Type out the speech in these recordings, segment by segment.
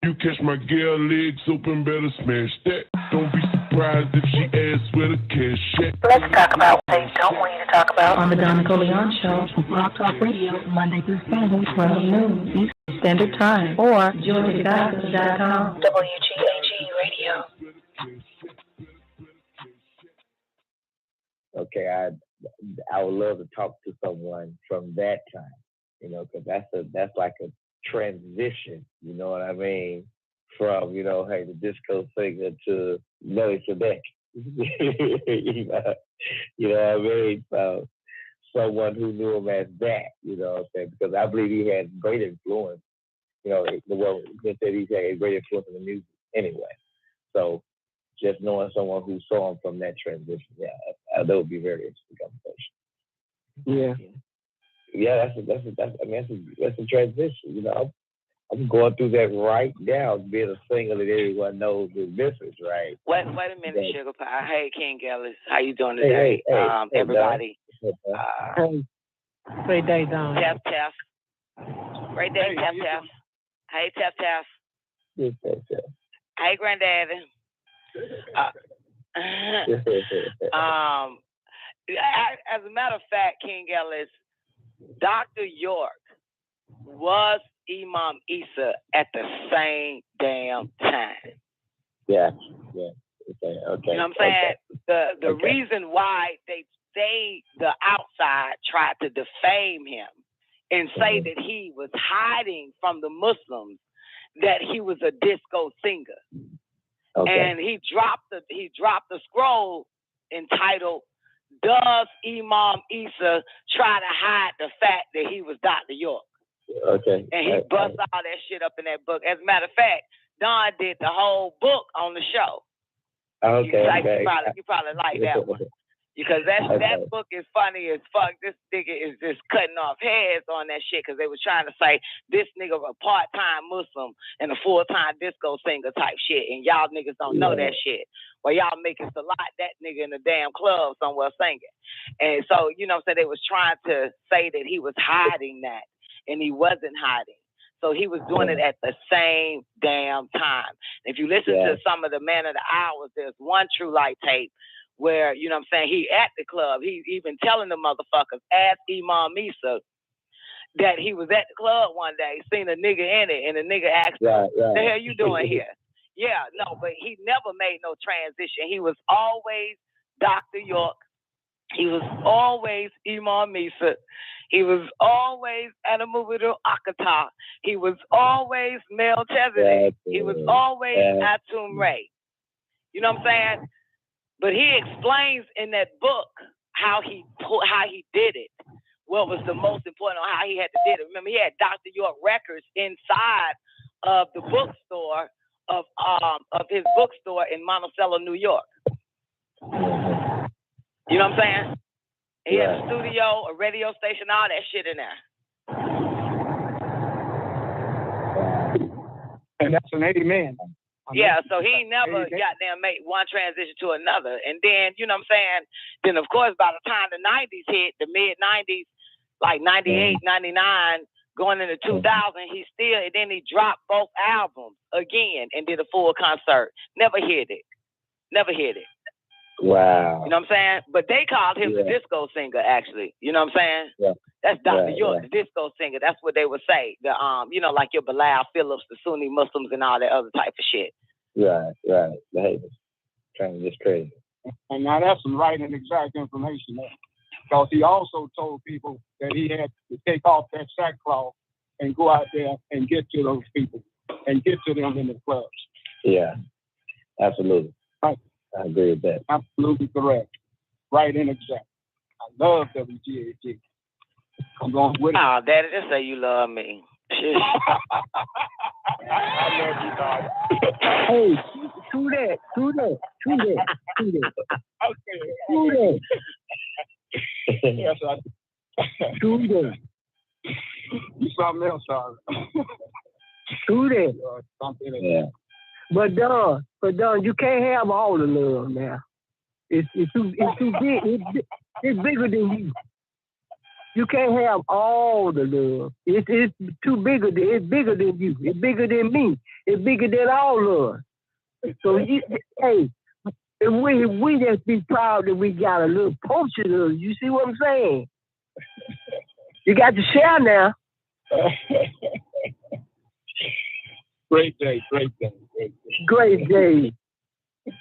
You catch my girl legs open, better smash that. Don't be surprised if she asks where the cash at. Let's talk about what they don't want you to talk about on the Nicoleone Show, Rock Talk Radio, Monday through Saturday, 12 noon Eastern Standard Time, or GeorgiaGospel.com. WGAG Radio. Okay, I would love to talk to someone from that time, you know, because that's like a transition, you know what I mean? From, you know, hey, the disco singer to Nelly Sedek. You know what I mean? So someone who knew him as that, you know what I'm saying? Because I believe he had great influence, you know, he said he's had a great influence in the music anyway. So just knowing someone who saw him from that transition, yeah, that would be a very interesting conversation. Yeah. Yeah, that's a transition. You know, I'm going through that right now, being a singer that everyone knows is misses, right? Wait a minute, Sugar Pie. Hey, King Ellis, how you doing today? Hey, everybody. Great day, Don. Tap. Great day, Tap. Hey, Tap. Yes, Hey, Granddaddy. As a matter of fact, King Ellis, Dr. York was Imam Issa at the same damn time. Yeah. Okay. You know what I'm saying? The reason why the outside tried to defame him and say that he was hiding from the Muslims, that he was a disco singer. Okay. And he dropped the scroll entitled "Does Imam Issa Try to Hide the Fact That He Was Dr. York?" Okay. And he bust all that shit up in that book. As a matter of fact, Don did the whole book on the show. Okay. You probably like that one. Because that book is funny as fuck. This nigga is just cutting off heads on that shit because they were trying to say this nigga a part-time Muslim and a full-time disco singer type shit, and y'all niggas don't know that shit. Well, y'all making a lot that nigga in the damn club somewhere singing. And so, you know, so they was trying to say that he was hiding that, and he wasn't hiding. So he was doing it at the same damn time. If you listen to some of the Man of the Hours, there's one True Light tape where, you know what I'm saying, he at the club. He's even telling the motherfuckers, ask Imam Issa, that he was at the club one day, seen a nigga in it, and the nigga asked him, the hell you doing here? Yeah, no, but he never made no transition. He was always Dr. York. He was always Imam Issa. He was always Anamubidu Akata. He was always Melchizedek. He was always Atum Ray. You know what I'm saying? But he explains in that book how he did it. What was the most important on how he had to did it. Remember, he had Dr. York records inside of the bookstore of his bookstore in Monticello, New York. You know what I'm saying? He had a studio, a radio station, all that shit in there. And that's an 80 man. Yeah, so he never goddamn made one transition to another. And then, you know what I'm saying? Then, of course, by the time the 90s hit, the mid-90s, like 98, 99, going into 2000, then he dropped both albums again and did a full concert. Never hit it. Wow. You know what I'm saying? But they called him the disco singer, actually. You know what I'm saying? Yeah. That's Dr. York, the disco singer. That's what they would say. The you know, like your Bilal Phillips, the Sunni Muslims, and all that other type of shit. Right. Hey, trying to just crazy. And now that's some right and exact information there. Because he also told people that he had to take off that sackcloth and go out there and get to those people and get to them in the clubs. Yeah, absolutely. Right. I agree with that. Absolutely correct. Right and exact. I love WGAG. I'm going with it. Oh, Daddy, just say you love me. Shit. I love you, dog. Hey, do that. Okay. Do that. Yes, Do that. You something else, sorry. Do that. Yeah. But Don, you can't have all the love now. It's too big. It's bigger than you. You can't have all the love. It's too bigger. It's bigger than you. It's bigger than me. It's bigger than all of us. So hey, we just be proud that we got a little portion of it. You see what I'm saying? You got to share now. Great day.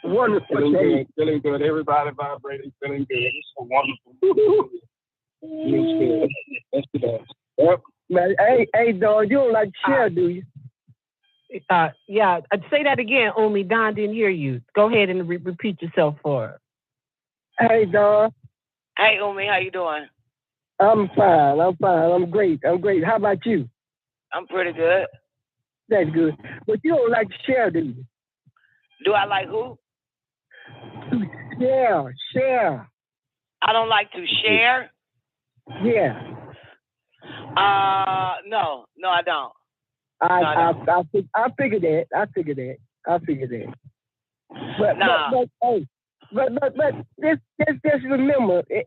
Wonderful Feeling good. Everybody vibrating, feeling good. It's so wonderful. Feels good. That's the best. Yep. Man, hey, dog, you don't like to share, do you? Yeah. Say that again, Umi. Don didn't hear you. Go ahead and repeat yourself for her. Hey, dog. Hey, Umi, how you doing? I'm fine. I'm great. How about you? I'm pretty good. That's good. But you don't like to share, do you? Do I like who? Share. I don't like to share? Yeah. No, I don't. I figured that. But just remember, they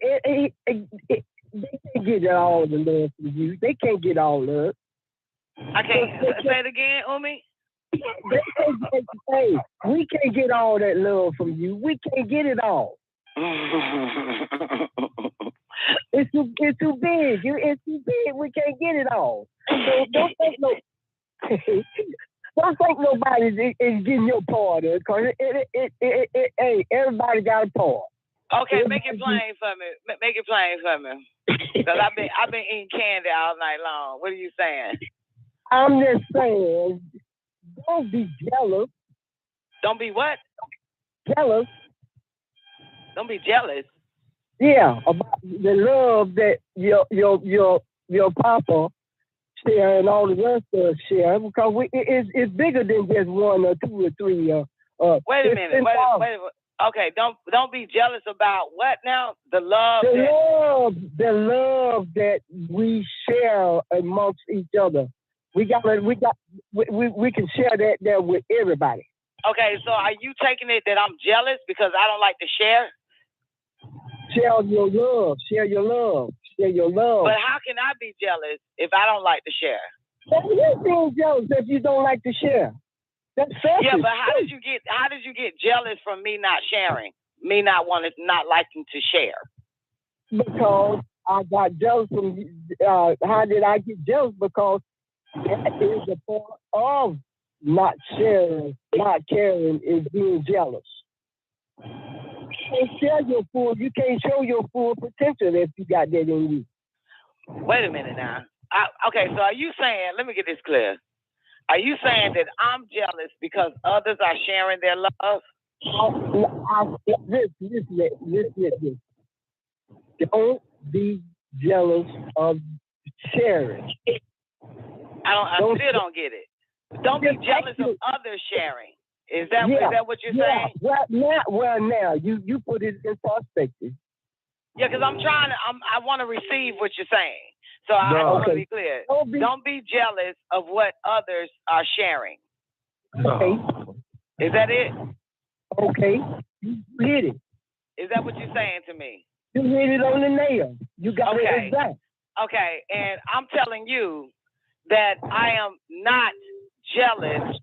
can't get all the love from you. They can't get all love. I can't say it again, Umi. Hey, we can't get all that love from you. We can't get it all. It's too big. It's too big. We can't get it all. So don't think nobody is getting your part of it, because hey, everybody got a part. Okay, make it plain for me. Because I've been eating candy all night long. What are you saying? I'm just saying, don't be jealous. Don't be what? Jealous. Don't be jealous. Yeah, about the love that your papa share and all the rest of us share, because it's bigger than just one or two or three. Wait a minute. Wait. Okay, don't be jealous about what now? The love that we share amongst each other. We can share that there with everybody. Okay, so are you taking it that I'm jealous because I don't like to share? Share your love. But how can I be jealous if I don't like to share? You're being jealous if you don't like to share. That's selfish. Yeah, but how did you get jealous from me not sharing? Me not liking to share? Because I got jealous from how did I get jealous? Because that is a part of not sharing, not caring, is being jealous. You can't show your full potential if you got that in you. Wait a minute now. Okay, so are you saying, let me get this clear. Are you saying that I'm jealous because others are sharing their love? Listen. Don't be jealous of sharing. I still don't get it. Don't be jealous of others sharing. Is that what you're saying? Now you put it in perspective. Yeah, because I want to receive what you're saying. So I want to be clear. Don't be jealous of what others are sharing. Okay. Is that it? Okay. You hit it. Is that what you're saying to me? You hit it on the nail. You got it exact. Okay, and I'm telling you that I am not jealous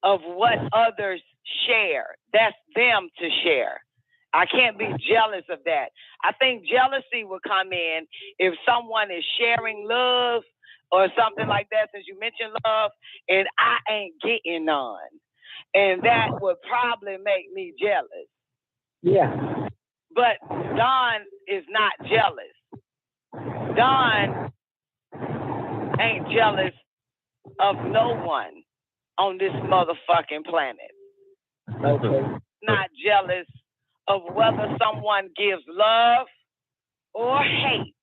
of what others share. That's them to share. I can't be jealous of that. I think jealousy will come in if someone is sharing love or something like that, since you mentioned love, and I ain't getting none. And that would probably make me jealous. Yeah. But Don is not jealous. Don ain't jealous of no one on this motherfucking planet. Okay. Not jealous of whether someone gives love or hate.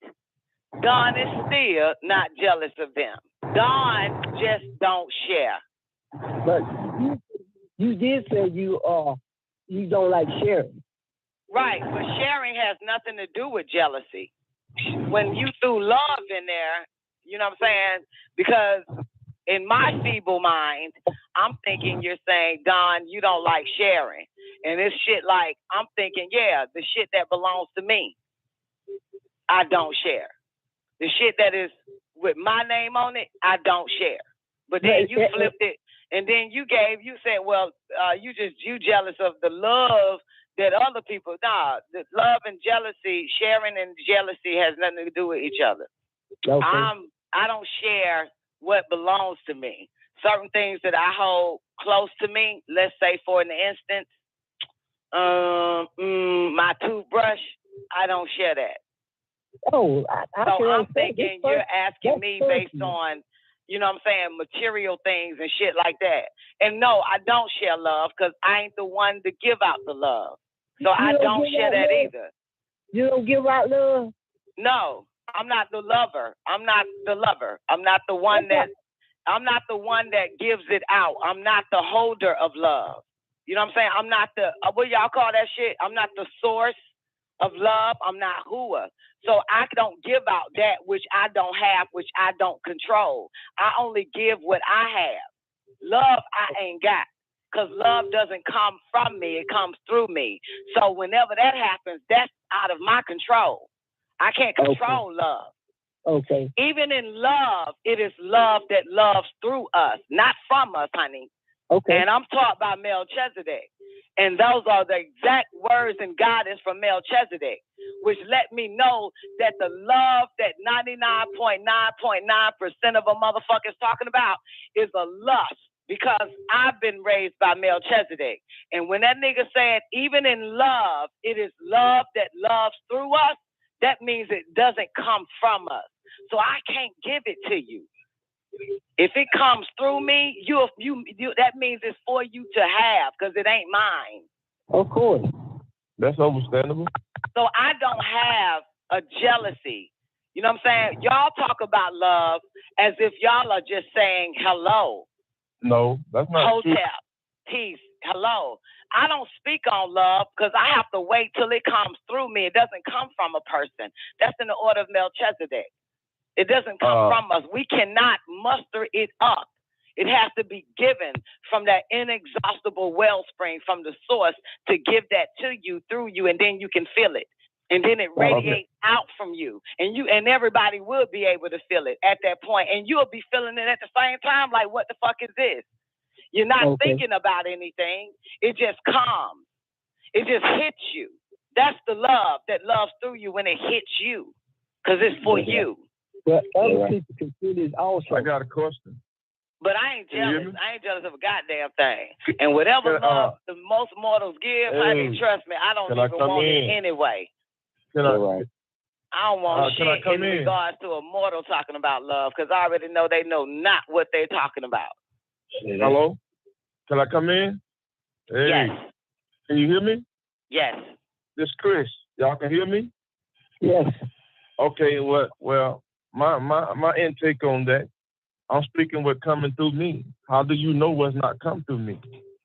Don is still not jealous of them. Don just don't share. But you did say you don't like sharing. Right, but sharing has nothing to do with jealousy. When you threw love in there, you know what I'm saying? Because in my feeble mind, I'm thinking you're saying, Don, you don't like sharing. And it's shit like, I'm thinking, yeah, the shit that belongs to me, I don't share. The shit that is with my name on it, I don't share. But then you flipped it, and then you said, well, you jealous of the love that other people. Nah, the love and jealousy, sharing and jealousy has nothing to do with each other. Okay. I don't share what belongs to me. Certain things that I hold close to me, let's say for an instance, my toothbrush, I don't share that. Oh, so I'm thinking you're asking me based on, you know what I'm saying, material things and shit like that. And no, I don't share love because I ain't the one to give out the love. So I don't share that either. You don't give out love? No, I'm not the lover. I'm not the lover. I'm not the one that gives it out. I'm not the holder of love. You know what I'm saying? I'm not the, what y'all call that shit? I'm not the source of love. I'm not Hua. So I don't give out that which I don't have, which I don't control. I only give what I have. Love I ain't got. Because love doesn't come from me, it comes through me. So whenever that happens, that's out of my control. I can't control love. Okay. Even in love, it is love that loves through us, not from us, honey. Okay. And I'm taught by Melchizedek. And those are the exact words and guidance from Melchizedek, which let me know that the love that 99.9.9% of a motherfucker is talking about is a lust. Because I've been raised by Melchizedek. And when that nigga said, even in love, it is love that loves through us, that means it doesn't come from us. So I can't give it to you. If it comes through me, you that means it's for you to have, because it ain't mine. Of course. That's understandable. So I don't have a jealousy. You know what I'm saying? Y'all talk about love as if y'all are just saying hello. No, that's not true. Hotel, peace, hello. I don't speak on love because I have to wait till it comes through me. It doesn't come from a person. That's in the order of Melchizedek. It doesn't come from us. We cannot muster it up. It has to be given from that inexhaustible wellspring from the source to give that to you, through you, and then you can feel it. And then it radiates out from you. And everybody will be able to feel it at that point. And you'll be feeling it at the same time, like, what the fuck is this? You're not thinking about anything. It just comes. It just hits you. That's the love that loves through you when it hits you. Because it's for you. But other people can feel it also. I got a question. But I ain't jealous. I ain't jealous of a goddamn thing. And whatever love the most mortals give, honey, trust me, I don't even want it anyway. I don't want shit in regards to a mortal talking about love, because I already know they know not what they're talking about. Hello? Can I come in? Hey. Yes. Can you hear me? Yes. This Chris. Y'all can hear me? Yes. Okay, well, my intake on that, I'm speaking what coming through me. How do you know what's not come through me?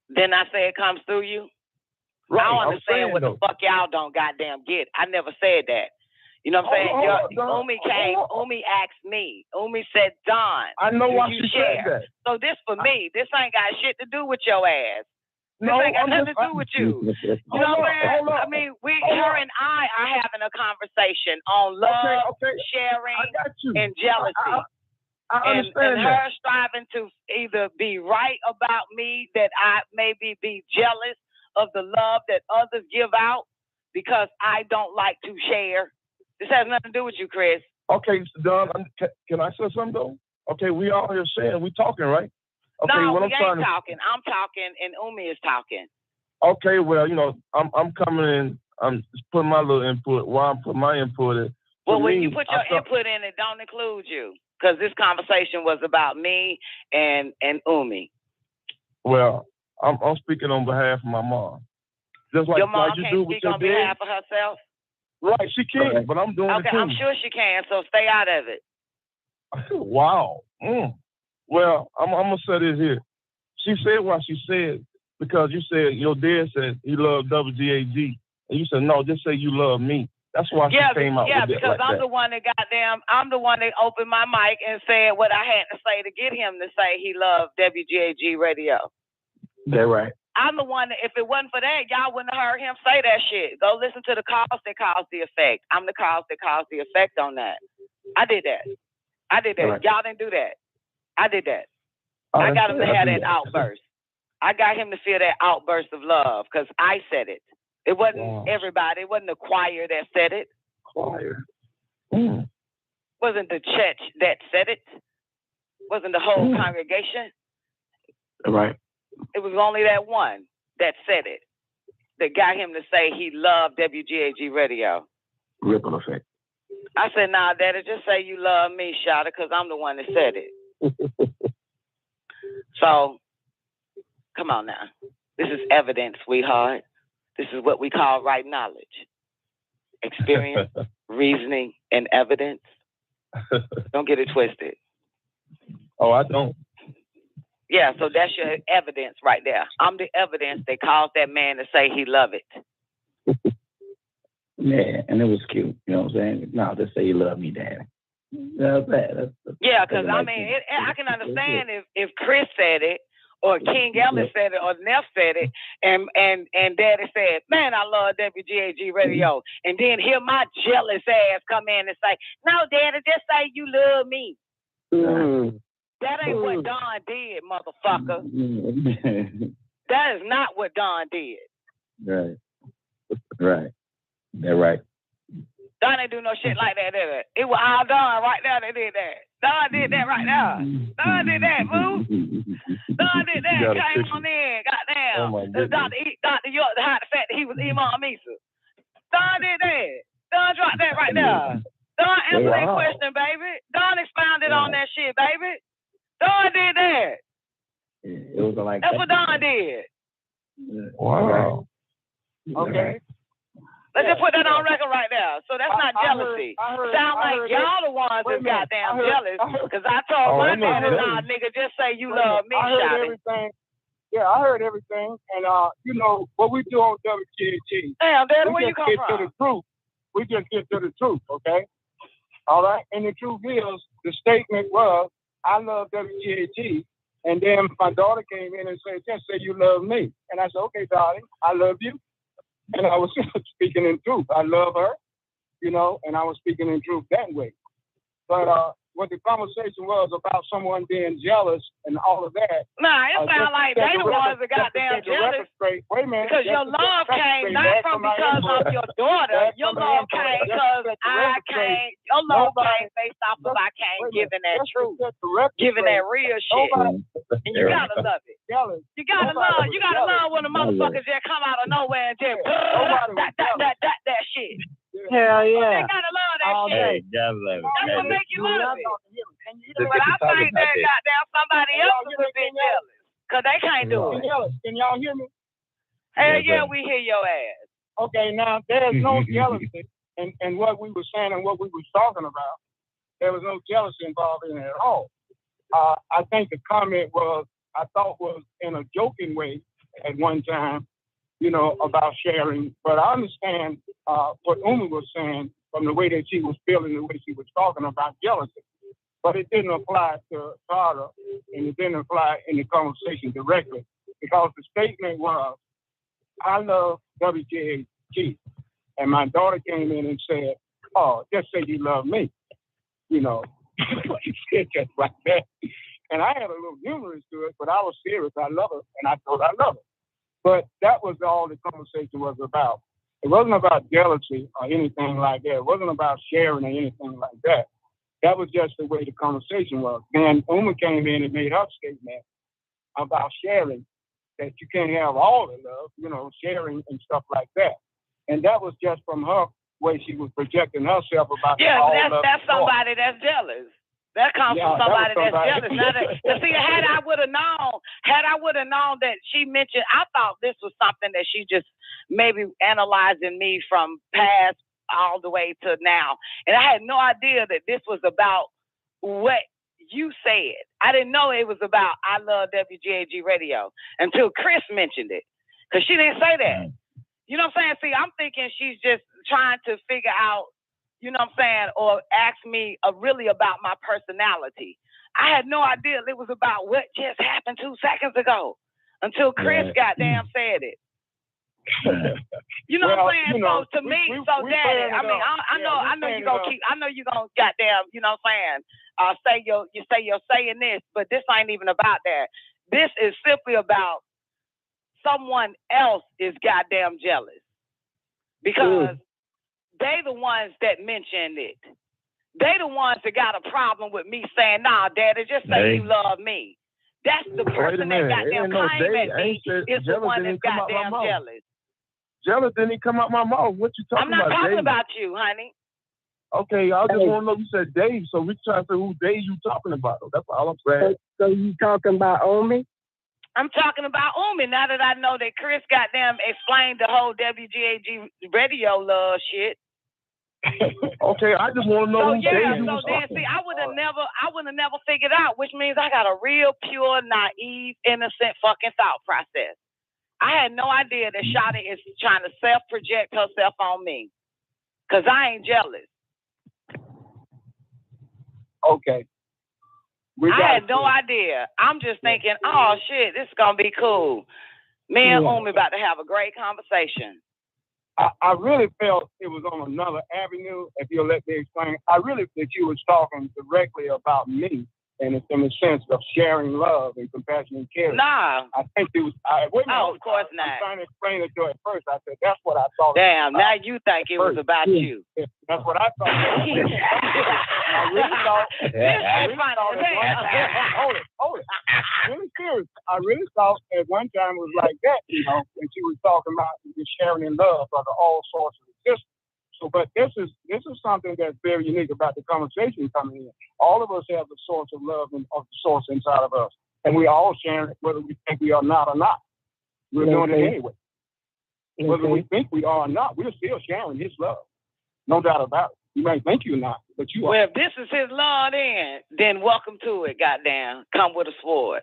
Then I say it comes through you? Right, I don't understand what the fuck y'all don't goddamn get. I never said that. You know what I'm saying? Umi asked me. Umi said, Don, I know why you she share? said that. So this for me. This ain't got shit to do with your ass. This ain't got nothing to do with you. You know what I'm saying? I mean, her and I are having a conversation on love, sharing, and jealousy. I understand and her striving to either be right about me, that I maybe be jealous of the love that others give out because I don't like to share. This has nothing to do with you, Chris. Okay, Don, can I say something though? Okay, we all here saying, we talking, right? Okay, no, we ain't talking. I'm talking and Umi is talking. Okay, well, you know, I'm coming in, I'm just putting my little input, while I'm putting my input in. Well, when you put your input in, it don't include you. Because this conversation was about me and Umi. Well, I'm speaking on behalf of my mom. Just like your mom like you can't do speak with your on behalf of herself? Right, she can, but I'm doing it too. Okay, I'm sure she can, so stay out of it. Wow. Well, I'm going to say this here. She said what she said because you said, your dad said he loved WGAG. And you said, no, just say you love me. That's why she came out with it like that. Yeah, because I'm the one that opened my mic and said what I had to say to get him to say he loved WGAG radio. That's right. I'm the one that, if it wasn't for that, y'all wouldn't have heard him say that shit. Go listen to the cause that caused the effect. I'm the cause that caused the effect on that. I did that. Right. Y'all didn't do that. I did that. Oh, I got him to have do that outburst. I got him to feel that outburst of love because I said it. It wasn't everybody. It wasn't the choir that said it. Choir. It wasn't the church that said it. It wasn't the whole congregation. Right. It was only that one that said it. That got him to say he loved WGAG radio. Ripple effect. I said, nah, Daddy, just say you love me, Shada, because I'm the one that said it. So, come on now. This is evidence, sweetheart. This is what we call right knowledge. Experience, reasoning, and evidence. Don't get it twisted. Oh, I don't. Yeah, so that's your evidence right there. I'm the evidence that caused that man to say he loved it. Yeah, and it was cute. You know what I'm saying? No, just say you love me, Daddy. That's that. Yeah, because I mean, I can understand if Chris said it, or King Ellis said it, or Neff said it, and Daddy said, man, I love WGAG radio. And then hear my jealous ass come in and say, no, Daddy, just say you love me. That ain't what Don did, motherfucker. That is not what Don did. Right. Right. They're right. Don didn't do no shit like that, did it? It was all Don right now that did that. Don did that right now. Don did that, boo. Don did that. Came on in, goddamn. Oh Dr. York, the fact that he was Imam Misa. Don did that. Don dropped that right there. Don answered that question, baby. Don expounded on that shit, baby. Don did that. It was like that's what Don did. Wow. Okay. Let's just put that on record right now. So that's not jealousy. Sound like y'all the ones that's goddamn jealous. Because I told my man, nah, nigga, just say you love me, Shotty. Yeah, I heard everything. And, you know, what we do on WGAG. Damn, Daddy, where you come from? To the truth. We just get to the truth, okay? All right? And the truth is, the statement was, I love WGAG. And then my daughter came in and said, just say you love me. And I said, okay, darling, I love you. And I was speaking in truth. I love her, you know, and I was speaking in truth that way. But what the conversation was about someone being jealous and all of that. Nah, it sounds like they the ones that goddamn jealous. Wait a minute. Because your love came not from because of your daughter. Your love came because I came. Your love came based off of I came giving that truth, giving that real shit. And you gotta love it. You gotta love when the motherfuckers just come out of nowhere and just that shit. Hell yeah. You gotta love that shit. That's what make you love it. But I think that goddamn somebody else is a bit jealous. Because they can't do it. Can y'all hear me? Hell yeah, we hear your ass. Okay, now there's no jealousy in what we were saying and what we were talking about. There was no jealousy involved in it at all. I think the comment was, I thought was in a joking way at one time, you know, about sharing. But I understand what Uma was saying from the way that she was feeling, the way she was talking about jealousy. But it didn't apply to Tara, and it didn't apply in the conversation directly, because the statement was, I love WGAG. And my daughter came in and said, oh, just say you love me. You know, she said just like that. And I had a little humorous to it, but I was serious. I love her, and I told her I love her. But that was all the conversation was about. It wasn't about jealousy or anything like that. It wasn't about sharing or anything like that. That was just the way the conversation was. Then Uma came in and made her statement about sharing, that you can't have all the love, you know, sharing and stuff like that. And that was just from her way she was projecting herself about that's somebody that's jealous. That comes from somebody that's jealous. See, had I would have known that she mentioned, I thought this was something that she just maybe analyzing me from past all the way to now. And I had no idea that this was about what you said. I didn't know it was about I love WGAG radio until Chris mentioned it. Because she didn't say that. You know what I'm saying? See, I'm thinking she's just trying to figure out, you know what I'm saying, or ask me really about my personality. I had no idea it was about what just happened 2 seconds ago until Chris goddamn said it. You know Well, what I'm saying? you know, so to me, so daddy, I mean, I know you gonna keep, I know you gonna goddamn, you know what I'm saying? You say you're saying this, but this ain't even about that. This is simply about someone else is goddamn jealous because they the ones that mentioned it. They the ones that got a problem with me saying, nah, daddy, just say you love me. That's the person that goddamn came at me is the one that's goddamn jealous. Jealous didn't even come out my mouth. What you talking about? I'm not talking Dave? about you, honey. Okay, I just want to know. You said Dave, so we trying to say who Dave you talking about. That's all I'm saying. So you talking about Omi? I'm talking about Umi. Now that I know that Chris goddamn explained the whole WGAG radio love shit. Okay, I just want to know. See, I would have never figured out, which means I got a real pure, naive, innocent fucking thought process. I had no idea that Shawty is trying to self-project herself on me. Because I ain't jealous. Okay. I had no idea. I'm just thinking, oh, shit, this is going to be cool. Me and Umi about to have a great conversation. I really felt it was on another avenue, if you'll let me explain. I really think you was talking directly about me, and it's in the sense of sharing love and compassion and care. Nah. I think it was... of course not. I'm trying to explain it to her at first. I said, that's what I thought. Damn, now you think it was about you. Yeah, that's what I thought. I really thought... Hold it. Really serious. I really thought at one time it was like that, you know, when she was talking about the sharing in love for all sorts of existence. So, but this is something that's very unique about the conversation coming in. All of us have the source of love and of the source inside of us, and we all share it, whether we think we are not or not. We're doing it anyway. Whether we think we are or not, we're still sharing His love. No doubt about it. You may think you're not, but you are. Well, if this is His love, then welcome to it. Goddamn, come with a sword.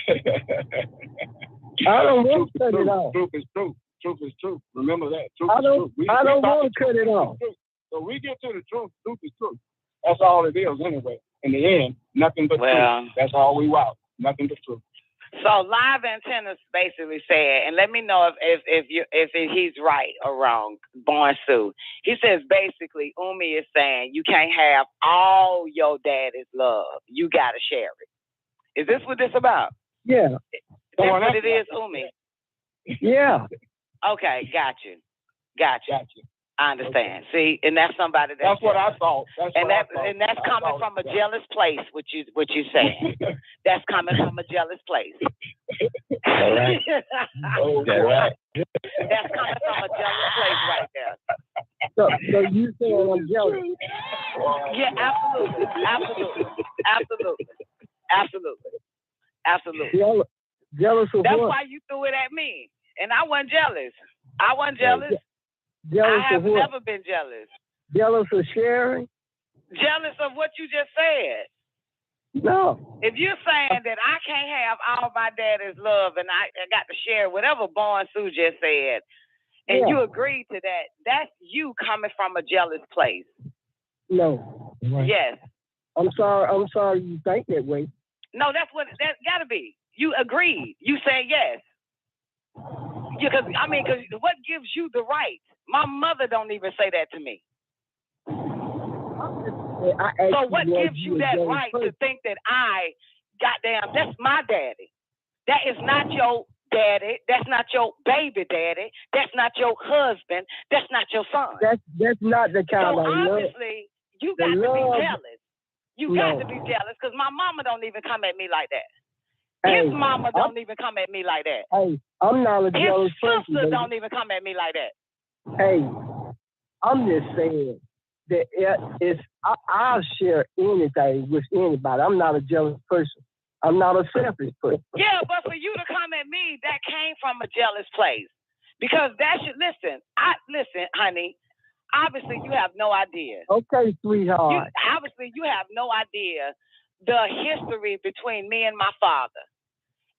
I don't want to cut it off. Truth is truth. Truth is truth. Remember that. I don't want to cut it off. So we get to the truth. Truth is truth. That's all it is anyway. In the end, nothing but truth. That's all we want. Nothing but truth. So Live Antennas basically said, and let me know if he's right or wrong, Born Sue. He says basically Umi is saying you can't have all your daddy's love. You gotta share it. Is this what this about? Yeah. That's what it is, Umi. Yeah. Okay, got you. I understand. See, and that's somebody that's what I thought. And that's coming from a jealous place. What you saying? That's coming from a jealous place. All right. Right. That's coming from a jealous place right there. So you saying I'm jealous? Yeah, absolutely. Jealous of that's what? Why you threw it at me, and I wasn't jealous. I have never been jealous. Jealous of sharing? Jealous of what you just said. No. If you're saying that I can't have all my daddy's love and I got to share whatever Born Sue just said, and you agreed to that, that's you coming from a jealous place. No. Yes. I'm sorry you think that way. No, that's gotta be. You agreed. You said yes. Because what gives you the right? My mother don't even say that to me. So what gives you that right to think that that's my daddy? That is not your daddy. That's not your baby daddy. That's not your husband. That's not your son. That's not the kind of love. So obviously, you got to be jealous. You got to be jealous because my mama don't even come at me like that. His mama don't even come at me like that. Hey, I'm not a jealous person. His sister don't even come at me like that. Hey, I'm just saying that I'll share anything with anybody. I'm not a jealous person. I'm not a selfish person. Yeah, but for you to come at me, that came from a jealous place. Because listen, honey, obviously you have no idea. Okay, sweetheart. Obviously you have no idea the history between me and my father.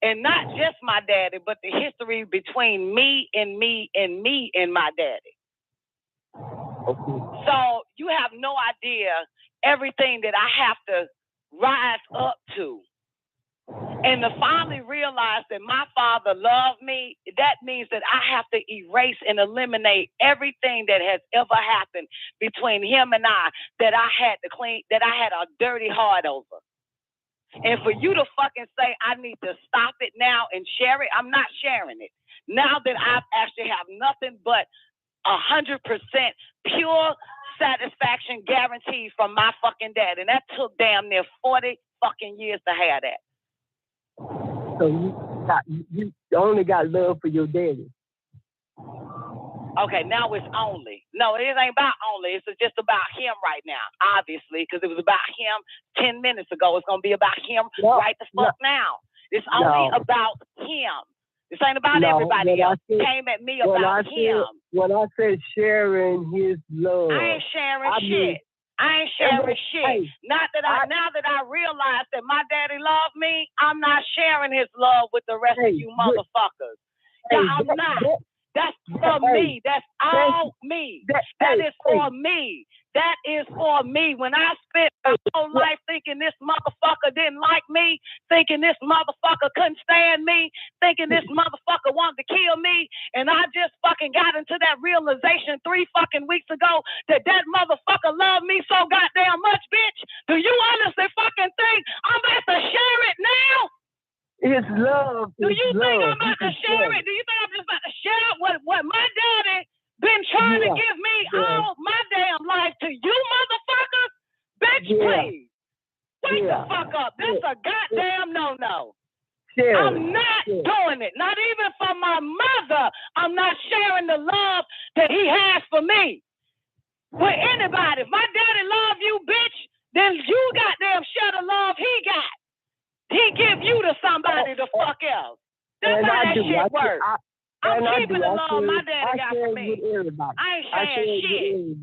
And not just my daddy, but the history between me and my daddy. Okay. So you have no idea everything that I have to rise up to And to finally realize that my father loved me, that means that I have to erase and eliminate everything that has ever happened between him and I that I had to clean, that I had a dirty heart over. And for you to fucking say I need to stop it now and share it, I'm not sharing it. Now that I actually have nothing but 100% pure satisfaction guaranteed from my fucking dad. And that took damn near 40 fucking years to have that. So you only got love for your daddy. Okay, now it's only. No, it ain't about only. It's just about him right now, obviously, because it was about him 10 minutes ago. It's going to be about him right the fuck now. It's only about him. This ain't about everybody else. Came at me about him. When I said sharing his love, I ain't sharing shit. I ain't sharing shit. Hey, now that I realize that my daddy loved me, I'm not sharing his love with the rest of you motherfuckers. I'm not. That's for me. That's all me. That is for me. That is for me. When I spent my whole life thinking this motherfucker didn't like me, thinking this motherfucker couldn't stand me, thinking this motherfucker wanted to kill me, and I just fucking got into that realization 3 fucking weeks ago that motherfucker loved me so goddamn much, bitch. Do you honestly fucking think I'm about to share it now? It's love. Do you think I'm about to share it? Do you think I'm just about to share what my daddy been trying to give me all my damn life to you motherfuckers? Bitch, please. Wake the fuck up. That's a goddamn no-no. I'm not doing it. Not even for my mother. I'm not sharing the love that he has for me. With anybody. If my daddy love you, bitch, then you goddamn share the love he got. He give you to somebody the fuck else. That's how that shit works. I'm keeping the love my daddy got for me. I ain't sharing shit.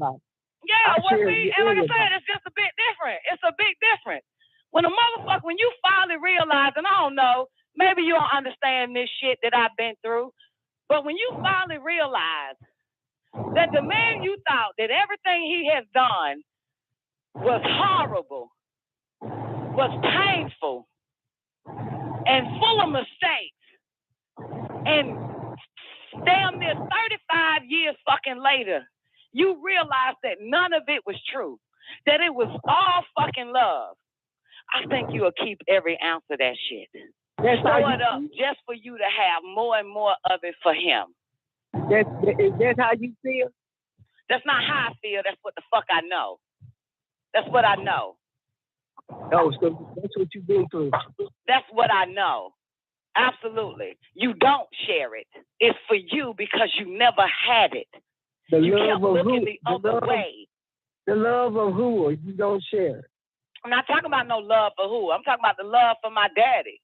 Yeah, well, see, and like I said, it's just a bit different. It's a big difference. When you finally realize, and I don't know, maybe you don't understand this shit that I've been through, but when you finally realize that the man you thought that everything he has done was horrible, was painful, and full of mistakes, and damn near 35 years fucking later, you realize that none of it was true, that it was all fucking love. I think you'll keep every ounce of that shit. Throw it up just for you to have more and more of it for him. Is that how you feel? That's not how I feel. That's what the fuck I know. That's what I know. Oh, so that's what you've been through. That's what I know. Absolutely. You don't share it. It's for you because you never had it. You kept looking the other way. The love of who you don't share. I'm not talking about no love for who. I'm talking about the love for my daddy.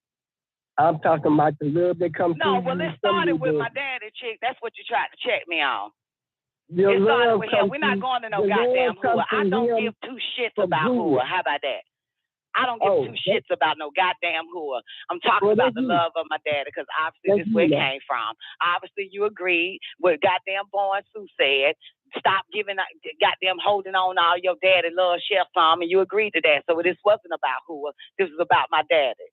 I'm talking about the love that comes through. No, well, it started with my daddy, chick. That's what you tried to check me on. It started with him. We're not going to no goddamn hooah. I don't give 2 shits about hooah. How about that? I don't give 2 shits about no goddamn hooah. I'm talking about the love of my daddy because obviously this is where it came from. Obviously you agreed with goddamn Born Sue said. Stop giving goddamn holding on all your daddy love Chef Tom, and you agreed to that. So this wasn't about hooah. This was about my daddy.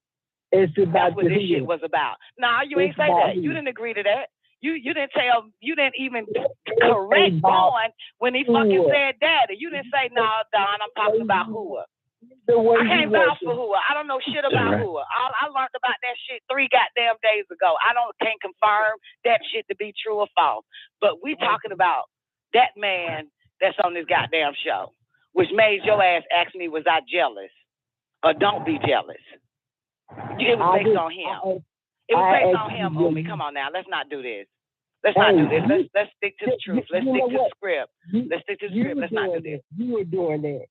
It's about That's what this shit was about. Nah, you ain't say that. You didn't agree to that. You didn't even correct Born when he fucking said daddy. You didn't say, no, Don, I'm talking about hooah. I can't vouch for hooah. I don't know shit about hooah. I learned about that shit 3 goddamn days ago. Can't confirm that shit to be true or false. But we talking about that man that's on this goddamn show, which made your ass ask me, was I jealous? Or don't be jealous. It was based on him. It was based on him, homie. Come on now. Let's not do this. Let's not do this. Let's stick to the truth. Let's stick to the script. Let's stick to the script. Let's not do this. You were doing that.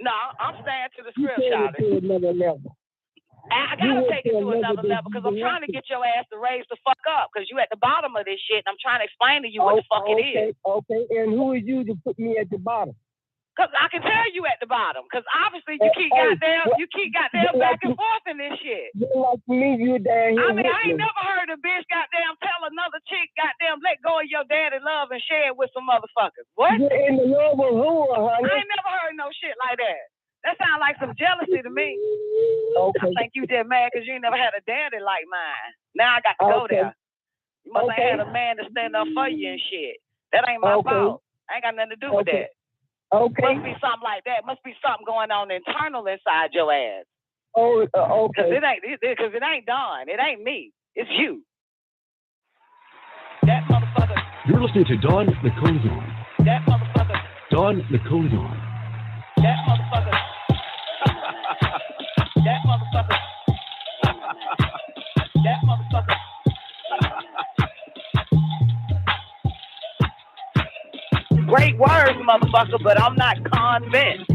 No, I'm staying to the script, Charlie. To another level. I gotta take it to another level because I'm trying to get your ass to raise the fuck up because you at the bottom of this shit and I'm trying to explain to you what the fuck it is. Okay, and who is you to put me at the bottom? Because I can tell you at the bottom because obviously you keep goddamn back and forth in this shit. You like me, you down here. I mean, I ain't never heard a bitch goddamn tell another chick goddamn let go of your daddy love and share it with some motherfuckers. What? You're in the love of who, honey? I ain't never heard no shit like that. That sounds sound like some jealousy to me. Okay. I think you just mad because you ain't never had a daddy like mine. Now I got to go there. You must have had a man to stand up for you and shit. That ain't my fault. I ain't got nothing to do with that. Okay. Must be something like that. Must be something going on internal inside your ass. Oh, okay. Because it ain't Don. It ain't me. It's you. That motherfucker. You're listening to Don Nicoleone. That motherfucker. Don Nicoleone. That motherfucker. That motherfucker. That motherfucker. Great words, motherfucker, but I'm not convinced.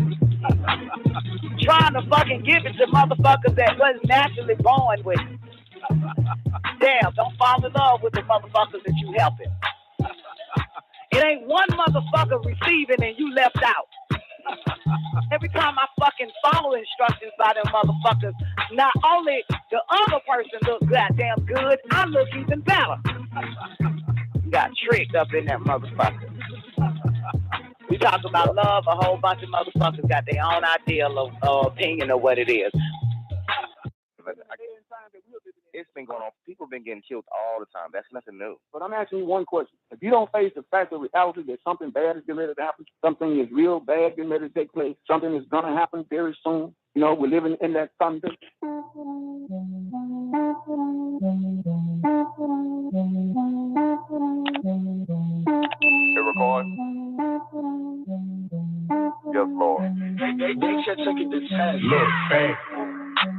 Trying to fucking give it to motherfuckers that wasn't naturally born with it. Damn, don't fall in love with the motherfuckers that you helping. It ain't one motherfucker receiving and you left out. Every time I fucking follow instructions by them motherfuckers, not only the other person looks goddamn good, I look even better. Got tricked up in that motherfucker. We talk about love, a whole bunch of motherfuckers got their own idea of opinion of what it is. It's been going on. People have been getting killed all the time. That's nothing new. But I'm asking you one question. If you don't face the fact of reality that something bad is getting ready to happen, something is real bad getting ready to take place, something is going to happen very soon, you know, we're living in that thunder. It records? Yes, Lord. They should take it this time. Look, man,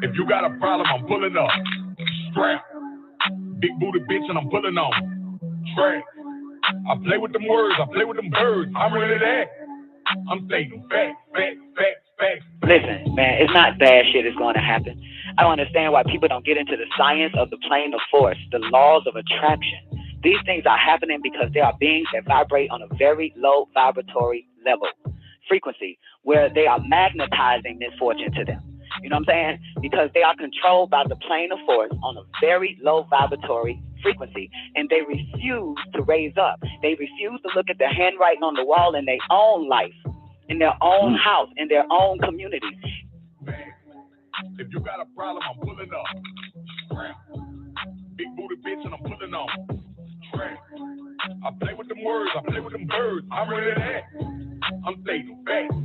if you got a problem, I'm pulling up. Strap. Big booty bitch and I'm pulling on. Strap. I play with them words, I play with them birds. I'm really that. I'm stating facts. Listen, man, it's not bad shit is going to happen. I don't understand why people don't get into the science of the plane of force, the laws of attraction. These things are happening because there are beings that vibrate on a very low vibratory level, frequency, where they are magnetizing misfortune to them. You know what I'm saying? Because they are controlled by the plane of force on a very low vibratory frequency, and they refuse to raise up. They refuse to look at the handwriting on the wall in their own life, in their own house, in their own community. If you got a problem, I'm pulling up. Strap. Big booty bitch and I'm pulling on. Strap. I play with them words, I play with them birds. I'm really that. I'm stating facts.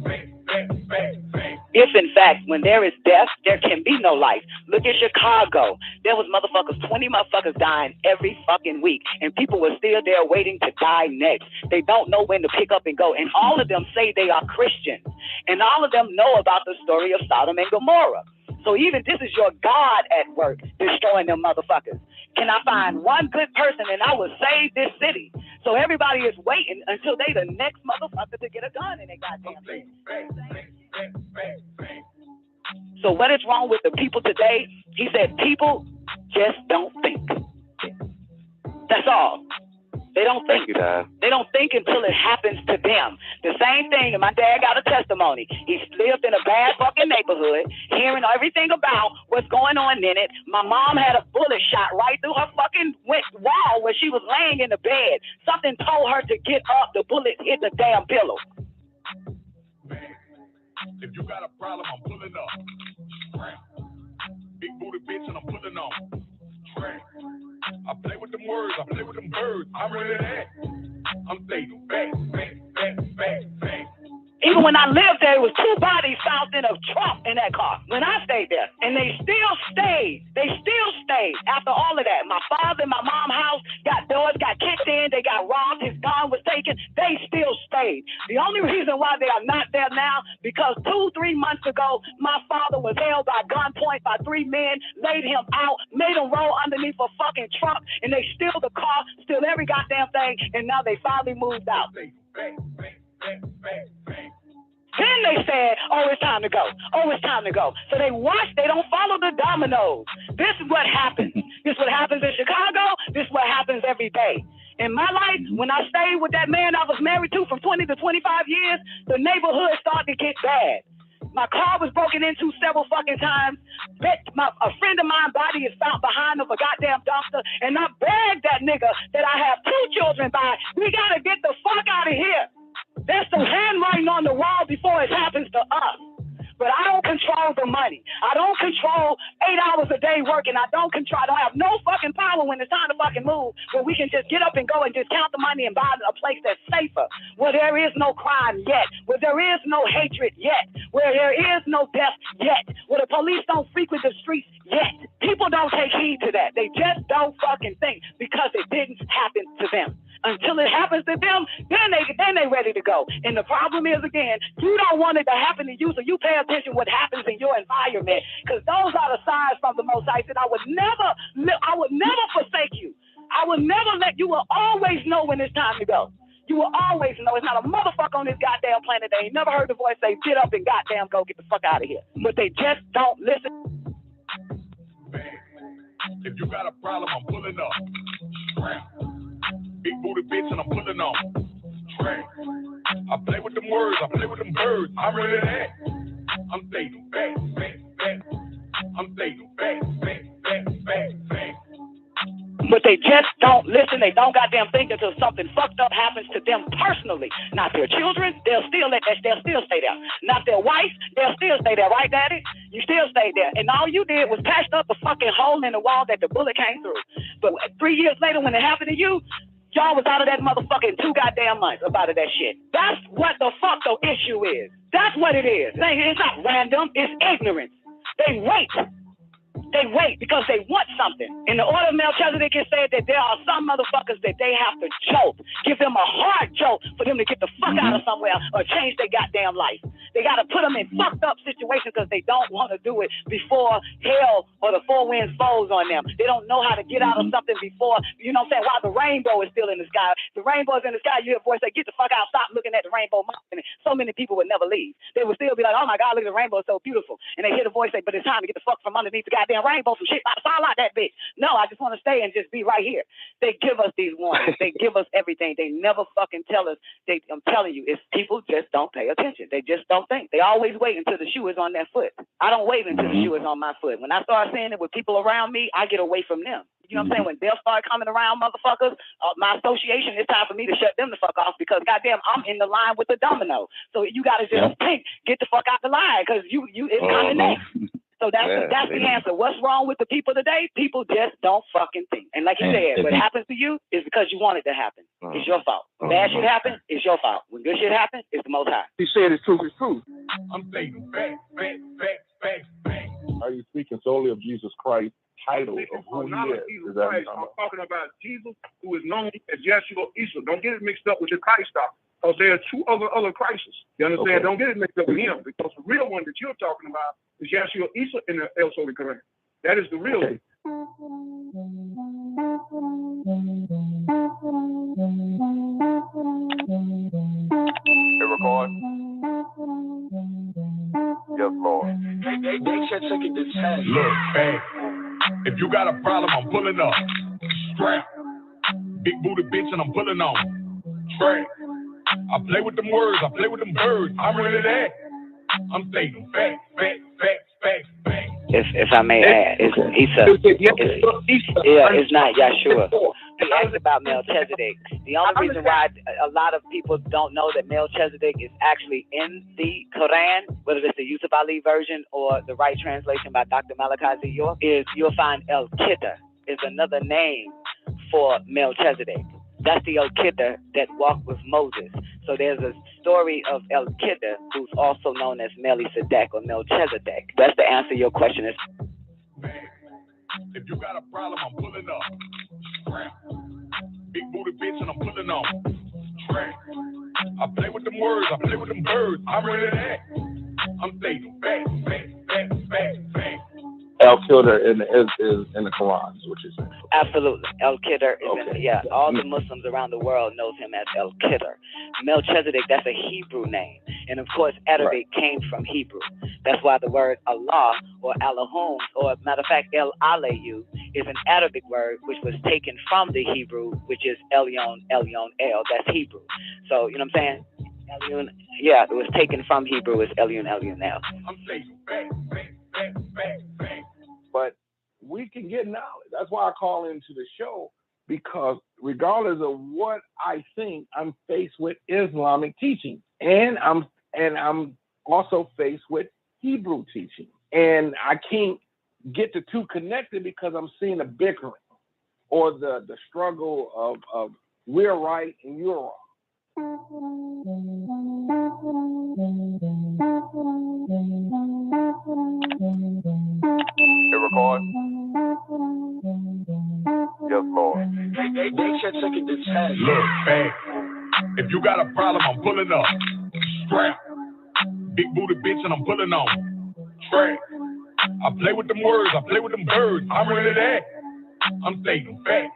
If in fact, when there is death, there can be no life. Look at Chicago. There was 20 motherfuckers dying every fucking week, and people were still there waiting to die next. They don't know when to pick up and go, and all of them say they are Christians, and all of them know about the story of Sodom and Gomorrah. So even this is your God at work destroying them motherfuckers. Can I find one good person and I will save this city? So everybody is waiting until they the next motherfucker to get a gun in their goddamn thing. So what is wrong with the people today? He said people just don't think. That's all. They don't think. They don't think until it happens to them. The same thing, and my dad got a testimony. He lived in a bad fucking neighborhood, hearing everything about what's going on in it. My mom had a bullet shot right through her fucking wall where she was laying in the bed. Something told her to get up. The bullet hit the damn pillow. If you got a problem, I'm pulling up. Big booty bitch and I'm pulling on. I play with them words, I play with them birds. I'm really that. I'm stating facts. Even when I lived there, it was 2 bodies found in a trunk in that car when I stayed there. And they still stayed. After all of that. My father and my mom's house doors got kicked in. They got robbed. His gun was taken. They still stayed. The only reason why they are not there now, because 2-3 months ago, my father was held by gunpoint by 3 men, laid him out, made him roll underneath a fucking trunk, and they steal the car, steal every goddamn thing, and now they finally moved out. Then they said, oh, it's time to go. So they don't follow the dominoes. This is what happens. This is what happens in Chicago. This is what happens every day. In my life, when I stayed with that man I was married to from 20 to 25 years, the neighborhood started to get bad. My car was broken into several fucking times. A friend of mine's body is found behind of a goddamn dumpster, and I begged that nigga that I have 2 children by, we gotta get the fuck out of here. There's some handwriting on the wall before it happens to us. But I don't control the money. I don't control 8 hours a day working. I don't have no fucking power when it's time to fucking move, where we can just get up and go and just count the money and buy a place that's safer, where there is no crime yet, where there is no hatred yet, where there is no death yet, where the police don't frequent the streets yet. People don't take heed to that. They just don't fucking think, because it didn't happen to them. Until it happens to them, then they ready to go. And the problem is, again, you don't want it to happen to you, so you pay attention what happens in your environment, because those are the signs from the Most High. I would never forsake you. I will never you will always know when it's time to go. You will always know. It's not a motherfucker on this goddamn planet that ain't never heard the voice say, get up and goddamn go get the fuck out of here. But they just don't listen. If you got a problem, I'm pulling up. Strap. Big booty bitch and I'm pulling on. Strap. I play with them words, I play with them birds. I'm ready to act. I'm thinking back. I'm thinking back. But they just don't listen. They don't goddamn think until something fucked up happens to them personally. Not their children, they'll still stay there. Not their wife, they'll still stay there, right, Daddy? You still stay there. And all you did was patched up a fucking hole in the wall that the bullet came through. But 3 years later, when it happened to you, y'all was out of that motherfucking 2 goddamn months about that shit. That's what the fuck the issue is. That's what it is. It's not random, it's ignorance. They wait. They wait because they want something. In the order of Melchizedek, it said that there are some motherfuckers that they have to choke, give them a hard choke for them to get the fuck out of somewhere or change their goddamn life. They got to put them in fucked up situations because they don't want to do it before hell or the 4 winds falls on them. They don't know how to get out of something before, you know what I'm saying, while the rainbow is still in the sky. The rainbow is in the sky, you hear a voice say, get the fuck out, stop looking at the rainbow mountain. So many people would never leave. They would still be like, oh my God, look at the rainbow, it's so beautiful. And they hear the voice say, but it's time to get the fuck from underneath the goddamn rainbow, some shit about to fall out that bitch. No, I just want to stay and just be right here. They give us these warnings. They give us everything. They never fucking tell us. I'm telling you, it's people just don't pay attention. They just don't think. They always wait until the shoe is on their foot. I don't wait until the shoe is on my foot. When I start seeing it with people around me, I get away from them. You know what I'm saying? When they'll start coming around motherfuckers, my association, it's time for me to shut them the fuck off because goddamn, I'm in the line with the domino. So you got to just think, get the fuck out the line because it's coming next. So that's the answer. What's wrong with the people today? People just don't fucking think. And like you said, what happens to you is because you want it to happen. It's your fault. When bad shit happens, it's your fault. When good shit happens, it's the Most High. He said it's truth is truth. I'm thinking back. Are you speaking solely of Jesus Christ? Title of who he is that I'm talking about Jesus, who is known as Yeshua Issa. Don't get it mixed up with the Christ stuff. Because there are 2 other Christs. You understand? Okay. Don't get it mixed up with him. Because the real one that you're talking about is Yeshua Issa in the El Holy Quran. That is the real one. It record. Yes, Lord. They should take it this time. Look, man. If you got a problem, I'm pulling up. Strap. Big booty bitch and I'm pulling on. Strap. I play with them words, I play with them birds. I'm ready to act. I'm thinking back. If I may add, it's Issa. It's not Yeshua. He asked about Melchizedek. The only reason why a lot of people don't know that Melchizedek is actually in the Quran, whether it's the Yusuf Ali version or the right translation by Dr. Malachi Z. York, is you'll find El Kitta is another name for Melchizedek. That's the El Kitta that walked with Moses. So there's a story of El Kitta, who's also known as Melchizedek or Melchizedek. That's the answer to your question. If you got a problem, I'm pulling up. Strap. Big booty bitch and I'm pulling on. Strap. I play with them words, I play with them birds. I'm ready to act. I'm thinking back. El Kitta is in the Quran, is what you're saying. Absolutely. El Kitta is all the Muslims around the world knows him as El Kitta. Melchizedek, that's a Hebrew name. And of course, Arabic came from Hebrew. That's why the word Allah or Allahum, or matter of fact, El Alayu, is an Arabic word which was taken from the Hebrew, which is Elyon, El. That's Hebrew. So, you know what I'm saying? Elyon, it was taken from Hebrew as Elyon, El. I'm thinking back. But we can get knowledge. That's why I call into the show, because regardless of what I think, I'm faced with Islamic teaching, and I'm also faced with Hebrew teaching. And I can't get the two connected because I'm seeing a bickering or the struggle of we're right and you're wrong. It record? Yes, Lord. They should take it to task. Look, man, if you got a problem, I'm pulling up. Strap. Big booty bitch and I'm pulling on. Strap. I play with them words, I play with them birds. I'm really that. I'm stating facts.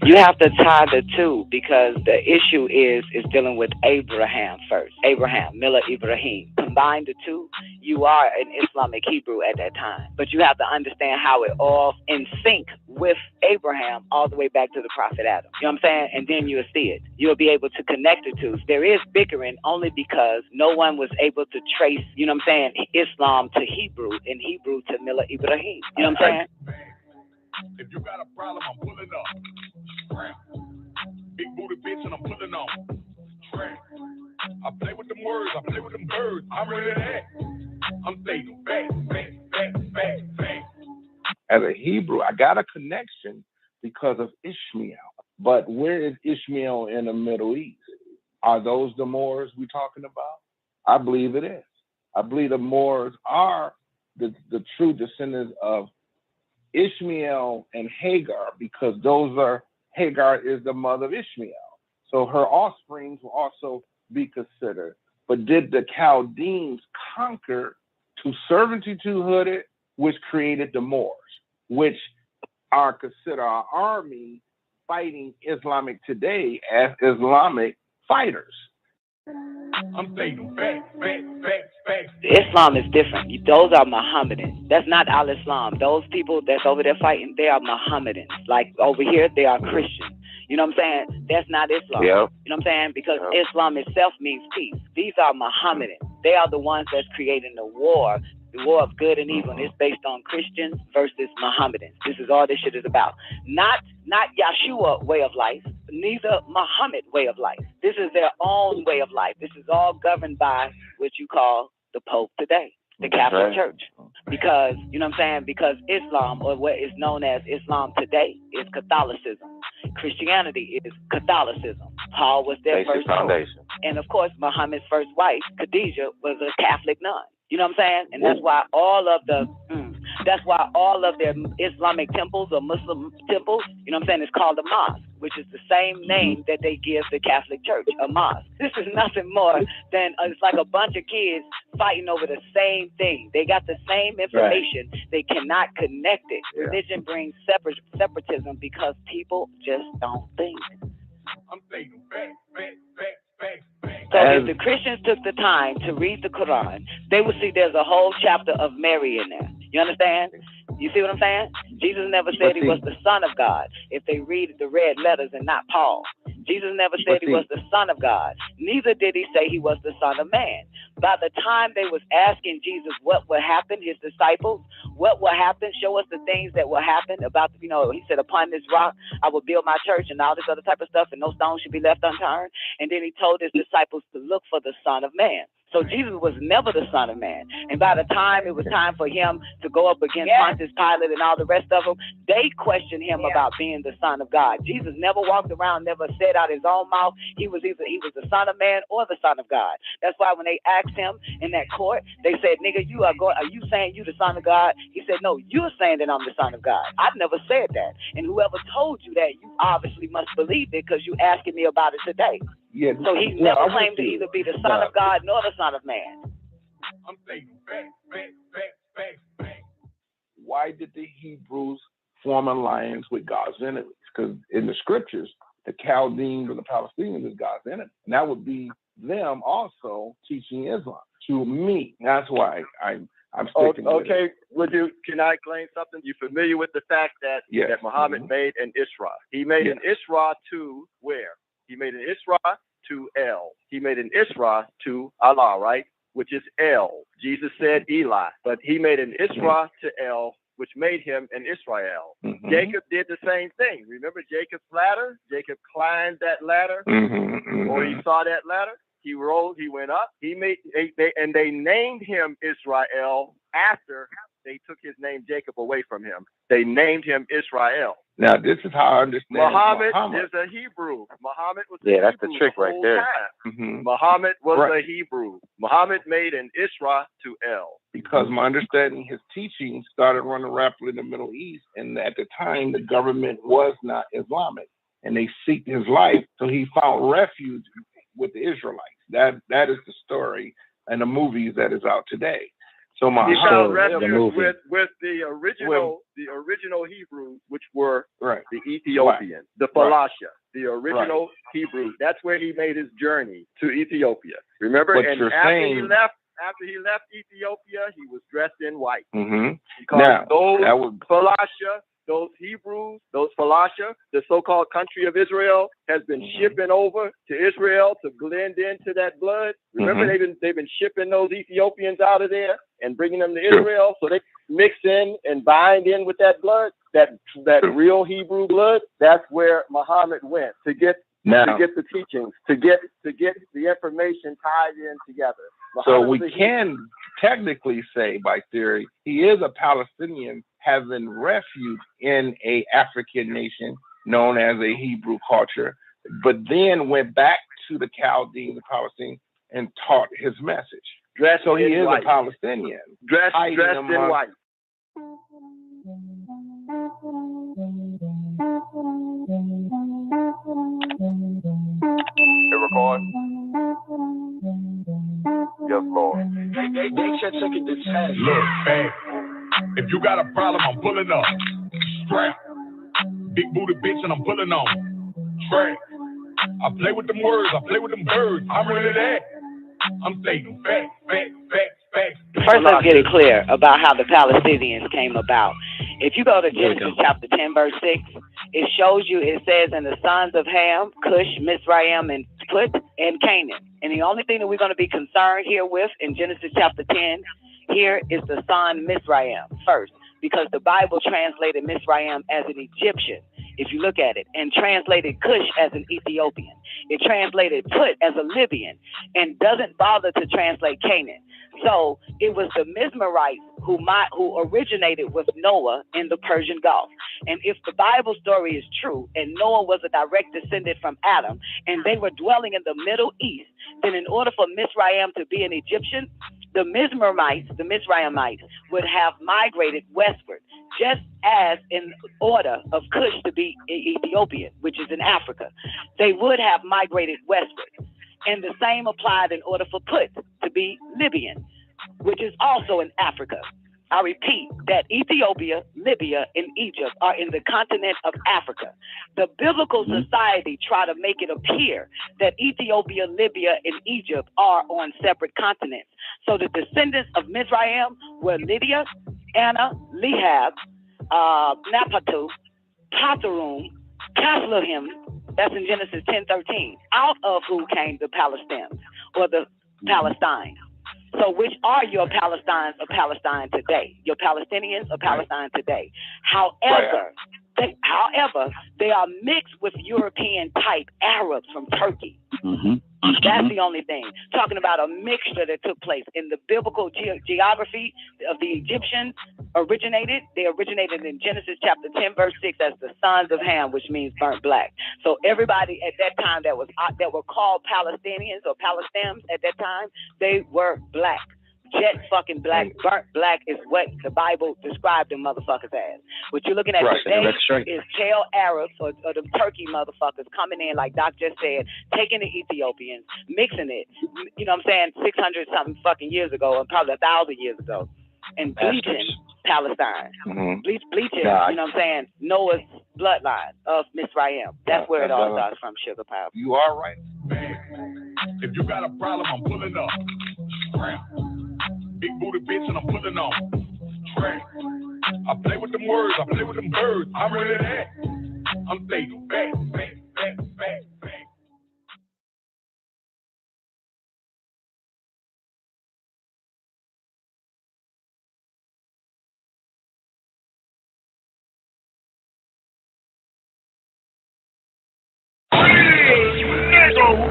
You have to tie the two because the issue is dealing with Abraham first. Abraham, Miller Ibrahim. Combine the two, you are an Islamic Hebrew at that time. But you have to understand how it all in sync with Abraham all the way back to the Prophet Adam. You know what I'm saying? And then you'll see it. You'll be able to connect the two. There is bickering only because no one was able to trace, you know what I'm saying, Islam to Hebrew and Hebrew to Miller Ibrahim. You know what I'm saying? If you got a problem, I'm pulling up. Strap. Big booty bitch and I'm pulling on. Strap. I play with them words, I play with them birds. I'm really that. I'm stating facts. As a Hebrew, I got a connection because of Ishmael. But where is Ishmael in the Middle East? Are those the Moors we're talking about? I believe it is. I believe the Moors are the true descendants of Ishmael and Hagar, because Hagar is the mother of Ishmael. So her offsprings will also be considered. But did the Chaldeans conquer to servitude, which created the Moors, which are considered our army fighting Islamic today as Islamic fighters? I'm stating facts. Islam is different. Those are Mohammedans. That's not Al-Islam. Those people that's over there fighting, they are Mohammedans. Like over here, they are Christians. You know what I'm saying? That's not Islam. Yep. You know what I'm saying? Because Islam itself means peace. These are Mohammedans. They are the ones that's creating the war of good and evil. And it's based on Christians versus Mohammedans. This is all this shit is about. Not Yahshua way of life, neither Muhammad way of life. This is their own way of life. This is all governed by what you call the Pope today, the Catholic Church. Because, you know what I'm saying? Because Islam, or what is known as Islam today, is Catholicism. Christianity is Catholicism. Paul was their first foundation. And of course, Muhammad's first wife, Khadijah, was a Catholic nun. You know what I'm saying? And that's why all of their Islamic temples or Muslim temples, you know what I'm saying, is called a mosque, which is the same name that they give the Catholic Church, a mosque. This is nothing more than, it's like a bunch of kids fighting over the same thing. They got the same information. Right. They cannot connect it. Yeah. Religion brings separatism because people just don't think. I'm saying facts. So if the Christians took the time to read the Quran, they would see there's a whole chapter of Mary in there. You understand? You see what I'm saying? Jesus never said he was the Son of God if they read the red letters and not Paul. Jesus never said he was the Son of God. Neither did he say he was the Son of Man. By the time they was asking Jesus what would happen, his disciples, what will happen, show us the things that will happen about, you know, he said, upon this rock, I will build my church and all this other type of stuff, and no stone should be left unturned. And then he told his disciples to look for the Son of Man. So Jesus was never the Son of Man. And by the time it was time for him to go up against Pontius Pilate and all the rest of them, they questioned him about being the Son of God. Jesus never walked around, never said out his own mouth he was the Son of Man or the Son of God. That's why when they asked him in that court, they said, nigga, are you saying you the Son of God? He said, no, you're saying that I'm the Son of God. I've never said that. And whoever told you that, you obviously must believe it because you asking me about it today. Yeah, so he never claimed to either be the Son of God nor the Son of Man. I'm saying facts. Why did the Hebrews form alliance with God's enemies? Because in the scriptures, the Chaldeans and the Palestinians is God's enemy. And that would be them also teaching Islam to me. That's why I'm sticking with it. Okay, can I claim something? You familiar with the fact that Muhammad made an Isra? He made an Isra to where? He made an Isra to El. He made an Isra to Allah, right? Which is El. Jesus said Eli, but he made an Isra to El, which made him an Israel. Mm-hmm. Jacob did the same thing. Remember Jacob's ladder? Jacob climbed that ladder, or he saw that ladder. He rose, he went up, he made, they named him Israel after they took his name Jacob away from him. They named him Israel. Now, this is how I understand Muhammad is a Hebrew. Muhammad was that's Hebrew the trick right there. Muhammad was a Hebrew. Muhammad made an Isra to El. Because my understanding, his teaching started running rapidly in the Middle East, and at the time, the government was not Islamic, and they seeked his life, so he found refuge with the Israelites. That is the story and the movies that is out today. So he found refuge with the original Hebrews, which were the Ethiopians, the Falasha, the original Hebrews. That's where he made his journey to Ethiopia. Remember, and after he left Ethiopia, he was dressed in white. Because those Falasha, those Hebrews, those Falasha, the so-called country of Israel, has been shipping over to Israel to blend into that blood. Remember, they've been shipping those Ethiopians out of there and bringing them to Israel, so they mix in and bind in with that blood, that real Hebrew blood. That's where Muhammad went to get the teachings, to get the information tied in together. So we can technically say, by theory, he is a Palestinian having refuge in a African nation known as a Hebrew culture, but then went back to the Chaldeans, the Palestinians, and taught his message. So he is a Palestinian. Dressed in white. Hit record. Yes, Lord. They check it this time. Look, man, if you got a problem, I'm pulling up. Strap. Big booty bitch and I'm pulling on. Track. I play with them words, I play with them birds. I'm ready to that. I'm stating facts. First, let's get it clear about how the Palestinians came about. If you go to Genesis chapter 10, verse 6, it shows you, it says, and the sons of Ham, Cush, Mizraim, and Put, and Canaan. And the only thing that we're going to be concerned here with in Genesis chapter 10 here is the son Mizraim first, because the Bible translated Mizraim as an Egyptian, if you look at it, and translated Cush as an Ethiopian. It translated Put as a Libyan, and doesn't bother to translate Canaan. So it was the Mizraimites who originated with Noah in the Persian Gulf. And if the Bible story is true, and Noah was a direct descendant from Adam, and they were dwelling in the Middle East, then in order for Mizraim to be an Egyptian, the Mizraimites would have migrated westward, just as in order of Cush to be Ethiopian, which is in Africa. They would have migrated westward. And the same applied in order for Put to be Libyan, which is also in Africa. I repeat that Ethiopia, Libya, and Egypt are in the continent of Africa. The biblical society try to make it appear that Ethiopia, Libya, and Egypt are on separate continents. So the descendants of Mizraim were Lydia, Anna, Lehab, Napatu, Patharum, Casluhim, that's in Genesis 10:13, out of who came the Palestinians, or the Palestine. So which are your Palestinians of Palestine today? Your Palestinians of Palestine today. However, they are mixed with European type Arabs from Turkey. That's the only thing. Talking about a mixture that took place in the biblical geography of the Egyptians they originated in Genesis chapter 10, verse 6 as the sons of Ham, which means burnt black. So everybody at that time that were called Palestinians or Palestinians at that time, they were black. Jet fucking black, burnt black is what the Bible described them motherfuckers as. What you're looking at today is tail Arabs or the Turkey motherfuckers coming in, like Doc just said, taking the Ethiopians, mixing it, you know what I'm saying, 600 something fucking years ago, and probably 1,000 years ago, and bleaching Palestine. Bleaching, you know what I'm saying, Noah's bloodline of Mizraim. That's where it all starts from, Sugar Pop. You are right. If you got a problem, I'm pulling up. Big booty bitch and I'm pulling on. Track. I play with them words, I play with them birds. I'm ready to that. I'm stating facts.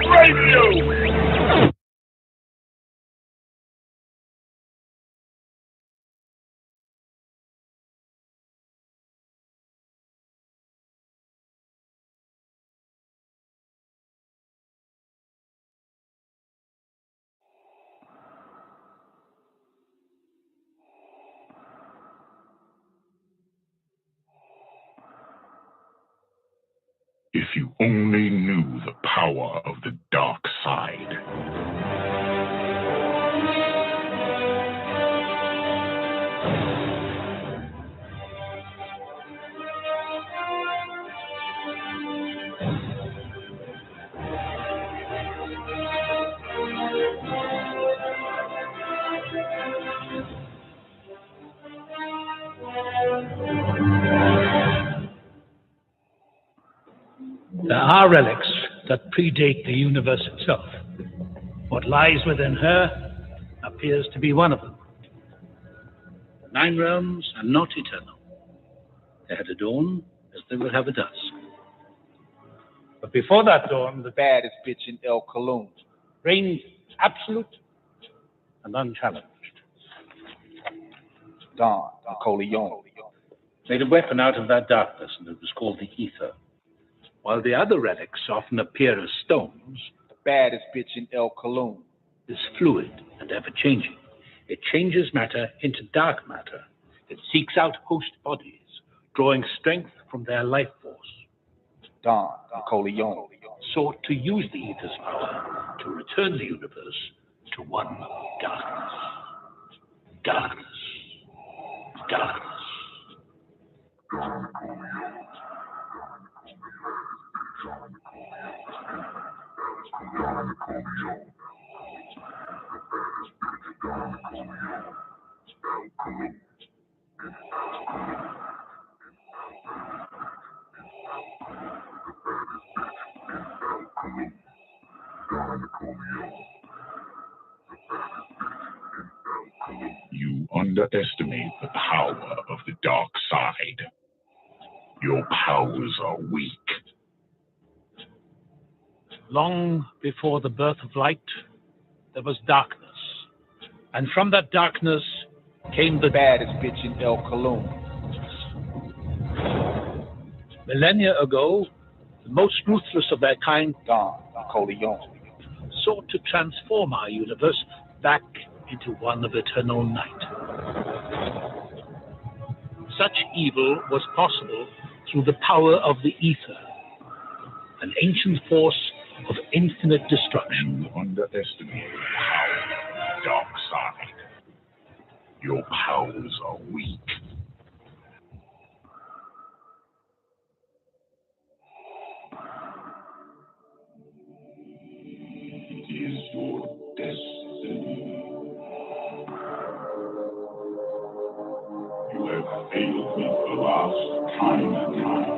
Radio. only knew the power of the dark side. There are relics that predate the universe itself. What lies within her appears to be one of them. The 9 realms are not eternal. They had a dawn as they will have a dusk. But before that dawn, the baddest bitch in El Cologne reigned absolute and unchallenged. Dawn, Nicoleone, made a weapon out of that darkness, and it was called the ether. While the other relics often appear as stones, the baddest bitch in El Cologne is fluid and ever-changing. It changes matter into dark matter. It seeks out host bodies, drawing strength from their life force. Dawn, Nicoleone, sought to use the ether's power to return the universe to one darkness. Darkness. Darkness. You underestimate the power of the dark side. Your powers are weak. Long before the birth of light, there was darkness. And from that darkness came the baddest bitch in El Cologne. Millennia ago, the most ruthless of their kind, Dawn, Nicoleone, sought to transform our universe back into one of eternal night. Such evil was possible through the power of the ether, an ancient force of infinite destruction. You underestimate the power of the dark side. Your powers are weak. It is your destiny. You have failed me the last time and time.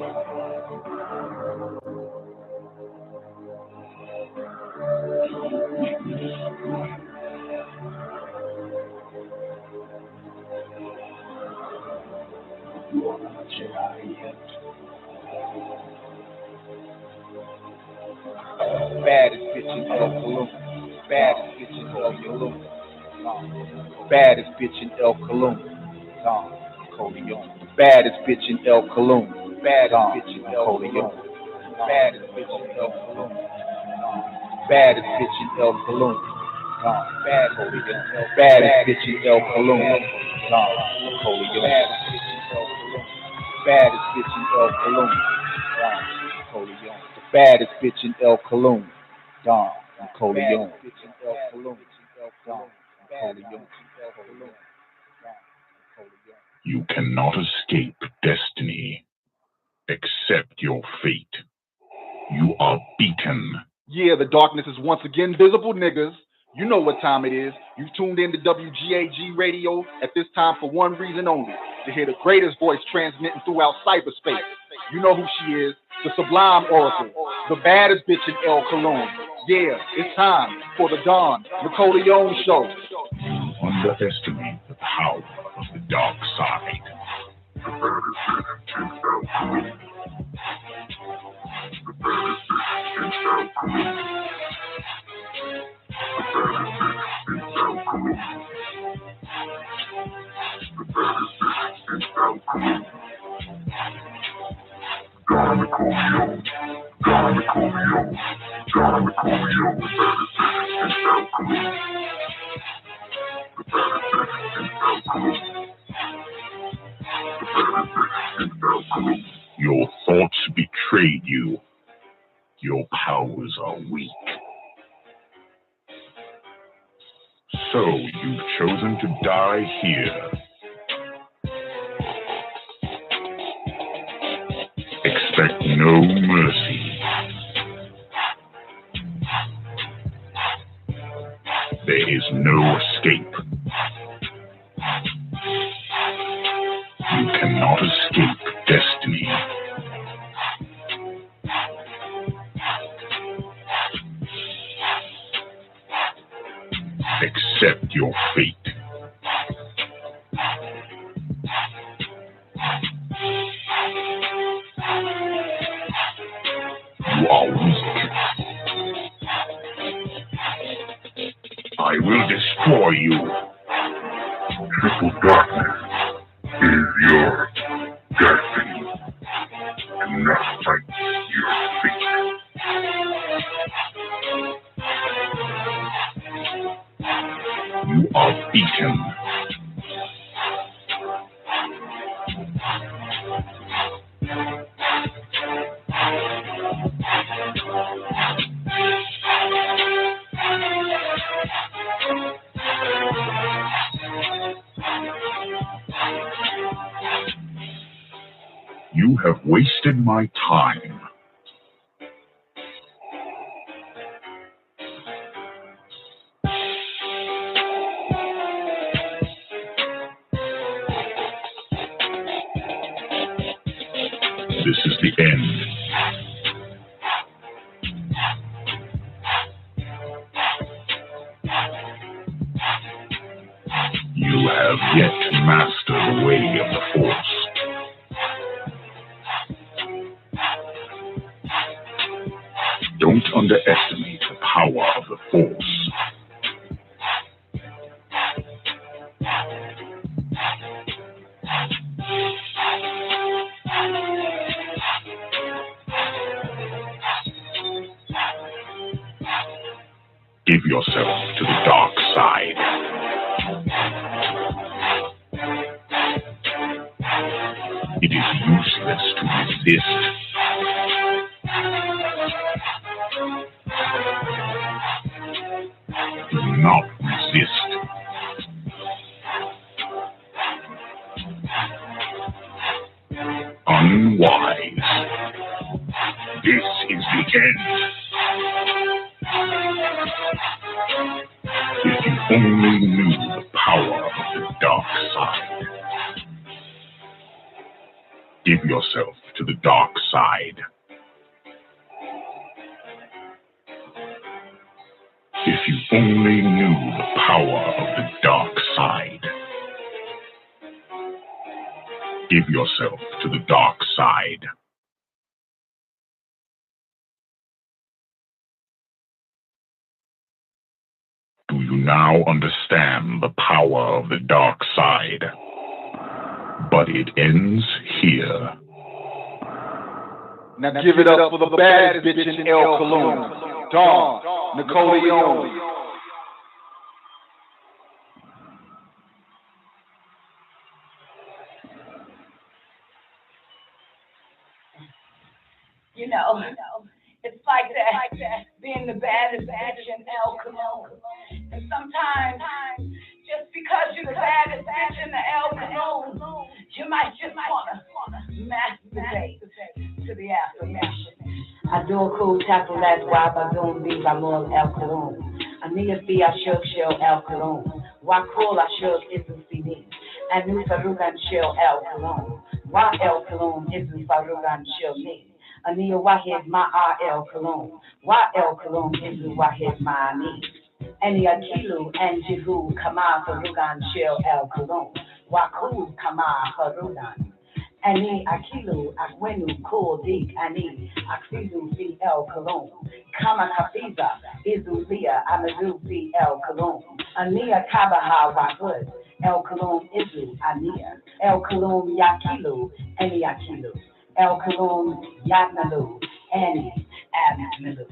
You are not C.I.A. yet. Baddest bitch in El Cologne. Baddest bitch in El Cologne. Baddest bitch in El Cologne. Dawn, Nicoleone. Baddest bitch in El Cologne. Baddest bitch in El Cologne. Baddest bitch in El Cologne. Baddest bitch in El Cologne. Baddest bitch in El Cologne. Dawn, Nicoleone. Baddest bitch in El Cologne. Dawn, Nicoleone. Baddest bitch in El Cologne. Dawn, Nicoleone. You cannot escape destiny. Accept your fate. You are beaten. Yeah, the darkness is once again visible, niggas. You know what time it is. You tuned in to WGAG radio at this time for one reason only, to hear the greatest voice transmitting throughout cyberspace. You know who she is, the Sublime Oracle, the baddest bitch in El Cologne. Yeah, it's time for the Dawn Nicoleone Show. You underestimate the power of the dark side. The baddest bitch in El Cologne. The baddest bitch in El Cologne. The baddest bitch in El Cologne. The baddest bitch in El Cologne. Dawn Nicoleone. Dawn Nicoleone. Dawn Nicoleone. The baddest bitch in El Cologne. The baddest bitch in El Cologne. The baddest bitch in El Cologne. Your thoughts betrayed you. Your powers are weak. So you've chosen to die here. Expect no mercy. There is no escape. You cannot escape destiny. Accept your fate. You are weak. I will destroy you. Triple darkness is your destiny. Do not fight your fate. You are beaten. You have wasted my time. This is the end. You have yet to master the way of the Force. Don't underestimate the power of the Force. Give yourself to the dark side. It is useless to resist. Do not resist. Unwise. This is the end. If you only knew the power of the dark side. Give yourself to the dark side. If you only knew the power of the dark side. Give yourself to the dark side. Do you now understand the power of the dark side? But it ends here. Now give it up for the baddest bitch in El Cologne, Dawn, Nicoleone. You know, it's like that, being the baddest bitch in El Cologne. And sometimes, just because you're the baddest bitch in the El Cologne, you might just wanna masturbate to the affirmation. I do a cool tackle, that's why I don't be by more El Cologne. I need a fee, I shook shell El Cologne. Why cool, I shook isn't CD. And new Farugan shell El Cologne. Why El Cologne isn't Farugan shell me. Ania Wahid Ma El Cologne. Why El Cologne isn't Wahid Ma me. Any Akilu and Jihu Kama Farugan shell El Cologne. Waku Kama Farugan. Ani Akilu Akwenu Kul Dik Ani Aksidu Fi El Cologne. Kama Kafiza Izu Lia Amadu Fi El Cologne. Ania Kabaha Wahud El Cologne Izu Ania El Cologne Yakilu Ani Akilu El Cologne Yatnalu Ani Abnalu.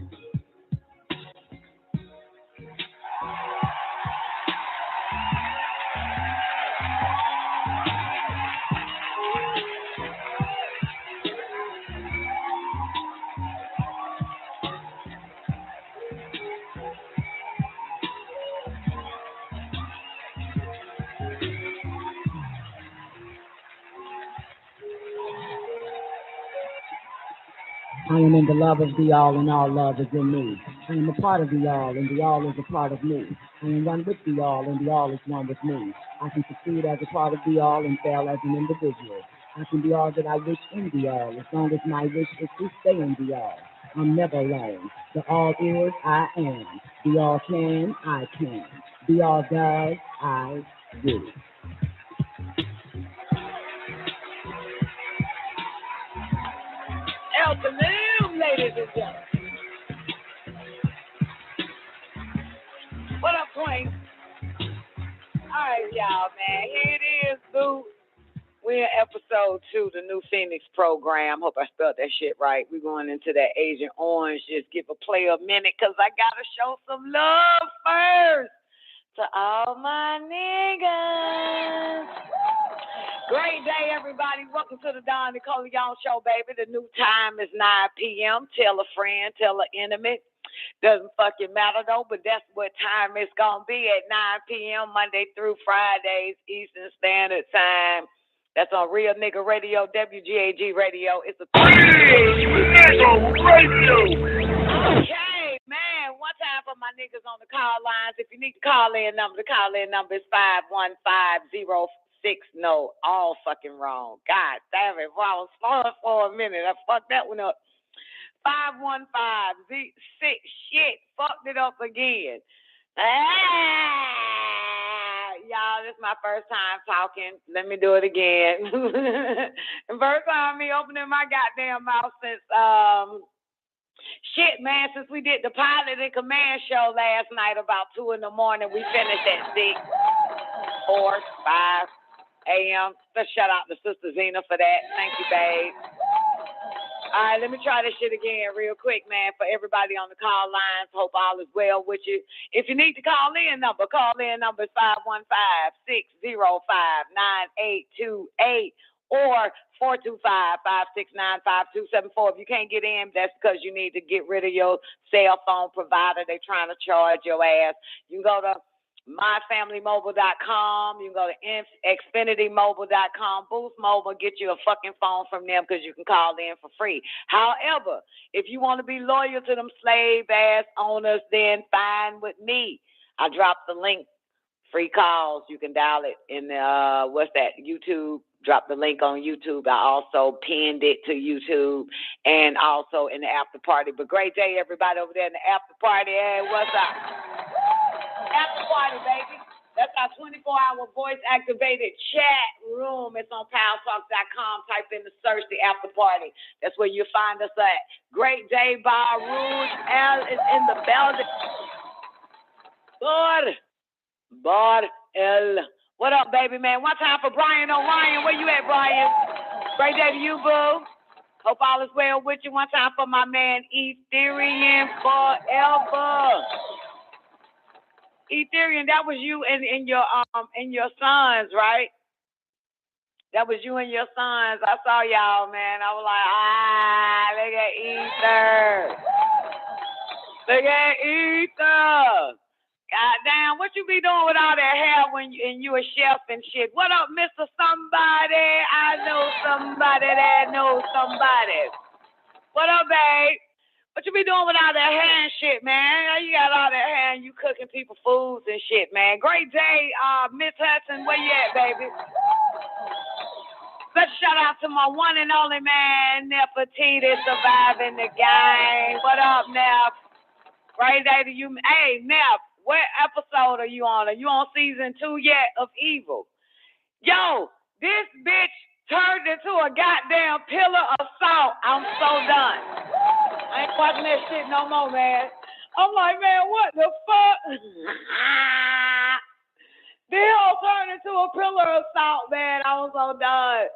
I am in the love of the all, and all love is in me. I am a part of the all, and the all is a part of me. I am one with the all, and the all is one with me. I can succeed as a part of the all and fail as an individual. I can be all that I wish in the all, as long as my wish is to stay in the all. I'm never alone. The all is, I am. The all can, I can. The all does, I do. El Kalim, ladies and gentlemen. What up, Queen? All right, y'all, man. Here it is, boo. We're in episode 2, the New Phoenix program. Hope I spelled that shit right. We're going into that Agent Orange. Just give a player a minute, because I got to show some love first to all my niggas. Great day, everybody. Welcome to the Don Nicoleone Show, baby. The new time is 9 p.m. Tell a friend, tell an enemy. Doesn't fucking matter, though, but that's what time it's going to be at 9 p.m. Monday through Fridays, Eastern Standard Time. That's on Real Nigga Radio, WGAG Radio. It's a Nigga Radio. Okay, man. One time for my niggas on the call lines. If you need to call in number, the call in number is 515-06. No, all fucking wrong. God damn it. Well, I was slowing for a minute. I fucked that one up. 515-06. Shit. Fucked it up again. Y'all, this is my first time talking. Let me do it again. The first time me opening my goddamn mouth since shit, man, since we did the pilot and command show last night about 2 in the morning. We finished at 6, 4, 5 a.m. Let's shout out to Sister Zena for that. Thank you, babe. All right, let me try this shit again real quick, man, for everybody on the call lines. Hope all is well with you. If you need to call in number is 515-605-9828 or 425-569-5274. If you can't get in, that's because you need to get rid of your cell phone provider. They're trying to charge your ass. You can go to myfamilymobile.com. You can go to xfinitymobile.com. Boost Mobile, get you a fucking phone from them because you can call in for free. However, if you want to be loyal to them slave-ass owners, then fine with me. I dropped the link. Free calls. You can dial it in YouTube. Drop the link on YouTube. I also pinned it to YouTube and also in the after party. But great day, everybody over there in the after party. Hey, what's up? After party, baby. That's our 24-hour voice-activated chat room. It's on PowerTalk.com. Type in the search, the after party. That's where you'll find us at. Great day, Bar Rouge. L is in the building. Bar L. What up, baby, man? One time for Brian O'Ryan. Where you at, Brian? Great day to you, boo. Hope all is well with you. One time for my man, Ethereum Forever. Ethereum, that was you and your sons, right? That was you and your sons. I saw y'all, man. I was like, look at Ether. Look at Ether. Goddamn, what you be doing with all that hair when you a chef and shit? What up, Mr. Somebody? I know somebody that knows somebody. What up, babe? What you be doing with all that hair and shit, man? You got all that hair and you cooking people foods and shit, man. Great day, Miss Hudson. Where you at, baby? Let's shout out to my one and only man, Nefertiti, surviving the game. What up, Nef? Great day to you. Hey, Nef. What episode are you on? Are you on season 2 yet of Evil? Yo, this bitch turned into a goddamn pillar of salt. I'm so done. I ain't watching that shit no more, man. I'm like, man, what the fuck? This whole turned into a pillar of salt, man. I was so done.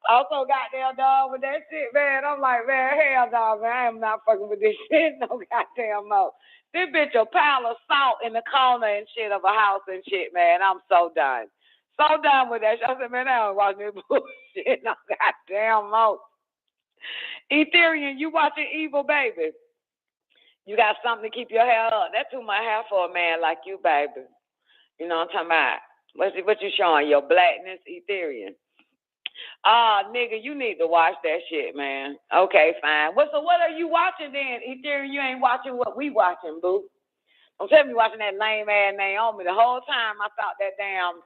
I was so goddamn done with that shit, man. I'm like, man, hell no, man. I am not fucking with this shit no goddamn more. This bitch a pile of salt in the corner and shit of a house and shit, man. I'm so done. So done with that shit. I said, man, I don't watch this bullshit no goddamn more. Ethereum, you watching Evil, baby? You got something to keep your hair up. That's too much hair for a man like you, baby. You know what I'm talking about? What you showing? Your blackness, Ethereum. Nigga, you need to watch that shit, man. Okay, fine. So what are you watching then? Ethereum, you ain't watching what we watching, boo. Don't tell me watching that lame ass Naomi. The whole time I thought that damn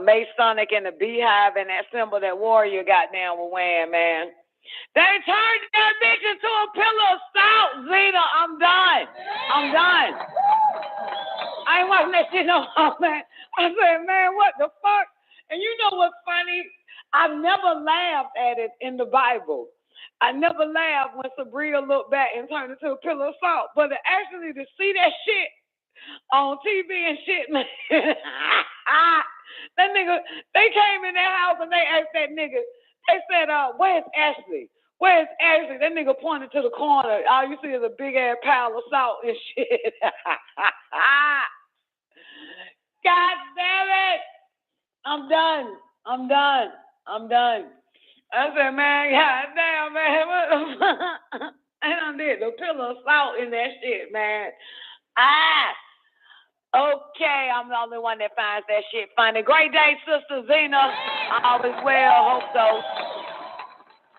Masonic and the beehive and that symbol that Warrior goddamn was wearing, man. They turned that bitch into a pillar of salt, Zena. I'm done. I ain't watching that shit no more, man. I said, man, what the fuck? And you know what's funny? I've never laughed at it in the Bible. I never laughed when Sabria looked back and turned into a pillar of salt. But actually to see that shit on TV and shit, man. That nigga, they came in their house and they asked that nigga, they said, where's Ashley? Where's Ashley? That nigga pointed to the corner. All you see is a big ass pile of salt and shit. God damn it. I'm done. I said, man, god damn, man. What the fuck? I done did the pillar of salt in that shit, man. Okay, I'm the only one that finds that shit funny. Great day, Sister Zena. All is well, hope so.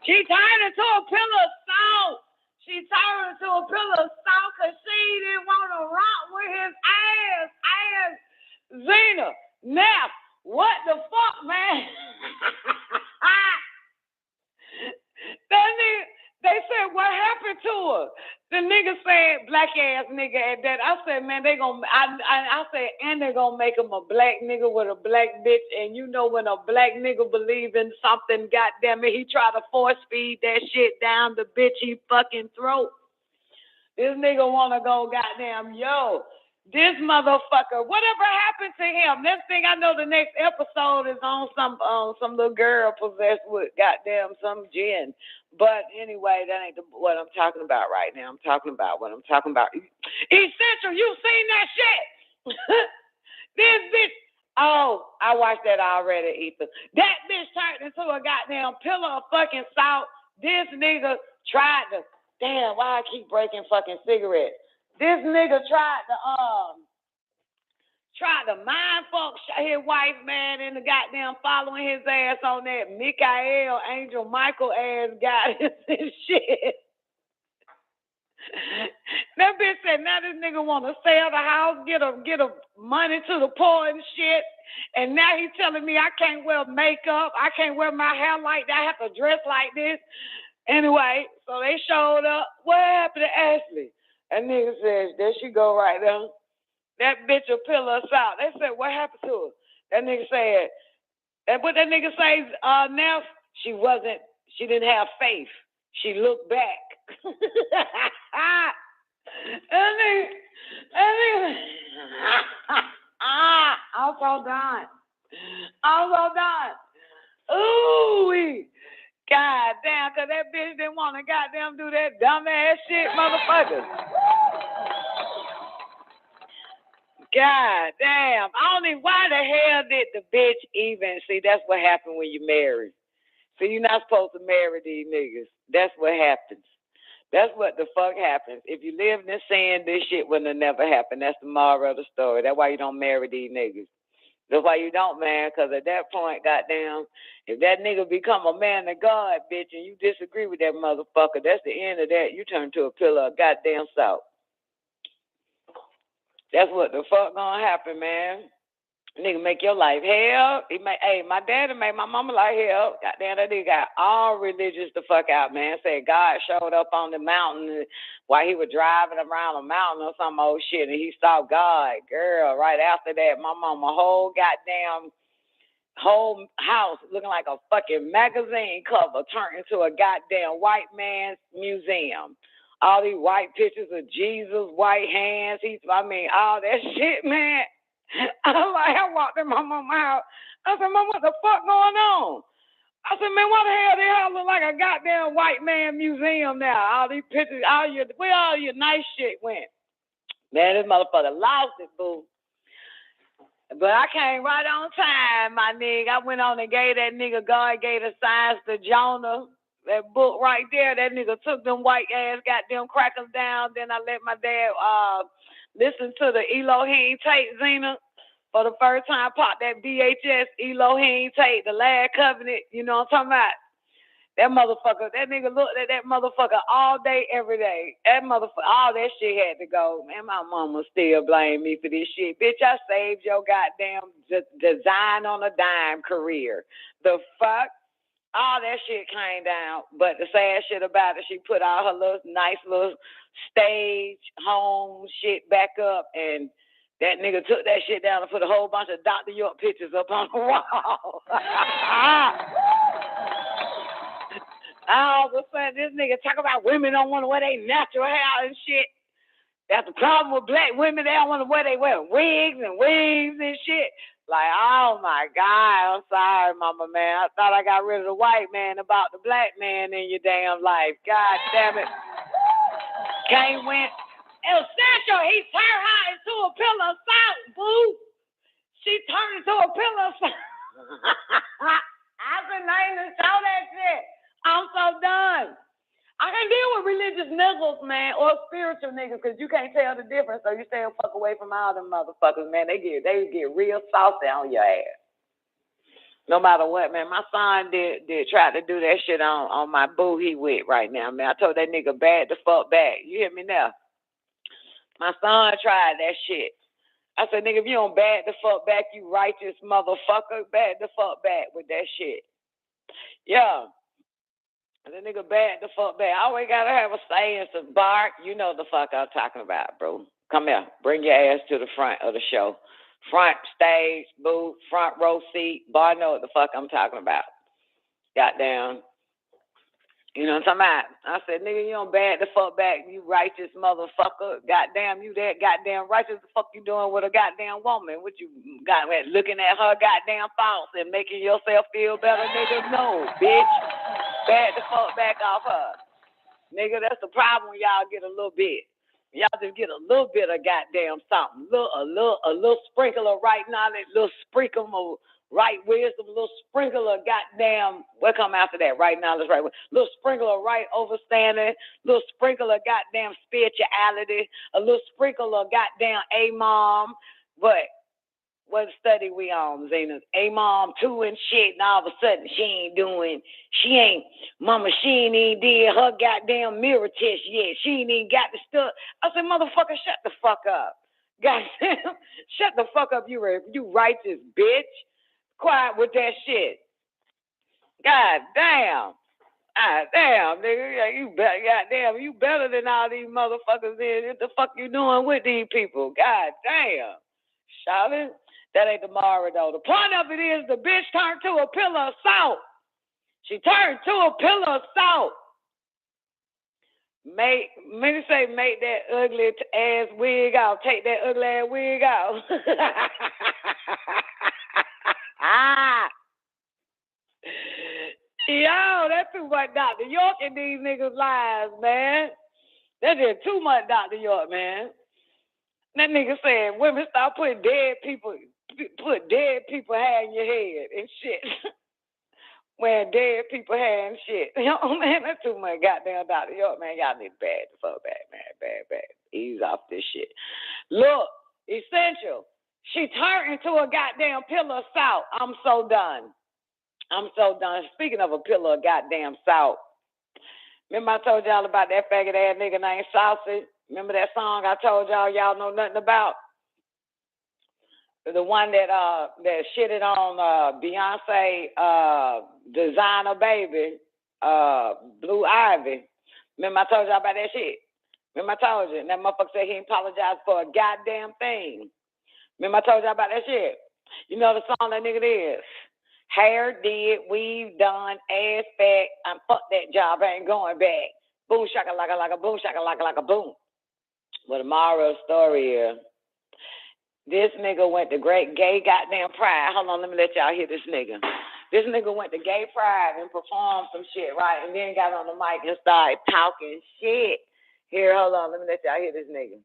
She turned into a pillar of salt. She turned into a pillar of salt because she didn't want to rock with his ass. Zena, Neff, what the fuck, man? That nigga, they said, what happened to her? The nigga said, black ass nigga at that. I said, man, I said, and they gonna make him a black nigga with a black bitch. And you know when a black nigga believe in something, goddamn it, he try to force feed that shit down the bitchy fucking throat. This nigga wanna go goddamn, yo, this motherfucker, whatever happened to him? Next thing I know, the next episode is on some little girl possessed with goddamn some gin. But anyway, that ain't what I'm talking about right now. I'm talking about what I'm talking about. Essential, you seen that shit? This bitch. Oh, I watched that already, Ethan. That bitch turned into a goddamn pillar of fucking salt. This nigga tried to. Damn, why I keep breaking fucking cigarettes? This nigga tried to mind fuck his wife, man, and the goddamn following his ass on that Michael, Angel Michael ass guy and shit. That bitch said now this nigga want to sell the house, get a money to the poor and shit. And now he's telling me I can't wear makeup, I can't wear my hair like that, I have to dress like this. Anyway, so they showed up. What happened to Ashley? That nigga said, there she go right there. That bitch will pill us out. They said, what happened to her? That nigga said, and what that nigga say, now she didn't have faith. She looked back. I'm so done. Ooh, god damn, cause that bitch didn't want to goddamn do that dumb ass shit, motherfucker. God damn. Why the hell did the bitch even see? That's what happened when you marry. See, you're not supposed to marry these niggas. That's what happens. That's what the fuck happens. If you live in sin, this shit wouldn't have never happened. That's the moral of the story. That's why you don't marry these niggas. That's why you don't, man, because at that point, goddamn, if that nigga become a man of God, bitch, and you disagree with that motherfucker, that's the end of that. You turn to a pillar of goddamn salt. That's what the fuck gonna happen, man. Nigga make your life hell. My daddy made my mama like hell. Goddamn, that nigga got all religious the fuck out, man. Said God showed up on the mountain while he was driving around a mountain or some old shit, and he saw God. Girl, right after that, my mama whole house looking like a fucking magazine cover turned into a goddamn white man's museum. All these white pictures of Jesus, white hands. All that shit, man. I walked in my mama's house. I said, Mom, what the fuck going on? I said, man, what the hell? They all look like a goddamn white man museum now. All these pictures, where all your nice shit went? Man, this motherfucker lost it, boo. But I came right on time, my nigga. I went on and gave that nigga, God gave the signs to Jonah. That book right there, that nigga took them white ass goddamn crackers down. Then I let my dad listen to the Elohim tape, Zena. for the first time, popped that VHS Elohim tape, the Last Covenant. You know what I'm talking about? That motherfucker, that nigga looked at that motherfucker all day, every day. That motherfucker, all that shit had to go. Man, my mama still blame me for this shit. Bitch, I saved your goddamn design on a dime career. The fuck? All that shit came down. But the sad shit about it, she put all her little nice little stage, home shit back up, and that nigga took that shit down and put a whole bunch of Dr. York pictures up on the wall. All of a sudden, this nigga talk about women don't want to wear their natural hair and shit. That's the problem with black women. They don't want to wear wigs and shit. Like, oh my God, I'm sorry, mama, man. I thought I got rid of the white man about the black man in your damn life. God damn it. Can't win. El Sancho, he turned her into a pillar of salt, boo. She turned into a pillar of salt. I've been named to show that shit. I'm so done. I can't deal with religious niggas, man, or spiritual niggas, because you can't tell the difference, so you stay the fuck away from all them motherfuckers, man. They get real saucy on your ass. No matter what, man. My son did try to do that shit on my boo he with right now, man. I told that nigga bad the fuck back. You hear me now? My son tried that shit. I said, nigga, if you don't bad the fuck back, you righteous motherfucker, bad the fuck back with that shit. Yeah. The nigga bad the fuck back. I always gotta have a say and some bark. You know the fuck I'm talking about, bro. Come here. Bring your ass to the front of the show. Front stage, booth, front row seat. Bar know what the fuck I'm talking about. Goddamn. You know what I'm talking about? I said, nigga, you don't bad the fuck back, you righteous motherfucker. Goddamn, you that goddamn righteous. The fuck you doing with a goddamn woman? What you got looking at her goddamn faults and making yourself feel better, nigga? No, bitch. Bad the fuck back off her. Nigga, that's the problem when y'all get a little bit. Y'all just get a little bit of goddamn something. A little sprinkle of right knowledge, little sprinkle of right wisdom, little sprinkle of goddamn, what come after that? Right knowledge, right wisdom. Little sprinkle of right understanding, little sprinkle of goddamn spirituality, a little sprinkle of goddamn A-mom. What study we on, Zena's? A-mom 2 and shit, and all of a sudden she ain't even did her goddamn mirror test yet. She ain't even got the stuff. I said, motherfucker, shut the fuck up. Goddamn, shut the fuck up, you righteous bitch. Quiet with that shit. God damn. Ah, damn, nigga. You better than all these motherfuckers in. What the fuck you doing with these people? God damn. Shout it. That ain't tomorrow, though. The point of it is the bitch turned to a pillar of salt. She turned to a pillar of salt. Make that ugly ass wig out. Take that ugly ass wig out. Yo, that's too much Dr. York in these niggas' lives, man. That's just too much Dr. York, man. That nigga said women stop put dead people hair in your head and shit. Wearing dead people hair and shit. You know, man, that's too much goddamn Dr. York, man. Y'all need bad the fuck back, man. Bad. Ease off this shit. Look, essential. She turned into a goddamn pillar of salt. I'm so done. Speaking of a pillar of goddamn salt, remember I told y'all about that faggot ass nigga named Saucy? Remember that song I told y'all know nothing about? The one that shitted on Beyonce designer baby, Blue Ivy. Remember I told y'all about that shit? Remember I told you? And that motherfucker said he apologized for a goddamn thing. Remember I told y'all about that shit? You know the song that nigga is? Hair did, weave done, ass back. I'm fuck that job, I ain't going back. Boom shaka like a boom shaka like a boom. But the moral of the story is, this nigga went to great gay goddamn pride. Hold on, let me let y'all hear this nigga. This nigga went to gay pride and performed some shit, right? And then got on the mic and started talking shit. Here, hold on, let me let y'all hear this nigga.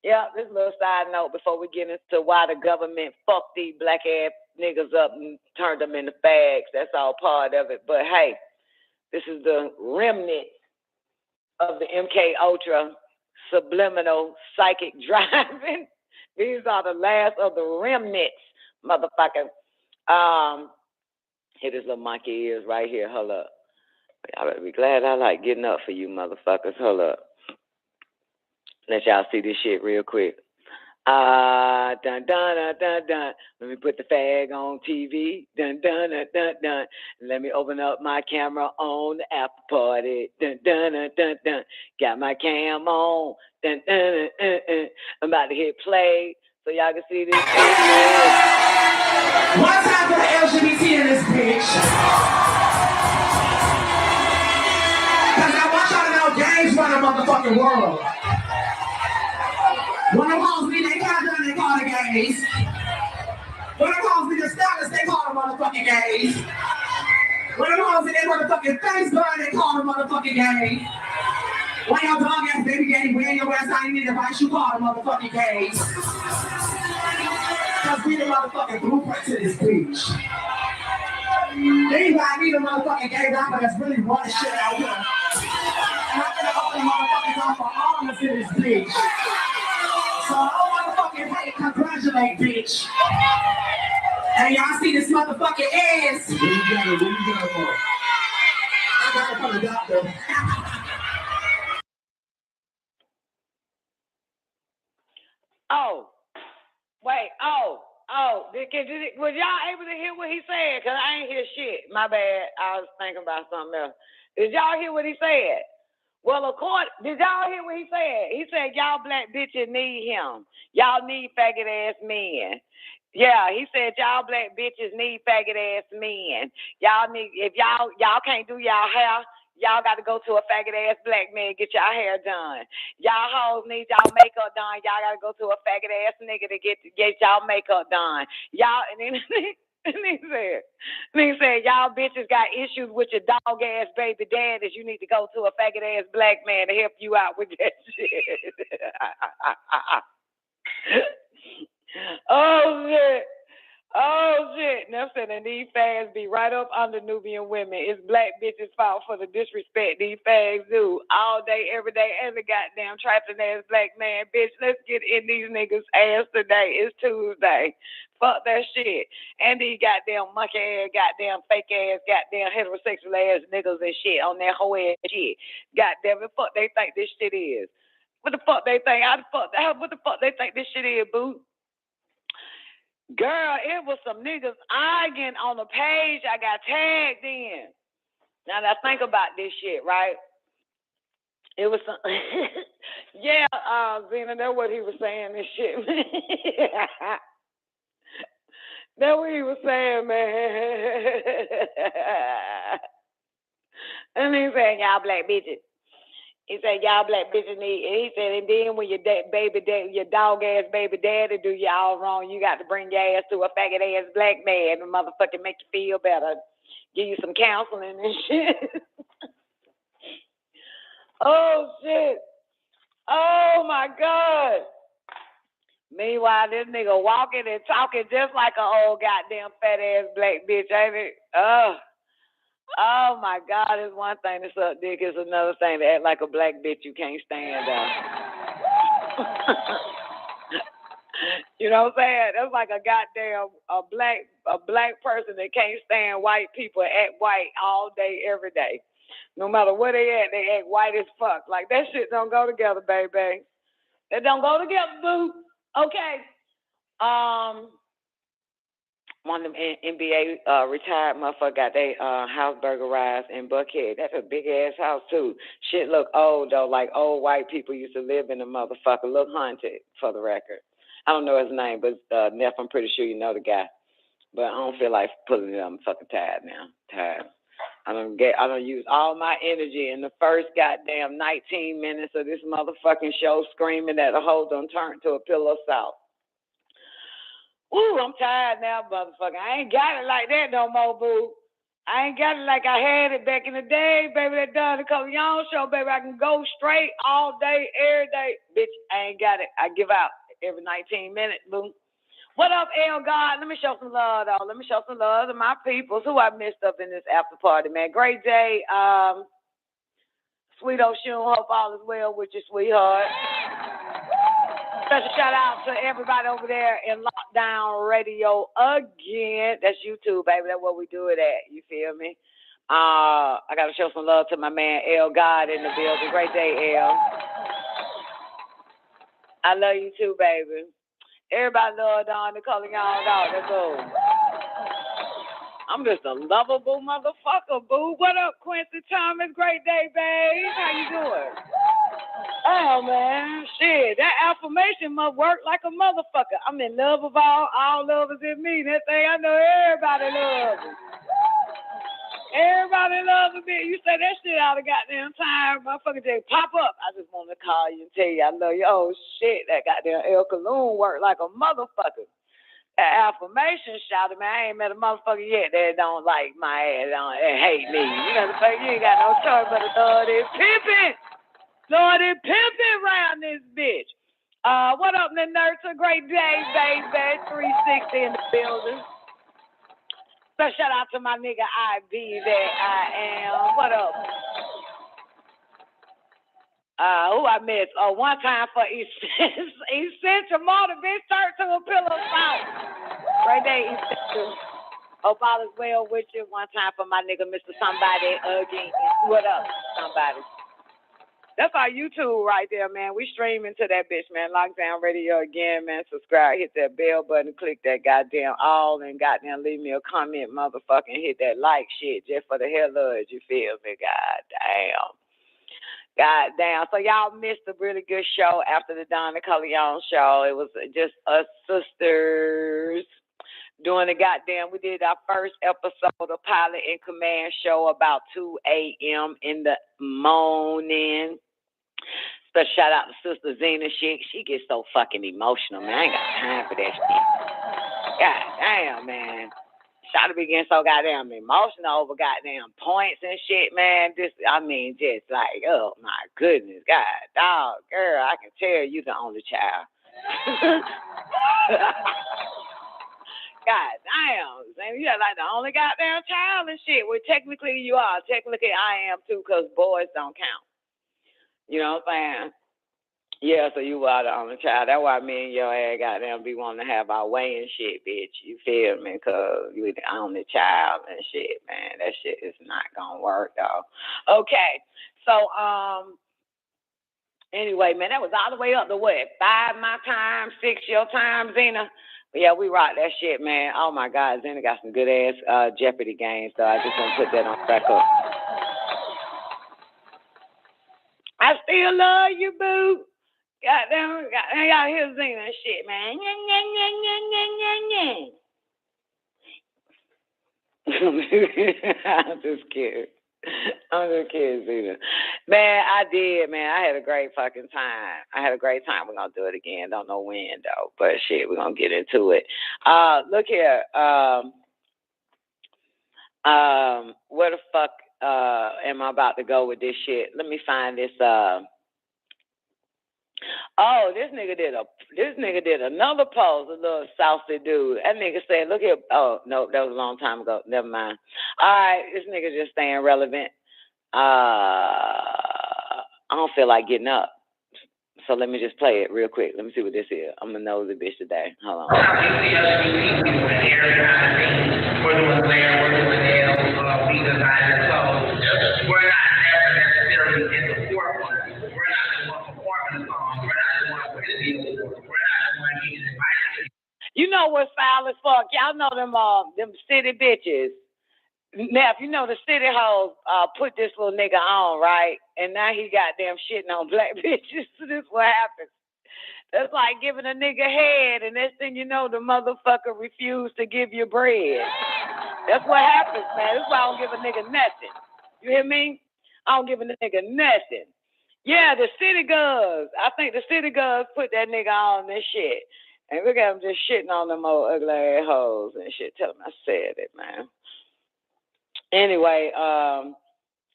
Yeah, this little side note before we get into why the government fucked these black ass niggas up and turned them into fags. That's all part of it. But hey, this is the remnant of the MK Ultra subliminal psychic driving These are the last of the remnants, motherfuckers. Here this little monkey is right here. Hold up. I better be glad I like getting up for you motherfuckers. Hold up. Let y'all see this shit real quick. Dun dun dun dun dun. Let me put the fag on TV. Dun dun dun dun dun. Let me open up my camera on the after party. Dun dun dun dun dun. Got my cam on. Dun dun dun dun dun. I'm about to hit play so y'all can see this. One time for the LGBT in this bitch. Cause I want y'all to know gays run a motherfucking world. When them hoes be they count down, they call the gays. When them hoes be the stylist, they call the motherfucking gays. When them hoes be they motherfucking face burn, they call the motherfucking gays. When your dog ass baby daddy wearing your ass out, you need advice, you call the motherfucking gays. Cause we the motherfucking blueprint to this bitch. Anybody need a motherfucking gay rapper that's really running shit out here. And I'm gonna open motherfuckers off for all of us in this bitch. So I don't motherfucking hate, congratulate, bitch. And y'all see this motherfucking ass. Where you got it? Where you got it for? I got it from the doctor. Oh, wait, was y'all able to hear what he said? Because I ain't hear shit. My bad. I was thinking about something else. Did y'all hear what he said? Well, did y'all hear what he said? He said, y'all black bitches need him. Y'all need faggot ass men. Yeah, he said, y'all black bitches need faggot ass men. Y'all need, if y'all can't do y'all hair, y'all got to go to a faggot ass black man, get y'all hair done. Y'all hoes need y'all makeup done. Y'all got to go to a faggot ass nigga to get y'all makeup done. Y'all, and then he said, y'all bitches got issues with your dog ass baby daddies. You need to go to a faggot ass black man to help you out with that shit. Oh shit. Now said, and these fags be right up under Nubian women. It's black bitches' fault for the disrespect these fags do all day, every day, every goddamn trifling ass black man. Bitch, let's get in these niggas' ass today. It's Tuesday. Fuck that shit. And these goddamn monkey ass, goddamn fake ass, goddamn heterosexual ass niggas and shit on that whole ass shit. Goddamn it, fuck they think this shit is. What the fuck they think? What the fuck they think this shit is, boo? Girl, it was some niggas arguing on the page I got tagged in. Now that I think about this shit, right? It was some yeah, Zena, that's what he was saying this shit. That's what he was saying, man. And he said, y'all black bitches. He said, y'all black bitches need, and he said, and then when your your dog ass baby daddy do you all wrong, you got to bring your ass to a faggot ass black man and motherfucking make you feel better, give you some counseling and shit. Oh shit. Oh my God. Meanwhile, this nigga walking and talking just like an old goddamn fat ass black bitch, ain't it? Oh my God, it's one thing to suck dick, it's another thing to act like a black bitch you can't stand. You know what I'm saying? That's like a goddamn a black person that can't stand white people, act white all day, every day. No matter where they at, they act white as fuck. Like that shit don't go together, baby. That don't go together, boo. Okay. One of them NBA retired motherfucker got their house burglarized in Buckhead. That's a big ass house too. Shit look old though, like old white people used to live in the motherfucker. Look haunted, for the record. I don't know his name, but Neff, I'm pretty sure you know the guy. But I don't feel like pulling it up. I'm fucking tired now. I don't use all my energy in the first goddamn 19 minutes of this motherfucking show screaming that the hoe done turned to a pillow of salt. Ooh, I'm tired now, motherfucker. I ain't got it like that no more, boo. I ain't got it like I had it back in the day, baby. That Nicoleone show, baby. I can go straight all day, every day. Bitch, I ain't got it. I give out every 19 minutes, boo. What up, L God? Let me show some love, though. Let me show some love to my peoples who I missed up in this after party, man. Great day. Sweet Ocean, hope all is well with you, sweetheart. Special shout out to everybody over there in Lockdown Radio again. That's YouTube, baby. That's what we do it at. You feel me? I got to show some love to my man, L. God in the building. Great day, L. I love you too, baby. Everybody love Don Nicoleone, dog. Let's go. I'm just a lovable motherfucker, boo. What up, Quincy Thomas? Great day, babe. How you doing? Oh, man. Shit, that affirmation must work like a motherfucker. I'm in love with all love is in me. That thing I know everybody loves me. Everybody loves me. You say that shit out of goddamn time, motherfucker just pop up. I just want to call you and tell you I love you. Oh, shit, that goddamn El Cologne work like a motherfucker. That affirmation shouted, man, I ain't met a motherfucker yet that don't like my ass and hate me. You know the fuck, you ain't got no choice but to love this pimping. Lord, it pimping around this bitch. What up, the nurse? A great day, baby. 360 in the building. So shout out to my nigga IB that I am. What up? Who I missed? One time for Essential Motor, bitch, turned to a pillow fight. Great day, Essential. Hope all is well with you. One time for my nigga, Mr. Somebody again. What up, somebody? That's our YouTube right there, man. We streaming to that bitch, man. Lockdown Radio again, man. Subscribe, hit that bell button, click that goddamn all, and goddamn leave me a comment, motherfucking hit that like shit just for the hell of it. You feel me? Goddamn. So y'all missed a really good show after the Don Nicoleone show. It was just us sisters doing the goddamn. We did our first episode of Pilot in Command show about 2 a.m. in the morning. Special shout out to Sister Zena. She gets so fucking emotional, man. I ain't got time for that shit. God damn, man. Shout to be getting so goddamn emotional over goddamn points and shit, man. Just like, oh my goodness, God, dog, girl, I can tell you the only child. God damn, you're like the only goddamn child and shit. Well, technically you are. Technically I am too, because boys don't count. You know what I'm saying? Yeah, so you are the only child. That's why me and your ass goddamn be wanting to have our way and shit, bitch. You feel me? Because you the only child and shit, man. That shit is not going to work, though. Okay, so, anyway, man, that was all the way up to what? 5 my time, 6 your time, Zena? But yeah, we rock that shit, man. Oh, my God, Zena got some good-ass Jeopardy games, so I just want to put that on back up. I still love you, boo. Goddamn, y'all hear Zena and shit, man. I'm just kidding. Zena. Man, I did, man. I had a great fucking time. We're going to do it again. Don't know when, though. But shit, we're going to get into it. Look here. Where the fuck am I about to go with this shit? Let me find this. Oh, this nigga did another post, a little saucy dude. That nigga said, look here. Oh, no, that was a long time ago. Never mind. All right, this nigga just staying relevant. I don't feel like getting up. So let me just play it real quick. Let me see what this is. I'm a nosy bitch today. Hold on. You know what's foul as fuck? Y'all know them city bitches. Now, if you know the city hoes put this little nigga on, right? And now he goddamn shitting on black bitches. This is what happens. That's like giving a nigga head, and next thing you know, the motherfucker refused to give you bread. That's what happens, man. That's why I don't give a nigga nothing. You hear me? I don't give a nigga nothing. Yeah, the city girls. I think the city girls put that nigga on this shit. And look at him just shitting on them old ugly ass hoes and shit. Tell him I said it, man. Anyway, I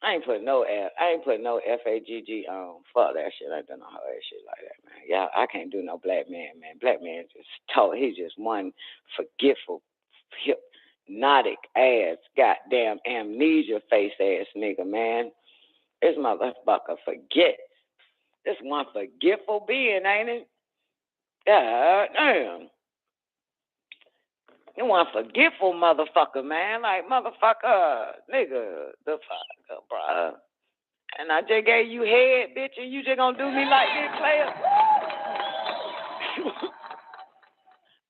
ain't putting no FAGG on. Fuck that shit. I don't know how that shit like that, man. Yeah, I can't do no black man, man. Black man just told he's just one forgetful, hypnotic ass, goddamn amnesia face ass nigga, man. This motherfucker forget. This one forgetful being, ain't it? God damn. You one forgetful motherfucker, man. Like, motherfucker, nigga, the fuck, bruh. And I just gave you head, bitch, and you just gonna do me like this, player?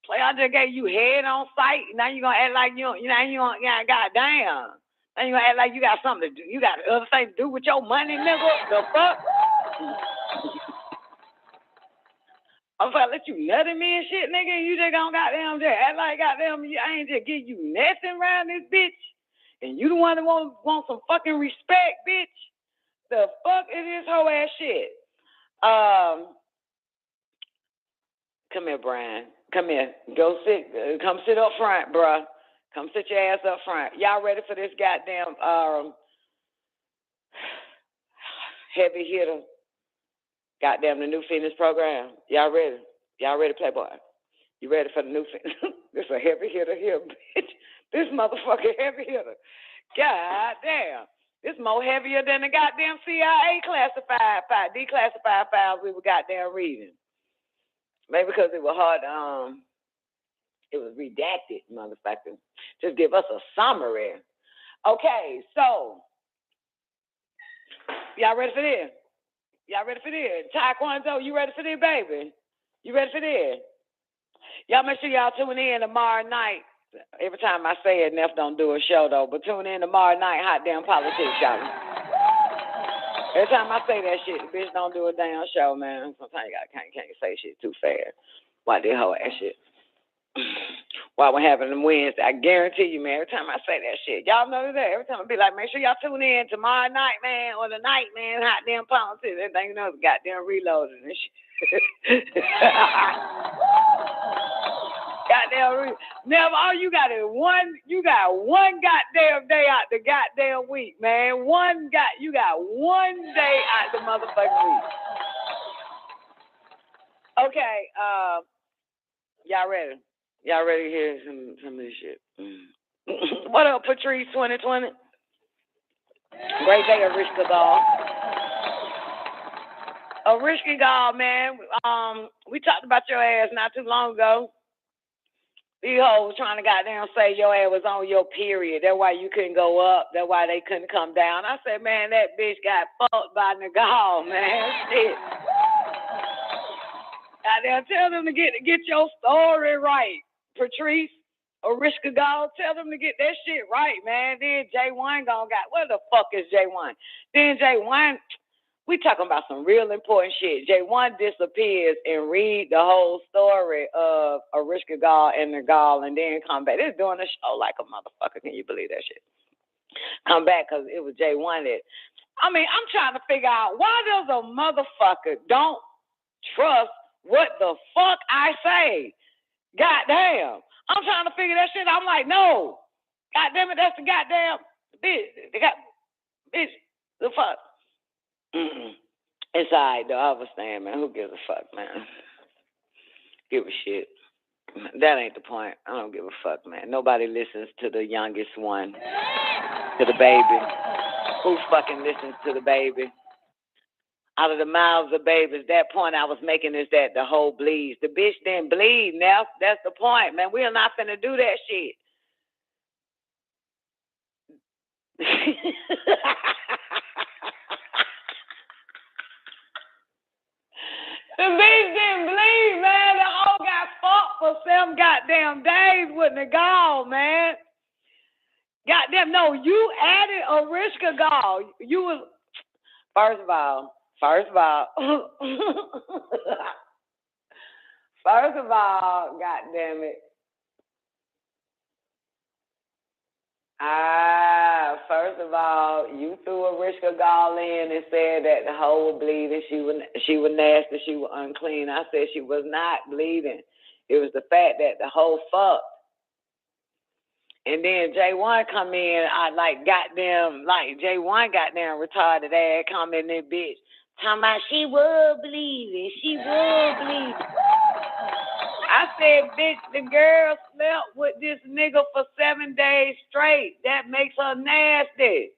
Player, I just gave you head on sight. Now you gonna act like you don't, yeah, goddamn. Now you gonna act like you got something to do. You got other things to do with your money, nigga. The fuck? I'm trying to let you nut at me and shit, nigga, and you just gonna goddamn just act like goddamn I ain't just give you nothing around this bitch. And you the one that want some fucking respect, bitch. The fuck is this whole ass shit? Come here, Brian. Come here. Go sit. Come sit up front, bruh. Come sit your ass up front. Y'all ready for this goddamn heavy hitter? Goddamn, the new fitness program. Y'all ready? Y'all ready, Playboy? You ready for the new fitness? This a heavy hitter here, bitch. This motherfucker heavy hitter. God damn. This more heavier than the goddamn C.I.A. classified file, declassified files we were goddamn reading. Maybe because it was hard, it was redacted, motherfucker. Just give us a summary. Okay, so, y'all ready for this? Y'all ready for this? Taekwondo, you ready for this, baby? You ready for this? Y'all make sure y'all tune in tomorrow night. Every time I say it, Neff don't do a show, though. But tune in tomorrow night, Hot Damn Politics, y'all. Every time I say that shit, the bitch don't do a damn show, man. Sometimes you can't say shit too fast. Why they whole ass shit? While we're having them Wednesday, I guarantee you, man, every time I say that shit, y'all know that. Every time I be like, make sure y'all tune in tomorrow night, man, or the night, man, Hot Damn Politics. Everything you know is goddamn reloaded and shit. Goddamn, never. All you got is one. You got one goddamn day out the goddamn week, man. You got one day out the motherfucking week. Okay, y'all ready? Y'all ready to hear some of this shit? What up, Patrice 2020? Great day, Arishka Gall. Arishka Gall, man. We talked about your ass not too long ago. These hoes trying to goddamn say your ass was on your period. That's why you couldn't go up. That's why they couldn't come down. I said, man, that bitch got fucked by Nicoleone, man. Shit. Goddamn, tell them to get your story right. Patrice, Arishka Gall, tell them to get that shit right, man. Then J1 where the fuck is J1? Then J1, we talking about some real important shit. J1 disappears and read the whole story of Arishka Gall and the Gall and then come back. They're doing a show like a motherfucker. Can you believe that shit? Come back because it was J1 that, I'm trying to figure out why does a motherfucker don't trust what the fuck I say? Goddamn. I'm trying to figure that shit out. I'm like, no. Goddamn it, that's the goddamn bitch. Bitch, the fuck. It's all right, though. I understand, man. Who gives a fuck, man? Give a shit. That ain't the point. I don't give a fuck, man. Nobody listens to the youngest one, to the baby. Who fucking listens to the baby? Out of the mouths of babies, that point I was making is that the whole bleeds. The bitch didn't bleed, Neff. That's the point, man. We are not finna do that shit. The bitch didn't bleed, man. The hoe got fucked for 7 goddamn days with Nicoleone, man. Goddamn, no, you added Arishka Gall. You was, first of all, goddamn it. First of all, you threw Arishka Gall in and said that the hoe was bleeding. She was nasty. She was unclean. I said she was not bleeding. It was the fact that the hoe fucked. And then J1 come in, J1 goddamn retarded ass come in there, bitch. Talking about she was bleeding. I said, bitch, the girl slept with this nigga for 7 days straight. That makes her nasty.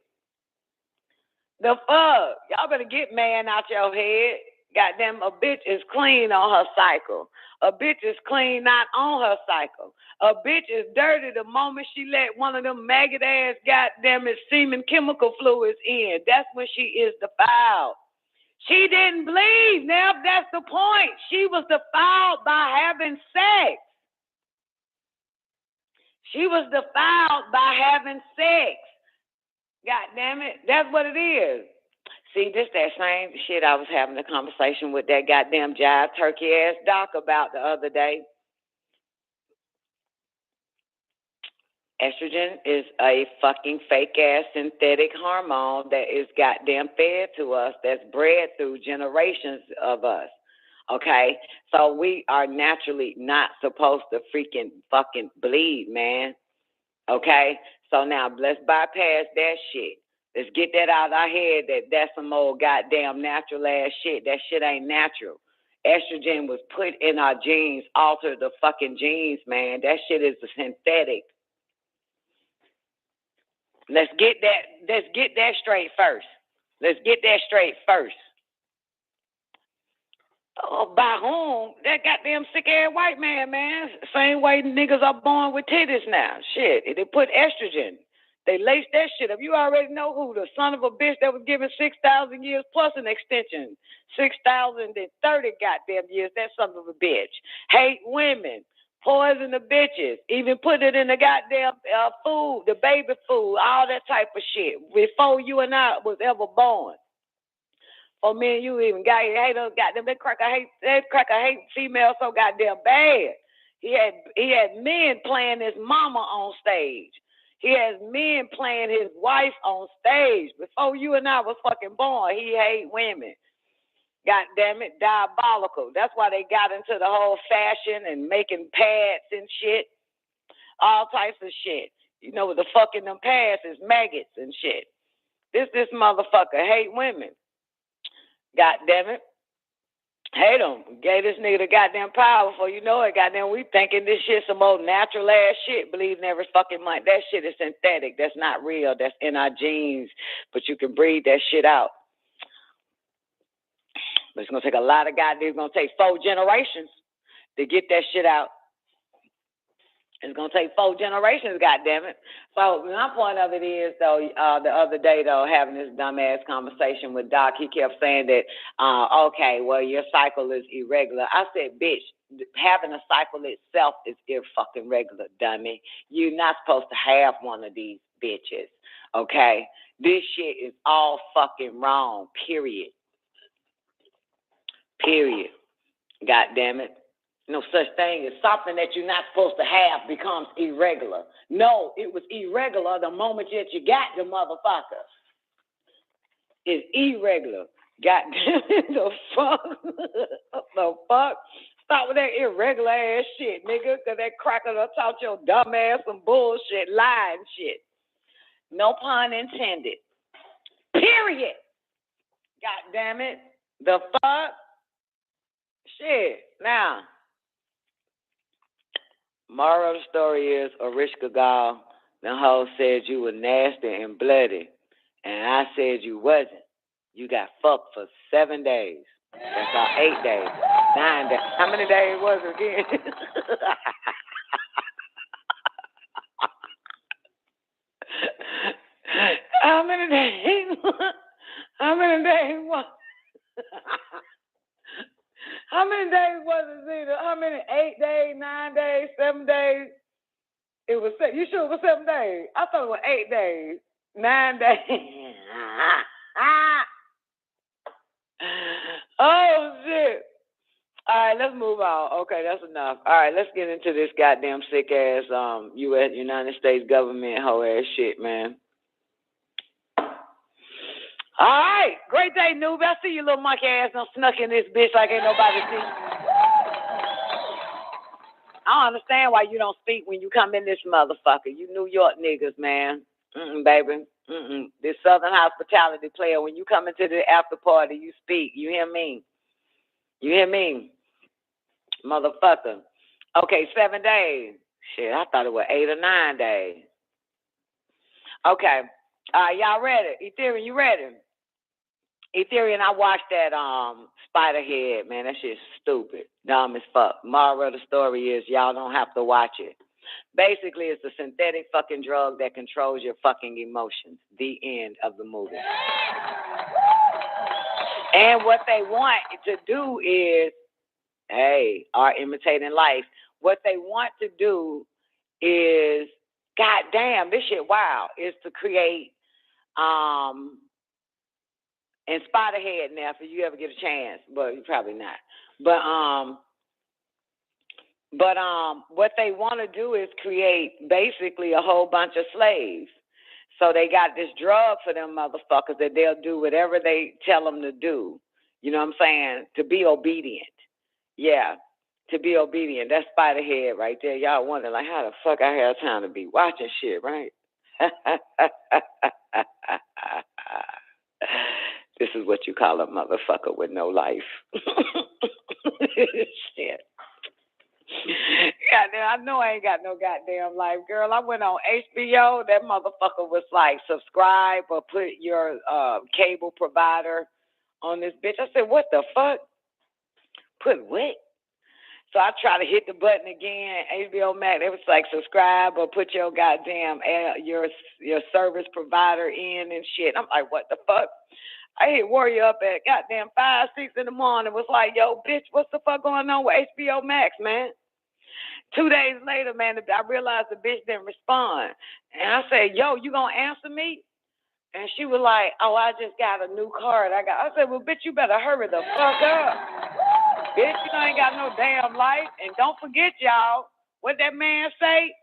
The fuck? Y'all better get man out your head. Goddamn, a bitch is clean on her cycle. A bitch is clean not on her cycle. A bitch is dirty the moment she let one of them maggot ass goddamn it semen chemical fluids in. That's when she is defiled. She didn't bleed. Now that's the point. She was defiled by having sex. She was defiled by having sex. God damn it. That's what it is. See, this that same shit I was having a conversation with that goddamn jive turkey ass doc about the other day. Estrogen is a fucking fake ass synthetic hormone that is goddamn fed to us, that's bred through generations of us. Okay? So we are naturally not supposed to freaking fucking bleed, man. Okay? So now let's bypass that shit. Let's get that out of our head that that's some old goddamn natural ass shit. That shit ain't natural. Estrogen was put in our genes, altered the fucking genes, man. That shit is synthetic. Let's get that straight first. Let's get that straight first. Oh, by whom? That goddamn sick ass white man. Same way niggas are born with titties now. Shit, they put estrogen. They laced that shit up. You already know who, the son of a bitch that was given 6,000 years plus an extension. 6,030 goddamn years. That son of a bitch. Hate women. Poison the bitches. Even put it in the goddamn food, the baby food, all that type of shit. Before you and I was ever born. Or me and you even got hate us goddamn that cracker hate females so goddamn bad. He had men playing his mama on stage. He has men playing his wife on stage. Before you and I was fucking born, he hate women. God damn it, diabolical. That's why they got into the whole fashion and making pads and shit. All types of shit. You know, the fucking them pads is maggots and shit. This motherfucker hate women. God damn it. Hate him. Gave this nigga the goddamn power before you know it. Goddamn, we thinking this shit some old natural ass shit. Believing every fucking month. That shit is synthetic. That's not real. That's in our genes. But you can breathe that shit out. But it's going to take a lot of goddamn, it's going to take 4 generations to get that shit out. It's going to take 4 generations, goddammit. So my point of it is, though, the other day, though, having this dumbass conversation with Doc, he kept saying that, okay, well, your cycle is irregular. I said, bitch, having a cycle itself is fucking regular, dummy. You're not supposed to have one of these bitches, okay? This shit is all fucking wrong, period. Period. God damn it. No such thing as something that you're not supposed to have becomes irregular. No, it was irregular the moment that you got the motherfucker. It's irregular. God damn it, the fuck? The fuck? Stop with that irregular ass shit, nigga, because that cracker done taught your dumb ass some bullshit, lying shit. No pun intended. Period. God damn it. The fuck? Shit. Now, moral of the story is, Orishka Gal, the hoe said you were nasty and bloody, and I said you wasn't. You got fucked for 7 days. That's all 8 days. 9 days. How many days was it again? How many days? How many days was How many days was it, Zeta? How many? 8 days, 9 days, 7 days? It was. You sure it was 7 days? I thought it was 8 days, 9 days. Oh shit! All right, let's move on. Okay, that's enough. All right, let's get into this goddamn sick ass U.S. United States government hoe ass shit, man. All right, great day, noob. I see you little monkey ass done snuck in this bitch like ain't nobody see. I don't understand why you don't speak when you come in this motherfucker. You New York niggas, man. Baby. This Southern hospitality player, when you come into the after party, you speak. You hear me? You hear me? Motherfucker. Okay, 7 days. Shit, I thought it was 8 or 9 days. Okay. Y'all ready? Ethereum, you ready? Ethereum, I watched that Spiderhead, man. That shit's stupid. Dumb as fuck. Moral of the story is y'all don't have to watch it. Basically, it's a synthetic fucking drug that controls your fucking emotions. The end of the movie. And what they want to do is, hey, are imitating life. What they want to do is, goddamn, this shit wild, is to create, and Spiderhead now, if you ever get a chance, but you probably not. But what they want to do is create basically a whole bunch of slaves. So they got this drug for them motherfuckers that they'll do whatever they tell them to do. You know what I'm saying? To be obedient. Yeah, to be obedient. That's Spiderhead right there. Y'all wonder, like, how the fuck I have time to be watching shit, right? This is what you call a motherfucker with no life. Shit. Goddamn, I know I ain't got no goddamn life, girl. I went on HBO. That motherfucker was like, subscribe or put your cable provider on this bitch. I said, what the fuck? Put what? So I try to hit the button again. HBO Max. It was like, subscribe or put your goddamn your service provider in and shit. I'm like, what the fuck? I hit Warrior up at goddamn 5, 6 in the morning. Was like, yo, bitch, what's the fuck going on with HBO Max, man? 2 days later, man, I realized the bitch didn't respond. And I said, yo, you gonna answer me? And she was like, oh, I just got a new card. I said, well, bitch, you better hurry the fuck up. Bitch, you ain't got no damn life. And don't forget, y'all, what that man say?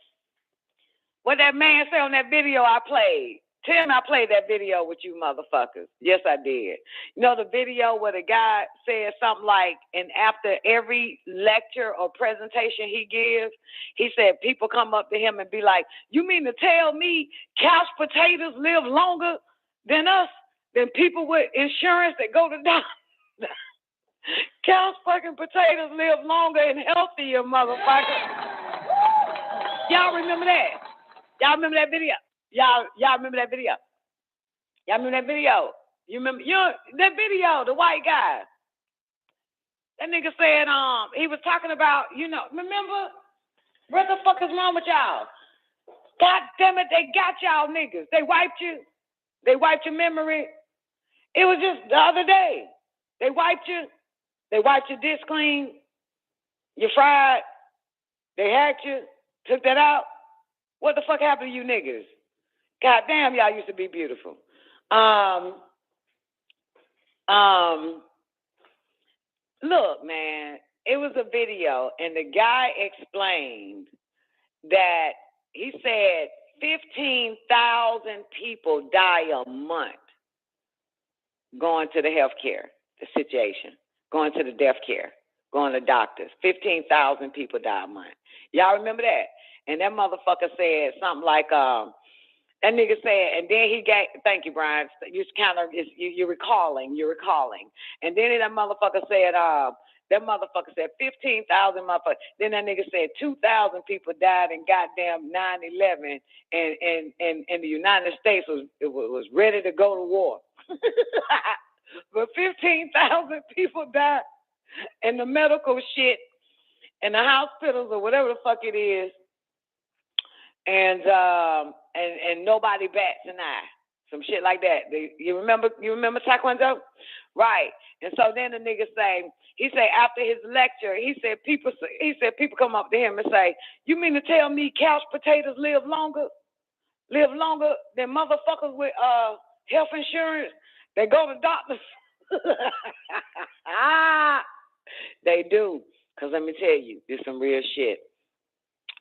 What that man say on that video I played? Tell me I played that video with you motherfuckers. Yes, I did. You know the video where the guy said something like, and after every lecture or presentation he gives, he said people come up to him and be like, you mean to tell me couch potatoes live longer than us, than people with insurance that go to doctor? Couch fucking potatoes live longer and healthier, motherfucker. Y'all remember that? Y'all remember that video? Y'all remember that video? Y'all remember that video? You remember that video, the white guy? That nigga said, he was talking about, remember? What the fuck is wrong with y'all? God damn it, they got y'all niggas. They wiped you. They wiped your memory. It was just the other day. They wiped you. They wiped your disk clean. You fried. They hacked you. Took that out. What the fuck happened to you niggas? God damn, y'all used to be beautiful. Look, man, it was a video, and the guy explained that he said 15,000 people die a month going to the healthcare, the situation, going to the death care, going to doctors. 15,000 people die a month. Y'all remember that? And that motherfucker said something like, that nigga said, and then he gave, thank you, Brian. You're recalling. And then that motherfucker said 15,000 motherfuckers. Then that nigga said 2,000 people died in goddamn 9/11, and the United States was ready to go to war. But 15,000 people died in the medical shit, in the hospitals or whatever the fuck it is. And nobody bats an eye, some shit like that. You remember Taekwondo? Right. And so then the nigga he said after his lecture, he said people come up to him and say, you mean to tell me couch potatoes live longer than motherfuckers with health insurance that go to doctors? They do. Because let me tell you, this is some real shit.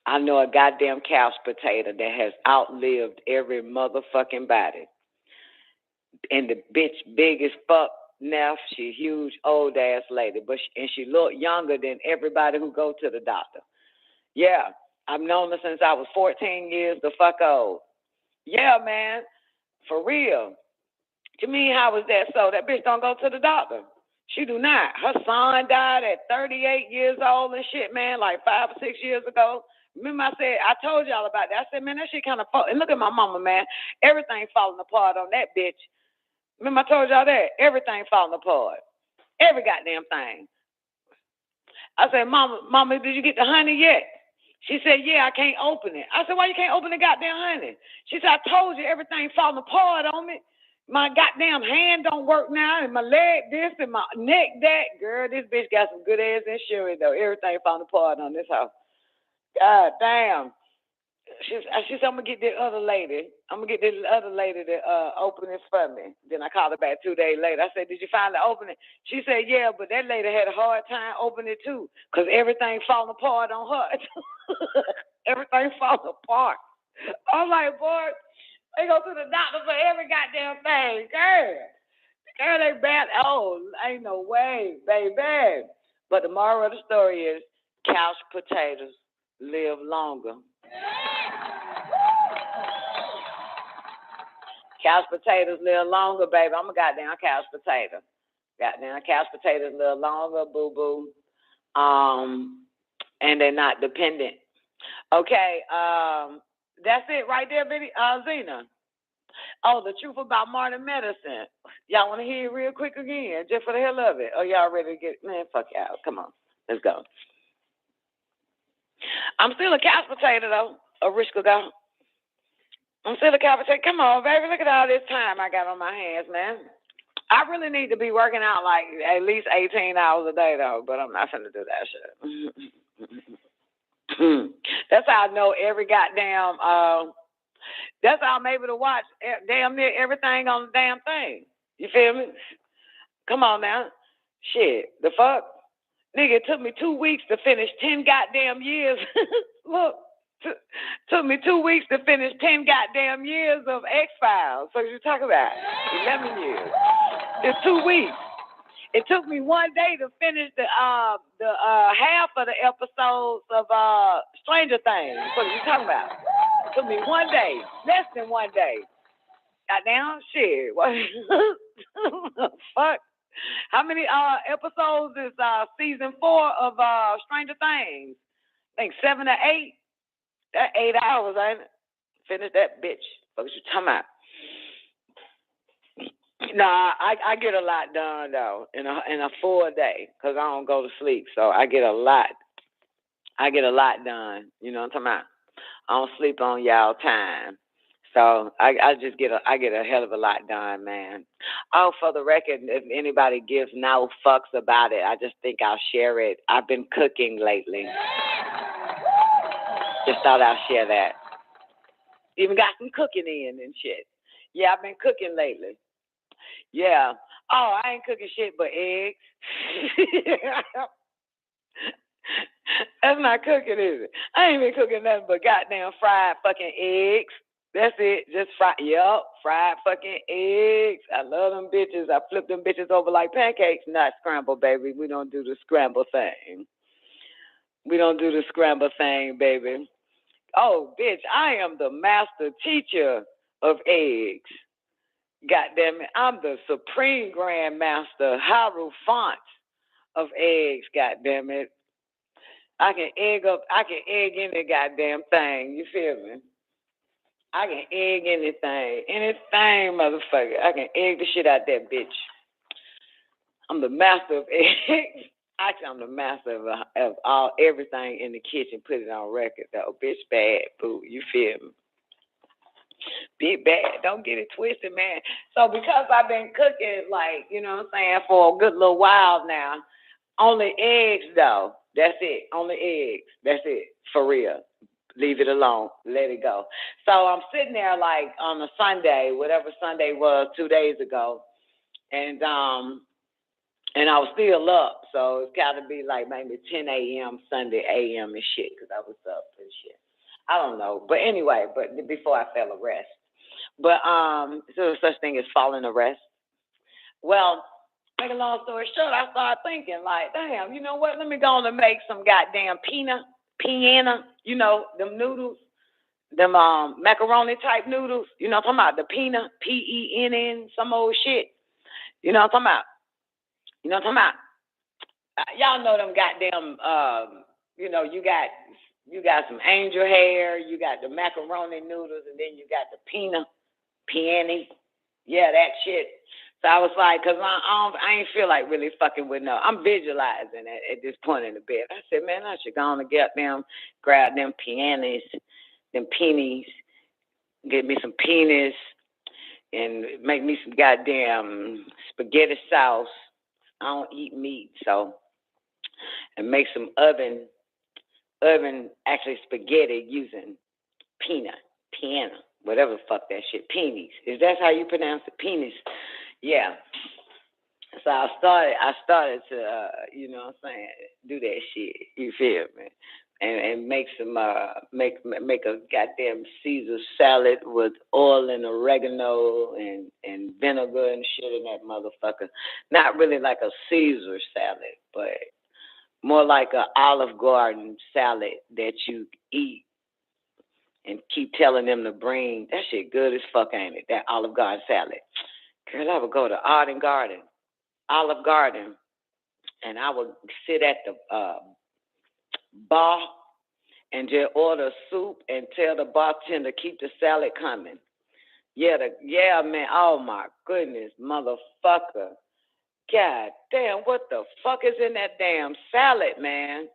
I know a goddamn couch potato that has outlived every motherfucking body. And the bitch big as fuck now. She huge, old ass lady. And she look younger than everybody who go to the doctor. Yeah, I've known her since I was 14 years the fuck old. Yeah, man, for real. To me, how is that so? That bitch don't go to the doctor. She do not. Her son died at 38 years old and shit, man, like 5 or 6 years ago. Remember I told y'all about that. I said, man, that shit kind of fall. And look at my mama, man. Everything falling apart on that bitch. Remember I told y'all that? Everything falling apart. Every goddamn thing. I said, Mama, did you get the honey yet? She said, yeah, I can't open it. I said, why you can't open the goddamn honey? She said, I told you everything falling apart on me. My goddamn hand don't work now, and my leg this, and my neck that. Girl, this bitch got some good ass insurance, though. Everything falling apart on this house. God damn. She said, I'm going to get the other lady. I'm going to get the other lady to open this for me. Then I called her back 2 days later. I said, did you finally open it? She said, yeah, but that lady had a hard time opening it, too, because everything falling apart on her. Everything falling apart. I'm like, boy, they go to the doctor for every goddamn thing. Girl, they bad. Oh, ain't no way, baby. But the moral of the story is couch potatoes live longer. Couch potatoes live longer, baby. I'm a goddamn couch potato. Goddamn couch potatoes live longer, boo-boo. And they're not dependent. Okay, that's it right there, Zena. Oh, the truth about modern medicine. Y'all want to hear it real quick again, just for the hell of it? Oh, y'all ready to get, man, fuck y'all. Come on, let's go. I'm still a couch potato, though, Arishka go. I'm still a couch potato. Come on, baby, look at all this time I got on my hands, man. I really need to be working out like at least 18 hours a day, though, but I'm not finna do that shit. That's how I know every goddamn, that's how I'm able to watch damn near everything on the damn thing. You feel me? Come on now. Shit, the fuck? Nigga, it took me 2 weeks to finish 10 goddamn years. Look, took me 2 weeks to finish 10 goddamn years of X-Files. So you talk about 11 years. It's 2 weeks. It took me 1 day to finish the half of the episodes of Stranger Things. What are you talking about? It took me 1 day, less than 1 day. Goddamn shit. What? Fuck. How many episodes is season 4 of Stranger Things? I think 7 or 8. That 8 hours, ain't it? Finish that bitch. What you talking about? Nah, I get a lot done though in a full day because I don't go to sleep, so I get a lot. I get a lot done. You know what I'm talking about? I don't sleep on y'all time, so I just get a hell of a lot done, man. Oh, for the record, if anybody gives no fucks about it, I just think I'll share it. I've been cooking lately. Just thought I'd share that. Even got some cooking in and shit. Yeah, I've been cooking lately. Yeah. Oh, I ain't cooking shit but eggs. That's not cooking, is it? I ain't been cooking nothing but goddamn fried fucking eggs. That's it. Just fried fucking eggs. I love them bitches. I flip them bitches over like pancakes. Not scrambled, baby. We don't do the scramble thing. We don't do the scramble thing, baby. Oh, bitch, I am the master teacher of eggs. Goddamn it, I'm the supreme grand master, Hierophant of eggs, goddamn it. I can egg any goddamn thing, you feel me? I can egg anything, motherfucker. I can egg the shit out that bitch. I'm the master of eggs. Actually, I'm the master of everything in the kitchen. Put it on record, though. Bitch, bad, boo. You feel me? Big bad. Don't get it twisted, man. So because I've been cooking, like, you know what I'm saying, for a good little while now, only eggs, though. That's it. Only eggs. That's it. For real. Leave it alone. Let it go. So I'm sitting there, like, on a Sunday, whatever Sunday was 2 days ago, and I was still up, so it's got to be like maybe 10 a.m. Sunday a.m. and shit, because I was up and shit. I don't know. But anyway, but before I fell arrest. But so such thing as falling arrest. Well, make a long story short, I started thinking, like, damn, you know what? Let me go on and make some goddamn piena, you know, them noodles, them macaroni type noodles. You know what I'm talking about? The piena, P-E-N-N, some old shit. You know what I'm talking about? You know what I'm talking about? Y'all know them goddamn, you know, you got some angel hair, you got the macaroni noodles, and then you got the peanut. Yeah, that shit. So I was like, cause I ain't feel like really fucking with no. I'm visualizing at this point in the bed. I said, man, I should go on and get them, grab them pennies, get me some penis, and make me some goddamn spaghetti sauce. I don't eat meat, so, and make some oven actually spaghetti using piena, whatever the fuck that shit, peonies. Is that how you pronounce it? Penis. Yeah. So I started to, you know what I'm saying, do that shit. You feel me? And make some, make a goddamn Caesar salad with oil and oregano and vinegar and shit in that motherfucker. Not really like a Caesar salad, but more like an Olive Garden salad that you eat and keep telling them to bring. That shit good as fuck, ain't it? That Olive Garden salad. Girl, I would go to Olive Garden, and I would sit at the bar and just order soup and tell the bartender keep the salad coming. Yeah, man. Oh my goodness, motherfucker. God damn, what the fuck is in that damn salad, man?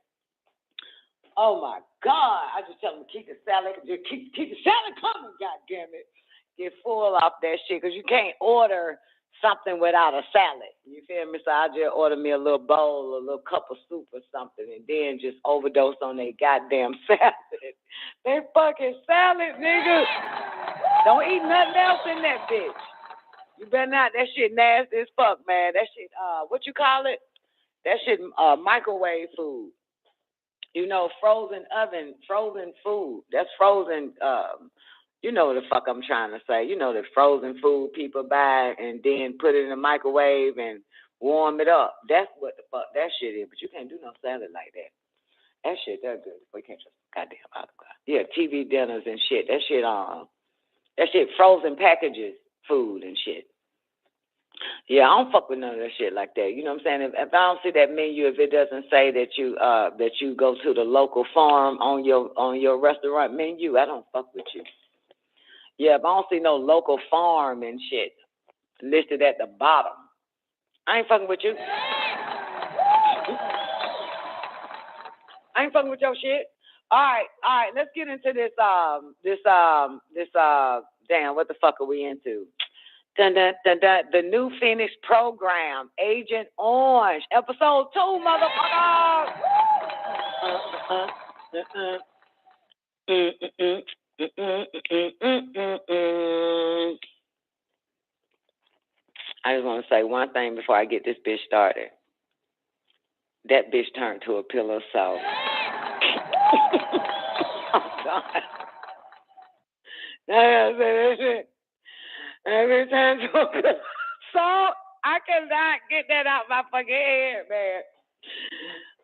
Oh my God. I just tell them to keep the salad, just keep the salad coming, God damn it. Get full off that shit, because you can't order something without a salad. You feel me? So I just order me a little bowl, a little cup of soup or something, and then just overdose on their goddamn salad. They fucking salad, nigga. Don't eat nothing else in that bitch. You better not. That shit nasty as fuck, man. That shit, what you call it? That shit, microwave food. You know, frozen food. That's frozen, you know what the fuck I'm trying to say. You know, the frozen food people buy and then put it in the microwave and warm it up. That's what the fuck that shit is. But you can't do no salad like that. That shit, that's good. But you can't just goddamn Olive Garden. Yeah, TV dinners and shit. That shit frozen packages, food and shit. Yeah, I don't fuck with none of that shit like that. You know what I'm saying? If I don't see that menu, if it doesn't say that you go to the local farm on your restaurant menu, I don't fuck with you. Yeah, if I don't see no local farm and shit listed at the bottom, I ain't fucking with you. I ain't fucking with your shit. All right, let's get into this damn, what the fuck are we into? The new Phoenix program, Agent Orange, episode 2, motherfucker. I just want to say one thing before I get this bitch started. That bitch turned to a pillow of salt. Oh, God. I gotta say that shit. Every time to a pillow of salt, I cannot get that out my fucking head, man.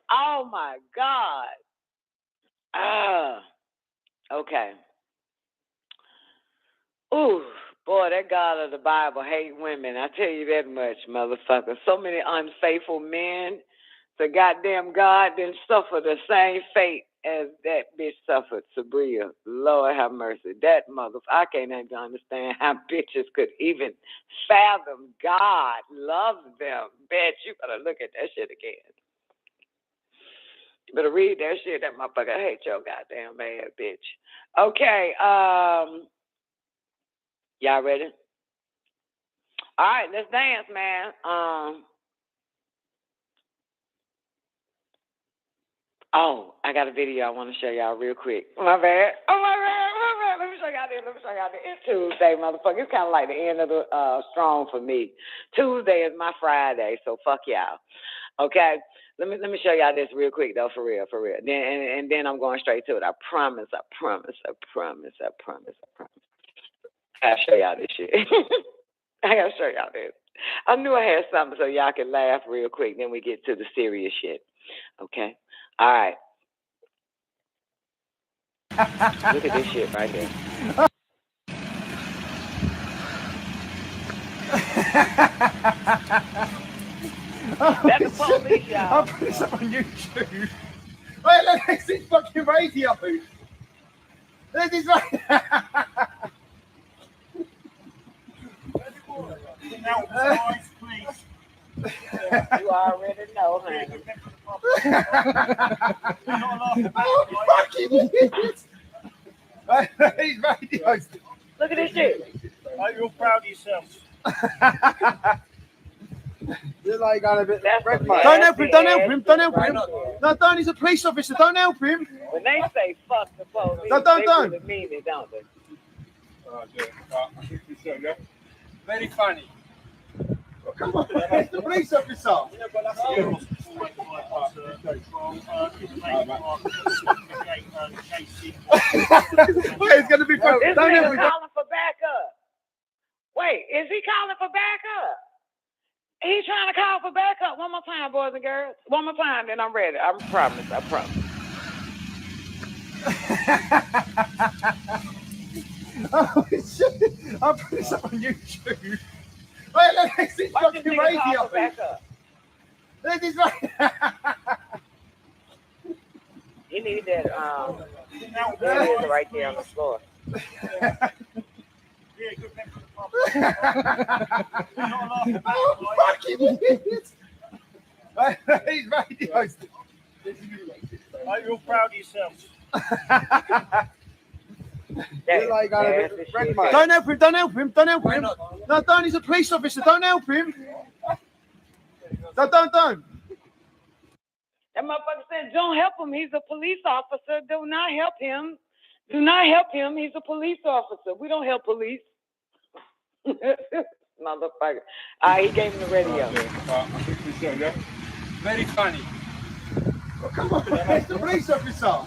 Oh, my God. Okay. Ooh, boy, that God of the Bible hate women. I tell you that much, motherfucker. So many unfaithful men. The goddamn God didn't suffer the same fate as that bitch suffered, Sabria. Lord have mercy. That motherfucker, I can't even understand how bitches could even fathom God loves them. Bitch, you better look at that shit again. You better read that shit. That motherfucker hate your goddamn bad bitch. Okay, y'all ready? All right, let's dance, man. Oh, I got a video I want to show y'all real quick. My bad. Let me show y'all this. It's Tuesday, motherfucker. It's kind of like the end of the strong for me. Tuesday is my Friday, so fuck y'all. Okay? Let me show y'all this real quick, though, for real. Then I'm going straight to it. I promise. I gotta show y'all this shit. I gotta show y'all this. I knew I had something so y'all can laugh real quick. Then we get to the serious shit. Okay? All right. Look at this shit right here. That's the police, y'all. I'll put this up on YouTube. Wait, look, it's this fucking radio. This is right. You already know, honey. Look at this shit. Are you proud of yourself? You're like got a bit. Don't help him! Don't help him! Don't help him! No, don't. He's a police officer. Don't help him. When they say fuck the police, don't. They really mean it, don't they? Very funny. Oh, come on, it's the police officer. Wait, it's gonna be fun. This Don't nigga help him. calling for backup. Wait, is he calling for backup? He's trying to call for backup. One more time, boys and girls. One more time, then I'm ready. I promise. I'm putting this up on YouTube. Wait, look, it's this fucking radio. This is right. You need that, it is right there on the floor. Oh, fucking idiot. He's radio. Are you proud of yourself? You're like got a bit. Don't help him! Don't help him! Don't help him! No, don't. He's a police officer. Don't help him. Don't. That motherfucker said, don't help him. He's a police officer. Do not help him. Do not help him. He's a police officer. We don't help police. Motherfucker. He gave him the radio. Very funny. Oh, come on, it's the police officer.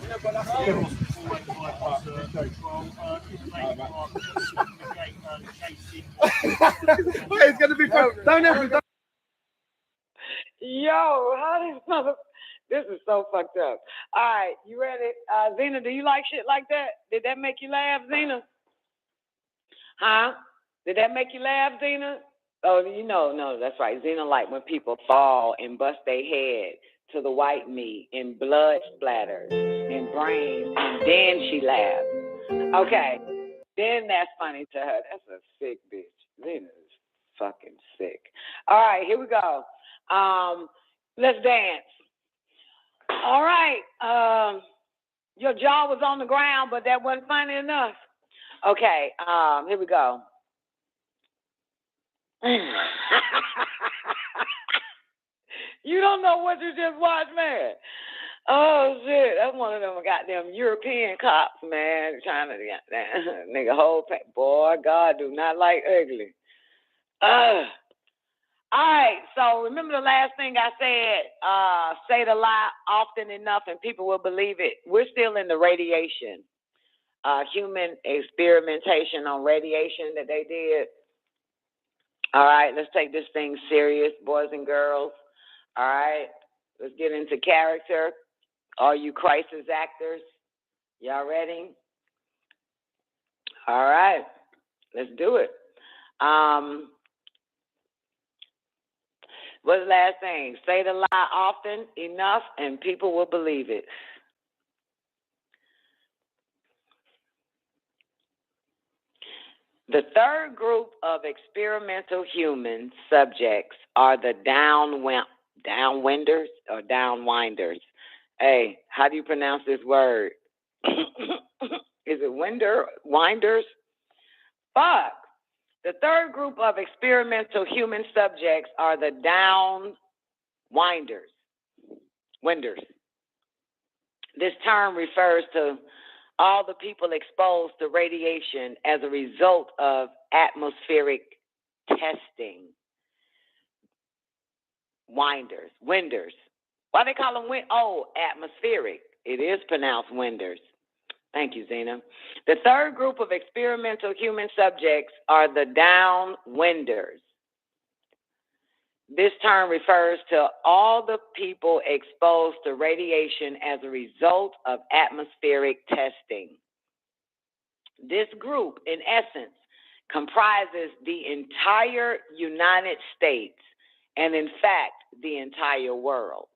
Wait, it's gonna be fun. Don't help him. Yo, how this mother? This is so fucked up. All right, you ready? Zena, do you like shit like that? Did that make you laugh, Zena? Huh? Did that make you laugh, Zena? Oh, no, that's right. Zena like when people fall and bust their head to the white meat and blood splatters and brains, and then she laughs. Okay, then that's funny to her. That's a sick bitch. Zena is fucking sick. All right, here we go. Let's dance. All right. Your jaw was on the ground, but that wasn't funny enough. Okay, here we go. You don't know what you just watched, man. Oh shit, that's one of them goddamn European cops, man, trying to nigga hold boy. God do not like ugly. All right, so remember the last thing I said, say the lie often enough and people will believe it. We're still in the radiation, human experimentation on radiation that they did. All right, let's take this thing serious, boys and girls. All right, let's get into character. All you crisis actors, y'all ready? All right, let's do it. What's the last thing? Say the lie often enough and people will believe it. The third group of experimental human subjects are the downwinders or downwinders. Hey, how do you pronounce this word? Is it winders? Fuck. The third group of experimental human subjects are the downwinders. Winders. This term refers to all the people exposed to radiation as a result of atmospheric testing. Winders. Why they call them atmospheric? It is pronounced winders. Thank you, Zena. The third group of experimental human subjects are the downwinders. This term refers to all the people exposed to radiation as a result of atmospheric testing. This group, in essence, comprises the entire United States and, in fact, the entire world.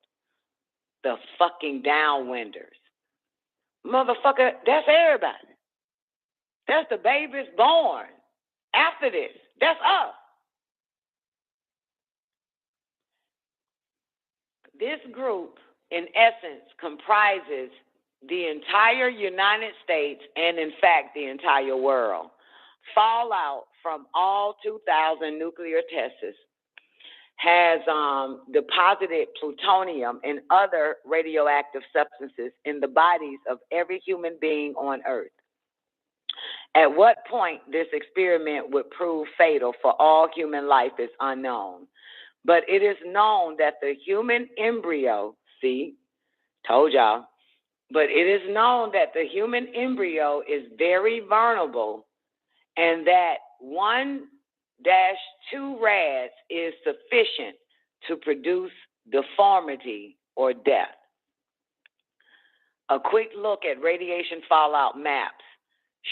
The fucking downwinders. Motherfucker, that's everybody. That's the babies born after this. That's us. This group, in essence, comprises the entire United States and, in fact, the entire world. Fallout from all 2,000 nuclear tests has deposited plutonium and other radioactive substances in the bodies of every human being on Earth. At what point this experiment would prove fatal for all human life is unknown. But it is known that the human embryo, see, told y'all, but it is known that the human embryo is very vulnerable and that 1-2 rads is sufficient to produce deformity or death. A quick look at radiation fallout maps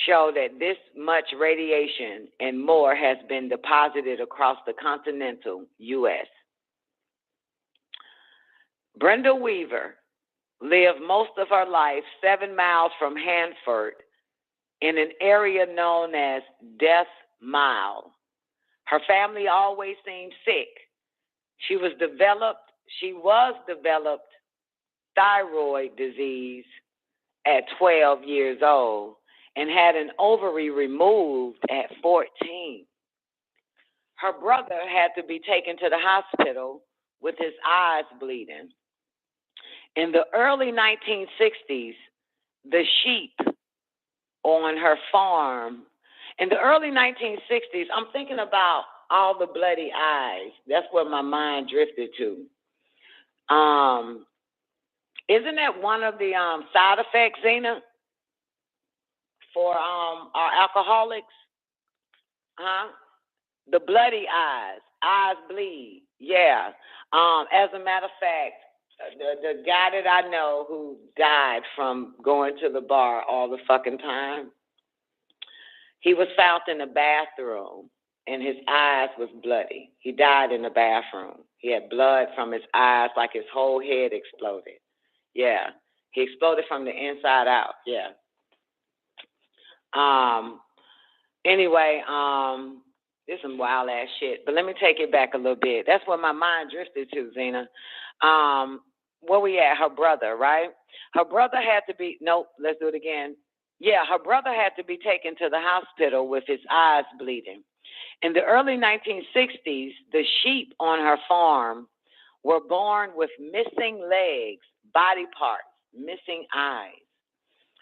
show that this much radiation and more has been deposited across the continental U.S. Brenda Weaver lived most of her life 7 miles from Hanford in an area known as Death Mile. Her family always seemed sick. She was developed thyroid disease at 12 years old and had an ovary removed at 14. Her brother had to be taken to the hospital with his eyes bleeding. In the early 1960s, the sheep on her farm, in the early 1960s, I'm thinking about all the bloody eyes. That's where my mind drifted to. Isn't that one of the side effects, Zena, for our alcoholics? Huh? The bloody eyes. Eyes bleed. Yeah. As a matter of fact, the guy that I know who died from going to the bar all the fucking time, he was found in the bathroom and his eyes was bloody. He died in the bathroom. He had blood from his eyes, like his whole head exploded. Yeah. He exploded from the inside out. Yeah. Anyway, this is some wild ass shit. But let me take it back a little bit. That's where my mind drifted to, Zena. Where we at? Her brother, right? Her brother had to be, nope, let's do it again. Yeah, her brother had to be taken to the hospital with his eyes bleeding. In the early 1960s, the sheep on her farm were born with missing legs, body parts, missing eyes.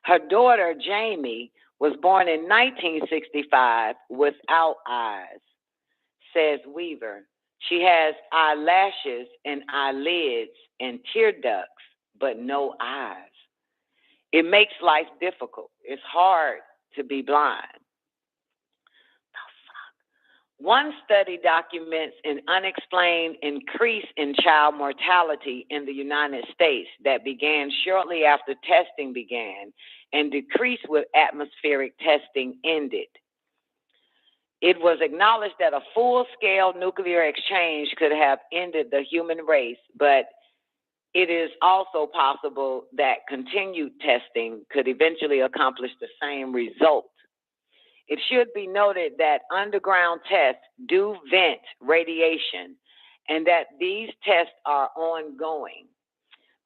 Her daughter, Jamie, was born in 1965 without eyes, says Weaver. She has eyelashes and eyelids and tear ducts, but no eyes. It makes life difficult. It's hard to be blind. One study documents an unexplained increase in child mortality in the United States that began shortly after testing began and decreased with atmospheric testing ended. It was acknowledged that a full-scale nuclear exchange could have ended the human race, but it is also possible that continued testing could eventually accomplish the same result. It should be noted that underground tests do vent radiation and that these tests are ongoing.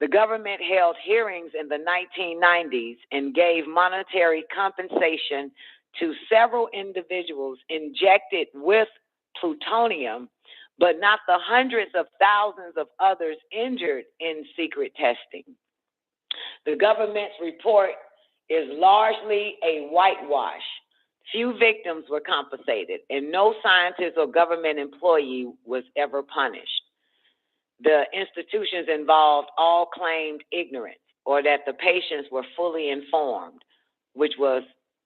The government held hearings in the 1990s and gave monetary compensation to several individuals injected with plutonium, but not the hundreds of thousands of others injured in secret testing. The government's report is largely a whitewash. Few victims were compensated, and no scientist or government employee was ever punished. The institutions involved all claimed ignorance or that the patients were fully informed, which was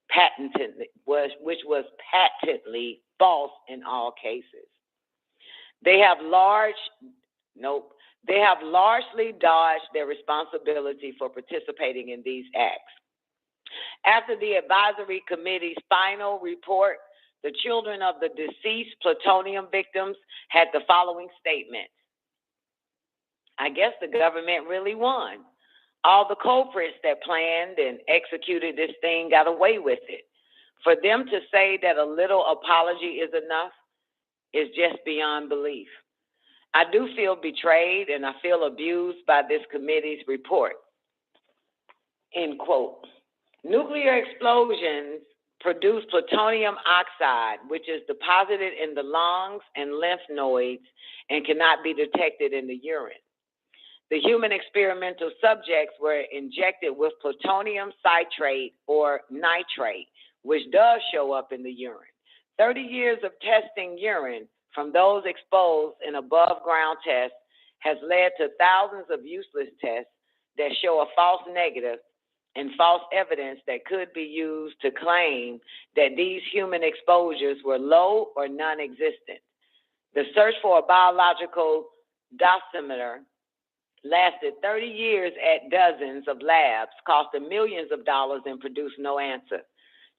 patently false in all cases. They have largely dodged their responsibility for participating in these acts. After the advisory committee's final report, the children of the deceased plutonium victims had the following statement. I guess the government really won. All the culprits that planned and executed this thing got away with it. For them to say that a little apology is enough is just beyond belief. I do feel betrayed and I feel abused by this committee's report. End quote. Nuclear explosions produce plutonium oxide, which is deposited in the lungs and lymph nodes and cannot be detected in the urine. The human experimental subjects were injected with plutonium citrate or nitrate, which does show up in the urine. 30 years of testing urine from those exposed in above-ground tests has led to thousands of useless tests that show a false negative and false evidence that could be used to claim that these human exposures were low or non-existent. The search for a biological dosimeter lasted 30 years at dozens of labs, costing millions of dollars and produced no answer.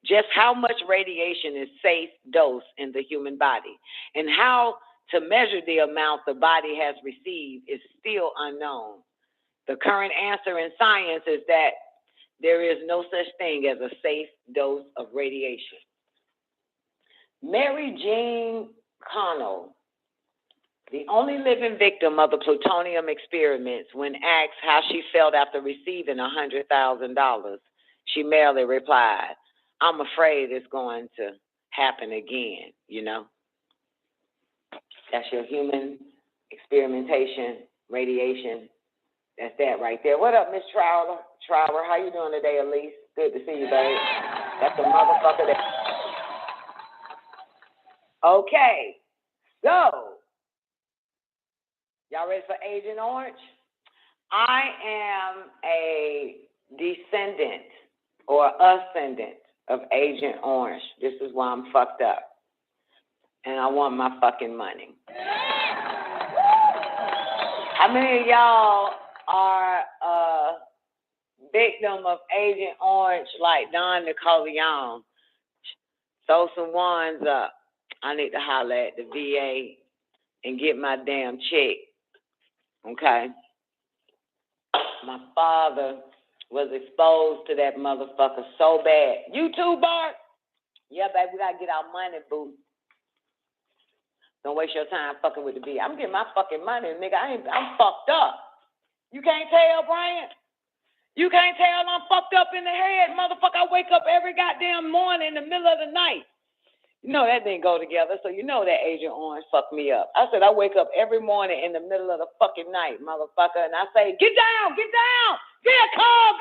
Just how much radiation is safe dose in the human body and how to measure the amount the body has received is still unknown. The current answer in science is that there is no such thing as a safe dose of radiation. Mary Jean Connell, the only living victim of the plutonium experiments, when asked how she felt after receiving $100,000, she merely replied, "I'm afraid it's going to happen again," you know? That's your human experimentation, radiation. That's that right there. What up, Miss Trower? Trower, how you doing today, Elise? Good to see you, babe. That's the motherfucker that... Okay, so, y'all ready for Agent Orange? I am a descendant or ascendant of Agent Orange. This is why I'm fucked up. And I want my fucking money. How many of y'all are a victim of Agent Orange like Don Nicoleone? Throw some ones up. I need to holler at the VA and get my damn check. Okay? My father was exposed to that motherfucker so bad. You too, Bart? Yeah, baby, we gotta get our money, boo. Don't waste your time fucking with the VA. I'm getting my fucking money, nigga. I'm fucked up. You can't tell, Brian? You can't tell I'm fucked up in the head, motherfucker. I wake up every goddamn morning in the middle of the night. You know that didn't go together, so you know that Agent Orange fucked me up. I said I wake up every morning in the middle of the fucking night, motherfucker, and I say, get down, get down, get a call,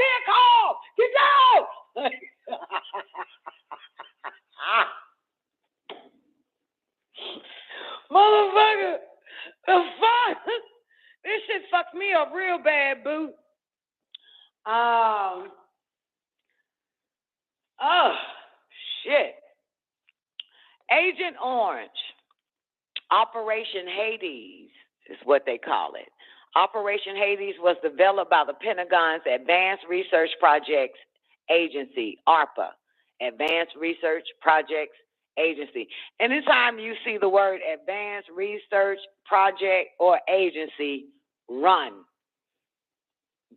get down. Motherfucker, the fuck? This shit fucked me up real bad, boo. Oh, shit. Agent Orange, Operation Hades is what they call it. Operation Hades was developed by the Pentagon's Advanced Research Projects Agency, ARPA, Advanced Research Projects Agency. Anytime you see the word Advanced Research Project or Agency, run.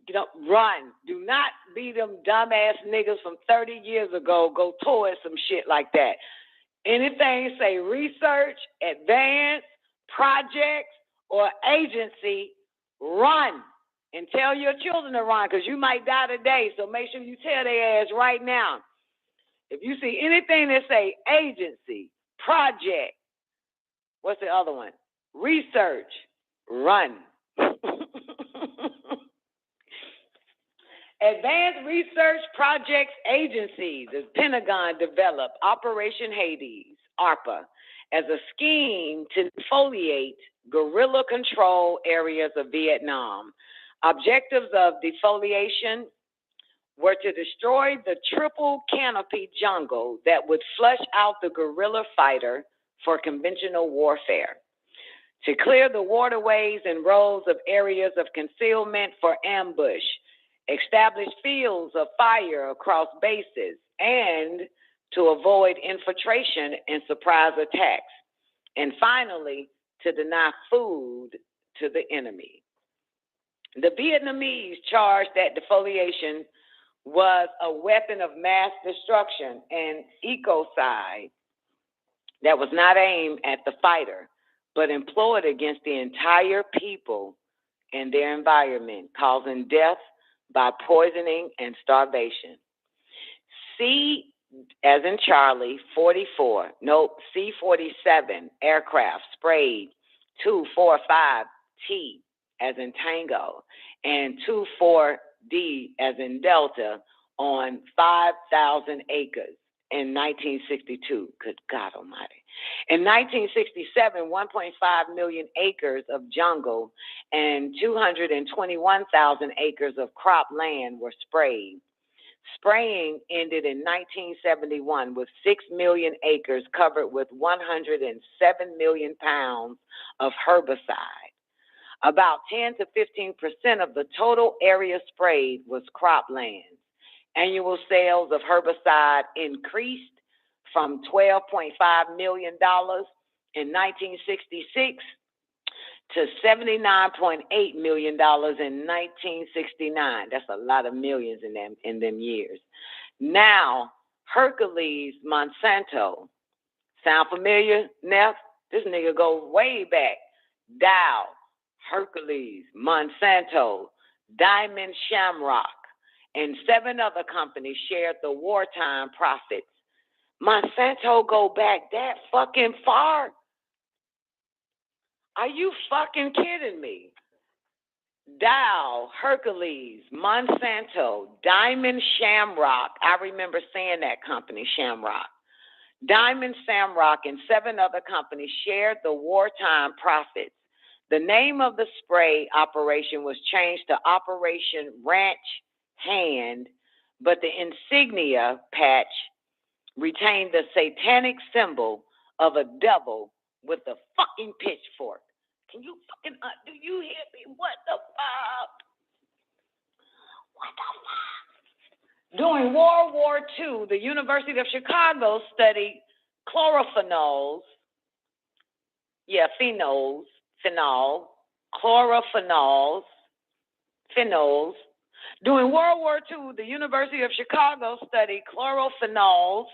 You know, run. Do not be them dumbass niggas from 30 years ago go towards some shit like that. Anything say research, advanced, projects, or agency, run. And tell your children to run, because you might die today, so make sure you tell their ass right now. If you see anything that say agency, project, what's the other one? Research, run. Advanced Research Projects Agency, the Pentagon developed Operation Hades, ARPA, as a scheme to defoliate guerrilla control areas of Vietnam. Objectives of defoliation were to destroy the triple canopy jungle that would flush out the guerrilla fighter for conventional warfare, to clear the waterways and roads of areas of concealment for ambush, establish fields of fire across bases, and to avoid infiltration and surprise attacks, and finally, to deny food to the enemy. The Vietnamese charged that defoliation was a weapon of mass destruction and ecocide that was not aimed at the fighter, but employed against the entire people and their environment, causing death by poisoning and starvation. C, as in Charlie, 44, C-47 aircraft sprayed 245T, as in Tango, and 24D, as in Delta, on 5,000 acres in 1962. Good God Almighty. In 1967, 1.5 million acres of jungle and 221,000 acres of crop land were sprayed. Spraying ended in 1971 with 6 million acres covered with 107 million pounds of herbicide. About 10 to 15% of the total area sprayed was cropland. Annual sales of herbicide increased from $12.5 million in 1966 to $79.8 million in 1969. That's a lot of millions in them years. Now, Hercules Monsanto. Sound familiar, Neff? This nigga goes way back. Dow, Hercules, Monsanto, Diamond Shamrock, and 7 other companies shared the wartime profits. Monsanto go back that fucking far? Are you fucking kidding me? Dow, Hercules, Monsanto, Diamond Shamrock. I remember saying that company, Shamrock. Diamond Shamrock and 7 other companies shared the wartime profits. The name of the spray operation was changed to Operation Ranch Hand, but the insignia patch retained the satanic symbol of a devil with a fucking pitchfork. Can you fucking, do you hear me? What the fuck? What the fuck? During World War II, the University of Chicago studied chlorophenols, phenols. During World War II, the University of Chicago studied chlorophenols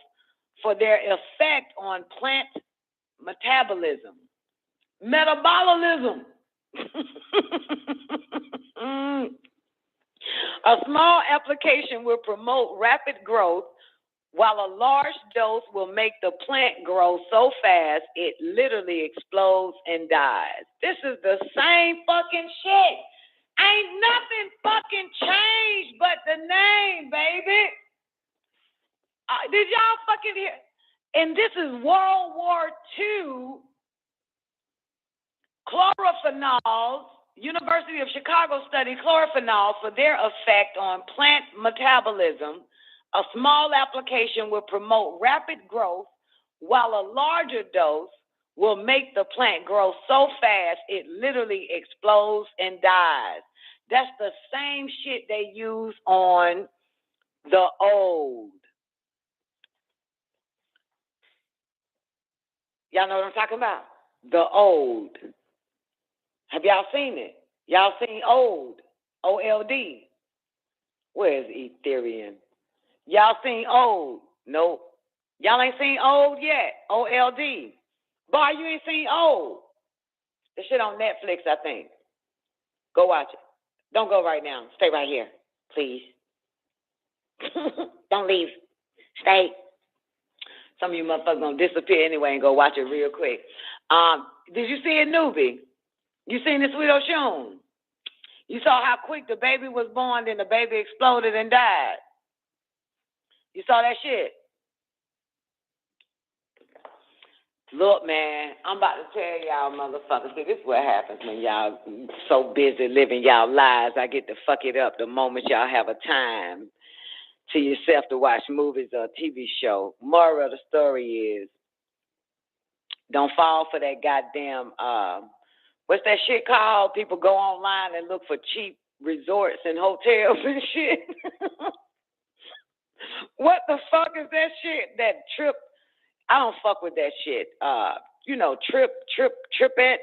for their effect on plant metabolism. A small application will promote rapid growth, while a large dose will make the plant grow so fast it literally explodes and dies. This is the same fucking shit. Ain't nothing fucking changed but the name, baby. Did y'all fucking hear? And this is World War II. Chlorophenols, University of Chicago studied chlorophenols for their effect on plant metabolism. A small application will promote rapid growth, while a larger dose will make the plant grow so fast it literally explodes and dies. That's the same shit they use on the old. Y'all know what I'm talking about? The old. Have y'all seen it? Y'all seen old? O-L-D. Where's Ethereum? Y'all seen old? Nope. Y'all ain't seen old yet. O-L-D. Boy, you ain't seen old. This shit on Netflix, I think. Go watch it. Don't go right now. Stay right here, please. Don't leave. Stay. Some of you motherfuckers gonna disappear anyway and go watch it real quick. Did you see it, newbie? You seen the Sweet Ocean? You saw how quick the baby was born, then the baby exploded and died. You saw that shit? Look, man, I'm about to tell y'all motherfuckers, see, this is what happens when y'all so busy living y'all lives. I get to fuck it up the moment y'all have a time to yourself to watch movies or a TV show. Moral of the story is, don't fall for that goddamn, what's that shit called? People go online and look for cheap resorts and hotels and shit. What the fuck is that shit? That trip? I don't fuck with that shit. Tripettes.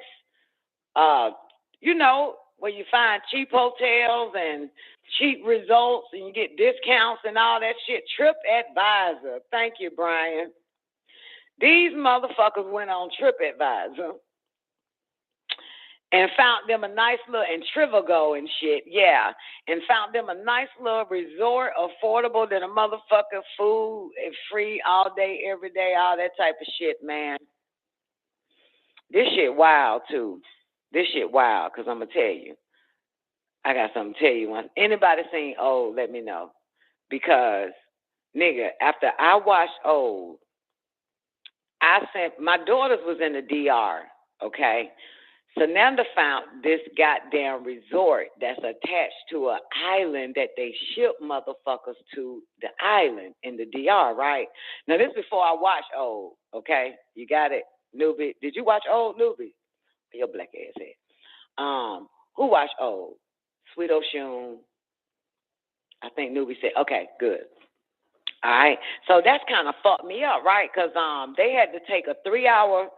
Where you find cheap hotels and cheap resorts and you get discounts and all that shit. TripAdvisor. Thank you, Brian. These motherfuckers went on TripAdvisor and found them a nice little, and Trivago and shit, yeah, and found them a nice little resort, affordable than a motherfucker, food, and free all day, every day, all that type of shit, man. This shit wild, too. This shit wild, because I'm going to tell you. I got something to tell you. Once anybody seen Old, let me know. Because, nigga, after I watched Old, my daughters was in the DR, okay? So now they found this goddamn resort that's attached to an island that they ship motherfuckers to the island in the DR, right? Now, this is before I watched Old, okay? You got it, Newbie? Did you watch Old, Newbie? Your black ass head. Who watched Old? Sweet Ocean. I think Newbie said, okay, good. All right. So that's kind of fucked me up, right? Because they had to take a 3-hour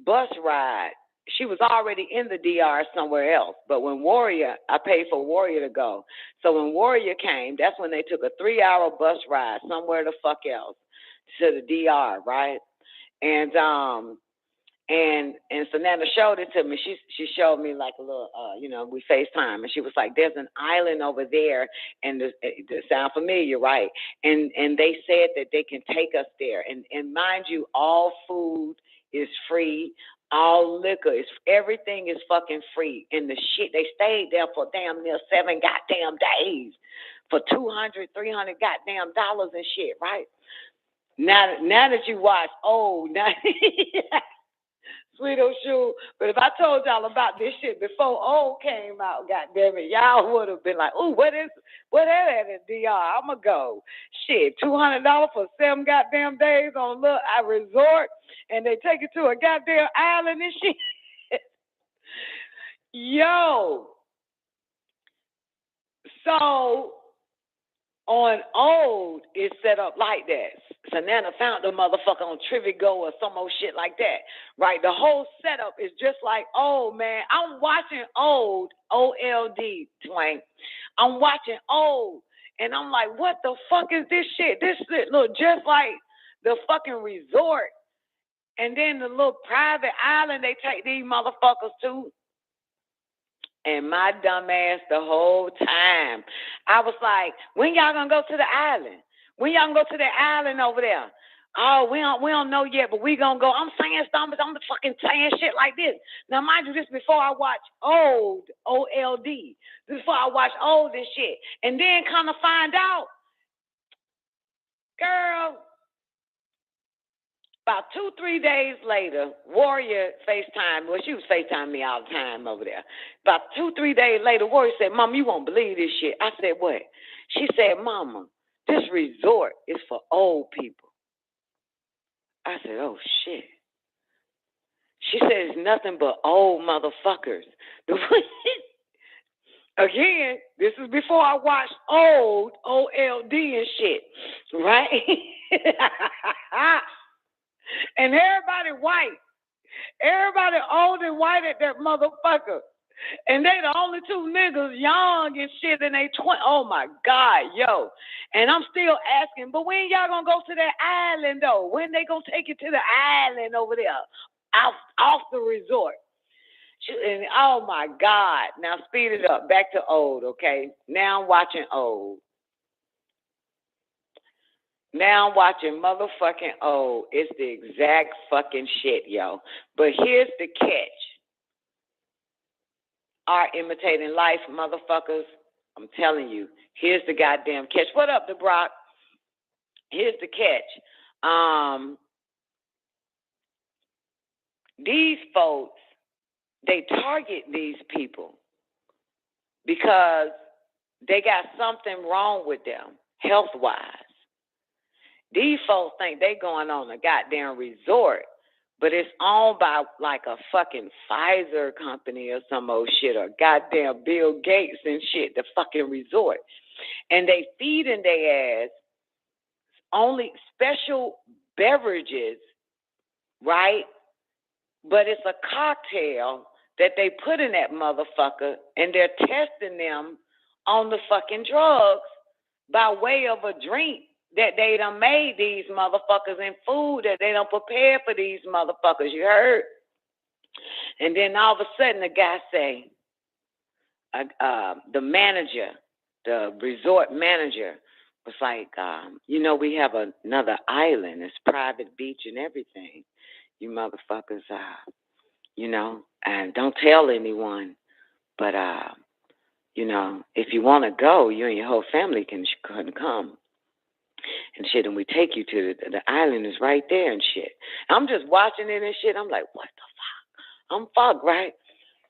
bus ride. She was already in the DR somewhere else. But when Warrior, I paid for Warrior to go. So when Warrior came, that's when they took a 3-hour bus ride somewhere the fuck else to the DR, right? And so Nana showed it to me. She showed me like a little, we FaceTime, and she was like, "There's an island over there, and it sound familiar, right?" And they said that they can take us there, and mind you, all food is free, all liquor is, everything is fucking free. And the shit, they stayed there for damn near 7 goddamn days for $200, $300 goddamn dollars and shit, right? Now that you watch, now. Sweet Ocean. But if I told y'all about this shit before Old came out, goddamn it, y'all would have been like, "Ooh, what is that in DR? I'ma go." Shit, $200 for 7 goddamn days on a resort, and they take you to a goddamn island and shit. Yo. So on Old, it's set up like that. So Nana found the motherfucker on Trivago or some old shit like that, right? The whole setup is just like Old, man. I'm watching Old, O-L-D, Twain. I'm watching Old, and I'm like, what the fuck is this shit? This shit look just like the fucking resort. And then the little private island they take these motherfuckers to. And my dumb ass the whole time, I was like, when y'all gonna go to the island? When y'all gonna go to the island over there? Oh, we don't know yet, but we gonna go. I'm saying something, I'm fucking saying shit like this. Now, mind you, this before I watch Old, O-L-D. Before I watch Old and shit. And then kind of find out, girl, about 2-3 days later, Warrior FaceTime. Well, she was FaceTiming me all the time over there. About 2-3 days later, Warrior said, "Mom, you won't believe this shit." I said, "What?" She said, "Mama, this resort is for old people." I said, "Oh, shit." She said, "It's nothing but old motherfuckers." Again, this is before I watched Old, O-L-D and shit, right? And everybody white. Everybody old and white at that motherfucker. And they the only 2 niggas young and shit in they 20. Oh my God, yo. And I'm still asking, but when y'all gonna go to that island though? When they gonna take you to the island over there? Off the resort. And oh my God. Now speed it up. Back to Old, okay? Now I'm watching Old. Now I'm watching motherfucking Old. It's the exact fucking shit, yo. But here's the catch. Art imitating life, motherfuckers. I'm telling you. Here's the goddamn catch. What up, DeBrock? Here's the catch. These folks, they target these people because they got something wrong with them, health-wise. These folks think they going on a goddamn resort, but it's owned by like a fucking Pfizer company or some old shit, or goddamn Bill Gates and shit, the fucking resort. And they feeding their ass only special beverages, right? But it's a cocktail that they put in that motherfucker, and they're testing them on the fucking drugs by way of a drink that they done made these motherfuckers, and food that they done prepared for these motherfuckers. You heard? And then all of a sudden the guy say, the manager, the resort manager was like, we have another island. It's private beach and everything. You motherfuckers, and don't tell anyone. But, if you want to go, you and your whole family can come. And shit, and we take you to the island is right there and shit. I'm just watching it and shit. I'm like, what the fuck? I'm fucked, right?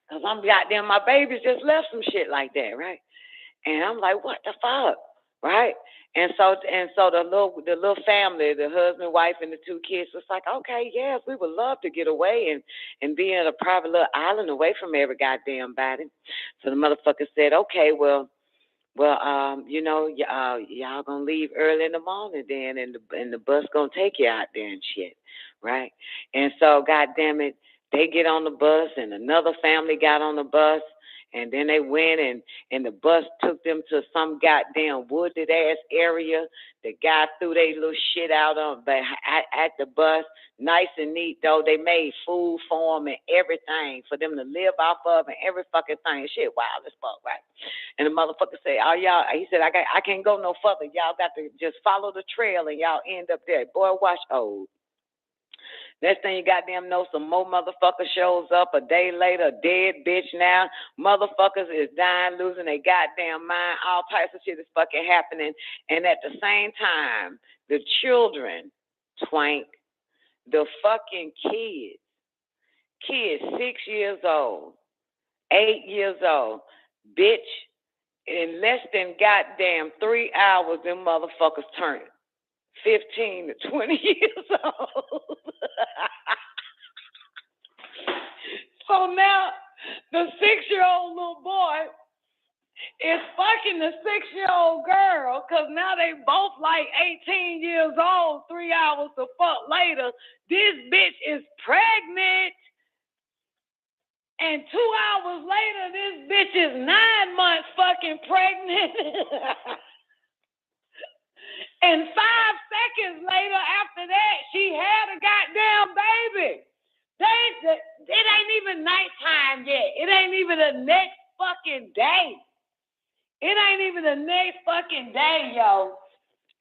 Because I'm goddamn, my babies just left some shit like that, right? And I'm like, what the fuck, right? And so the little family, the husband, wife, and the two kids was like, okay, yes, we would love to get away and be in a private little island away from every goddamn body. So the motherfucker said, okay, well, y'all gonna leave early in the morning then, and the bus gonna take you out there and shit, right? And so, goddamn it, they get on the bus, and another family got on the bus, and then they went, and the bus took them to some goddamn wooded ass area. The guy threw their little shit out at the bus, nice and neat though. They made food for them and everything for them to live off of and every fucking thing. Shit, wild as fuck, right? And the motherfucker said, "Oh y'all," he said, "I can't go no further. Y'all got to just follow the trail and y'all end up there." Boy, watch old. Next thing you goddamn know, some more motherfucker shows up a day later, dead bitch now. Motherfuckers is dying, losing their goddamn mind. All types of shit is fucking happening. And at the same time, the children, twank, the fucking kids, 6 years old, 8 years old, bitch, in less than goddamn 3 hours, them motherfuckers turn 15 to 20 years old. So now the 6-year-old little boy is fucking the 6-year-old girl because now they both like 18 years old, 3 hours the fuck later. This bitch is pregnant. And 2 hours later, this bitch is 9 months fucking pregnant. And 5 seconds later after that, she had a goddamn baby. It ain't even nighttime yet. It ain't even the next fucking day. It ain't even the next fucking day, yo.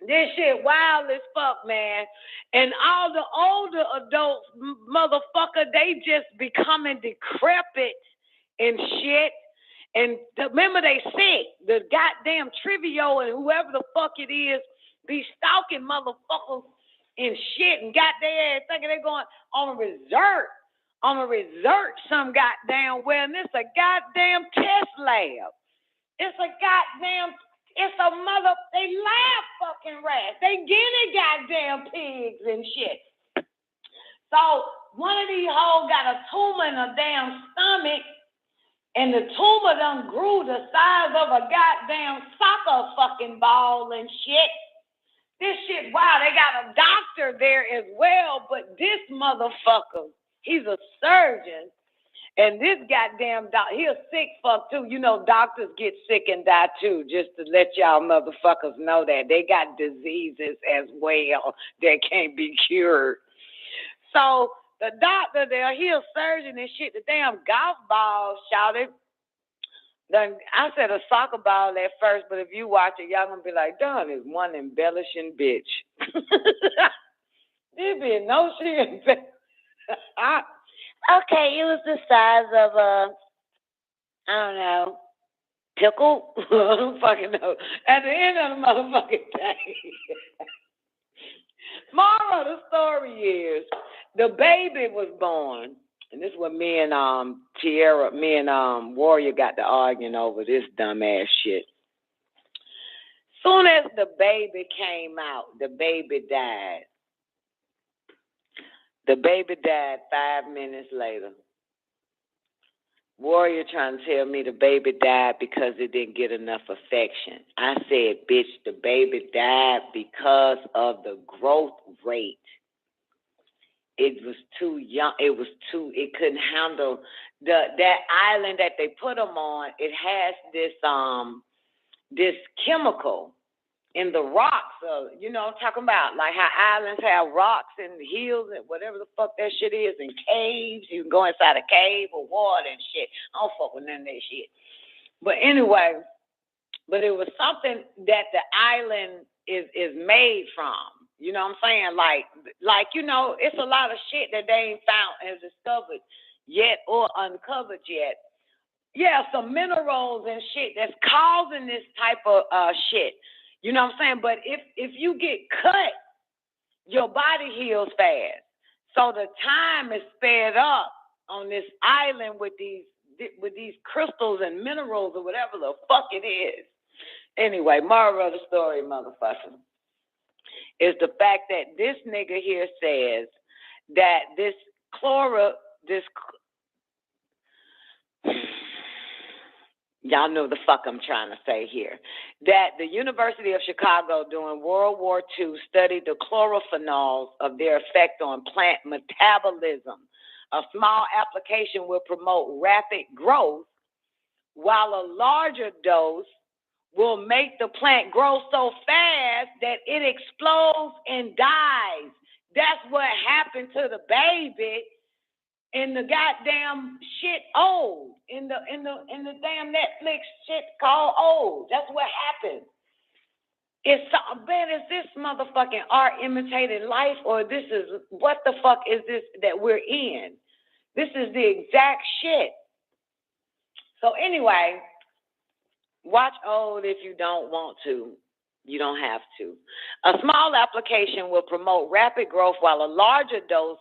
This shit wild as fuck, man. And all the older adults, motherfucker, they just becoming decrepit and shit. And remember they sick. The goddamn Trivio and whoever the fuck it is be stalking motherfuckers and shit and got their ass thinking they're going on a resort some goddamn well, and it's a goddamn test lab. They lab fucking rats. They guinea goddamn pigs and shit. So one of these hoes got a tumor in her damn stomach, and the tumor done grew the size of a goddamn soccer fucking ball and shit. This shit, wow, they got a doctor there as well, but this motherfucker, he's a surgeon. And this goddamn doctor, he a sick fuck too. You know, doctors get sick and die too, just to let y'all motherfuckers know that. They got diseases as well that can't be cured. So the doctor there, he a surgeon and shit. The damn golf ball shouted. I said a soccer ball at first, but if you watch it, y'all gonna be like, Don is one embellishing bitch. There be no shit. Okay, it was the size of I don't know, pickle? I don't fucking know. At the end of the motherfucking day. Moral of the story is, the baby was born. And this is what me and Warrior got to arguing over this dumbass shit. Soon as the baby came out, the baby died. The baby died 5 minutes later. Warrior trying to tell me the baby died because it didn't get enough affection. I said, bitch, the baby died because of the growth rate. It was too young. It couldn't handle that island that they put them on. It has this chemical in the rocks, you know, talking about like how islands have rocks and hills and whatever the fuck that shit is, and caves. You can go inside a cave or water and shit. I don't fuck with none of that shit. But anyway, but it was something that the island is made from. You know what I'm saying? Like you know, it's a lot of shit that they ain't found and discovered yet or uncovered yet. Yeah, some minerals and shit that's causing this type of shit. You know what I'm saying? But if you get cut, your body heals fast. So the time is sped up on this island with these crystals and minerals or whatever the fuck it is. Anyway, moral of the story, motherfucker, is the fact that this nigga here says that this y'all know the fuck I'm trying to say here, that the University of Chicago during World War II studied the chlorophenols of their effect on plant metabolism. A small application will promote rapid growth, while a larger dose will make the plant grow so fast that it explodes and dies. That's what happened to the baby in the goddamn shit Old, in the damn Netflix shit called Old. That's what happened. Man, is this motherfucking art imitated life, or this is, what the fuck is this that we're in? This is the exact shit. So anyway, watch Old if you don't want to. You don't have to. A small application will promote rapid growth, while a larger dose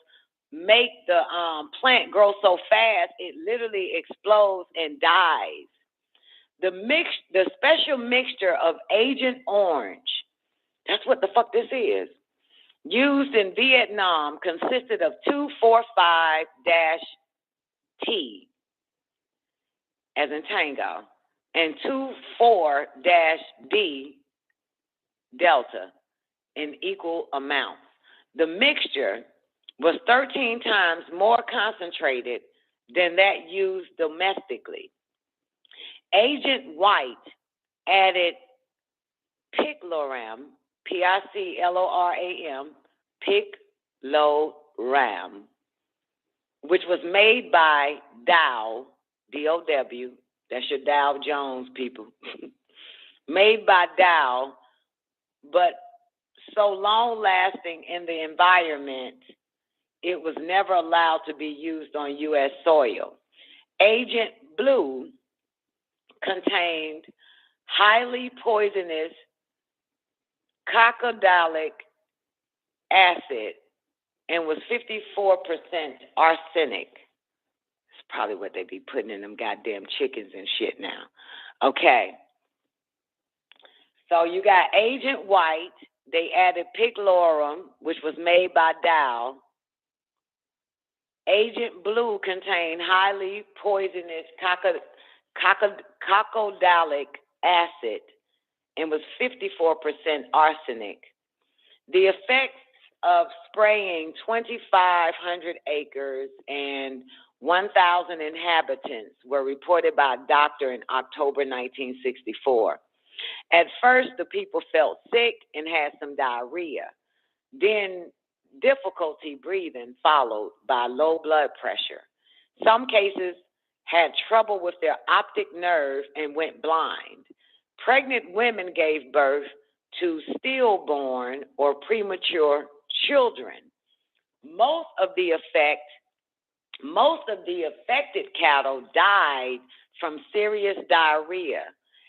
make the plant grow so fast it literally explodes and dies. The special mixture of Agent Orange, that's what the fuck this is, used in Vietnam consisted of 2,4,5-T, as in tango, and 2,4-D, delta, in equal amounts. The mixture was 13 times more concentrated than that used domestically. Agent White added picloram, Picloram, picloram, which was made by Dow, D-O-W, that's your Dow Jones people, made by Dow, but so long-lasting in the environment, it was never allowed to be used on U.S. soil. Agent Blue contained highly poisonous cocodalic acid and was 54% arsenic. It's probably what they be putting in them goddamn chickens and shit now. Okay. So you got Agent White. They added picloram, which was made by Dow. Agent Blue contained highly poisonous cocodalic acid and was 54% arsenic. The effects of spraying 2,500 acres and 1,000 inhabitants were reported by a doctor in October 1964. At first, the people felt sick and had some diarrhea. Then difficulty breathing followed by low blood pressure. Some cases had trouble with their optic nerve and went blind. Pregnant women gave birth to stillborn or premature children. Most of the affected cattle died from serious diarrhea.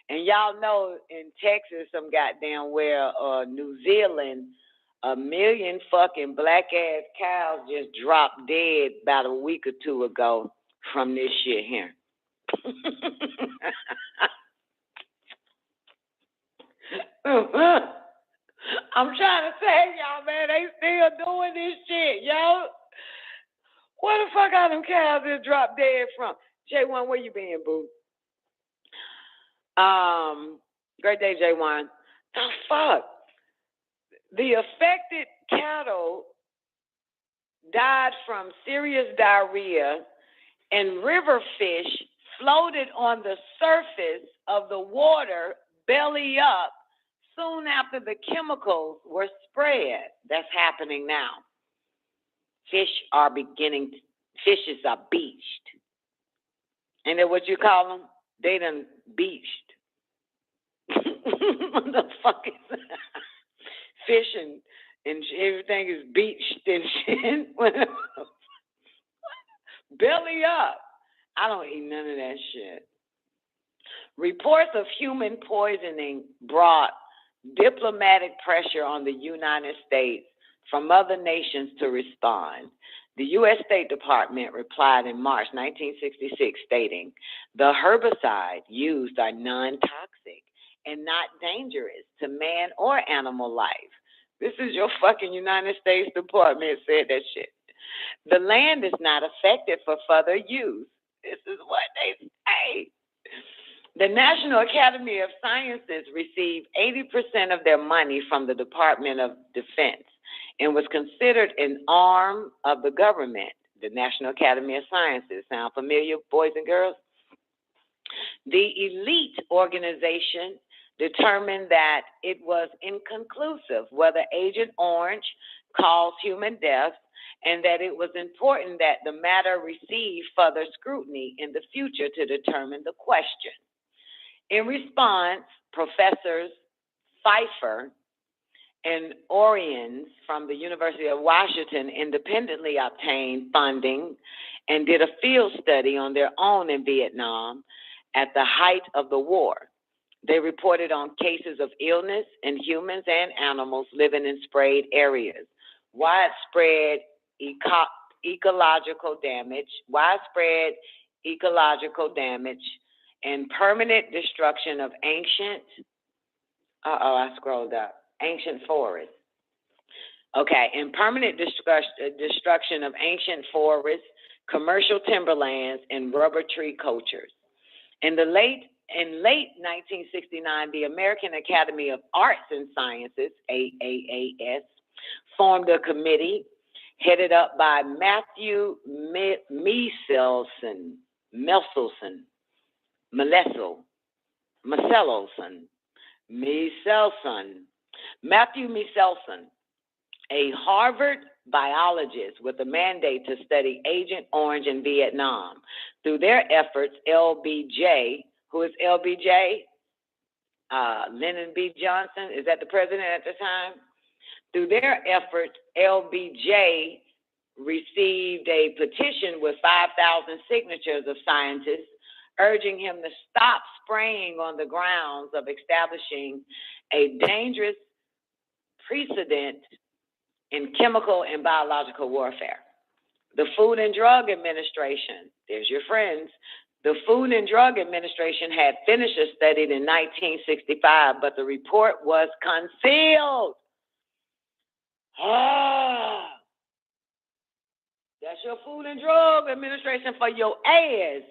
And y'all know in Texas, some goddamn where New Zealand, 1 million fucking black ass cows just dropped dead about a week or two ago from this shit here. I'm trying to tell y'all, man, they still doing this shit, yo. Where the fuck are them cows that dropped dead from? J1, where you been, boo? Great day, J1. The fuck? The affected cattle died from serious diarrhea, and river fish floated on the surface of the water belly up, soon after the chemicals were spread. That's happening now. Fishes are beached. Ain't that what you call them? They done beached. What the fuck is that? Fish and everything is beached and shit. Belly up. I don't eat none of that shit. Reports of human poisoning brought diplomatic pressure on the United States from other nations to respond. The U.S. State Department replied in March 1966 stating, the herbicides used are non-toxic and not dangerous to man or animal life. This is your fucking United States Department said that shit. The land is not affected for further use. This is what they say. The National Academy of Sciences received 80% of their money from the Department of Defense and was considered an arm of the government. The National Academy of Sciences. Sound familiar, boys and girls? The elite organization determined that it was inconclusive whether Agent Orange caused human death and that it was important that the matter receive further scrutiny in the future to determine the question. In response, Professors Pfeiffer and Oriens from the University of Washington independently obtained funding and did a field study on their own in Vietnam at the height of the war. They reported on cases of illness in humans and animals living in sprayed areas, widespread ecological damage, and permanent destruction of ancient forests. Okay, and permanent destruction of ancient forests, commercial timberlands, and rubber tree cultures. In late 1969, the American Academy of Arts and Sciences, AAAS, formed a committee headed up by Matthew Meselson, a Harvard biologist with a mandate to study Agent Orange in Vietnam. Through their efforts, LBJ, who is LBJ? Lyndon B. Johnson, is that the president at the time? Through their efforts, LBJ received a petition with 5,000 signatures of scientists urging him to stop spraying on the grounds of establishing a dangerous precedent in chemical and biological warfare. The Food and Drug Administration, there's your friends, the Food and Drug Administration had finished a study in 1965, but the report was concealed. That's your Food and Drug Administration for your ass.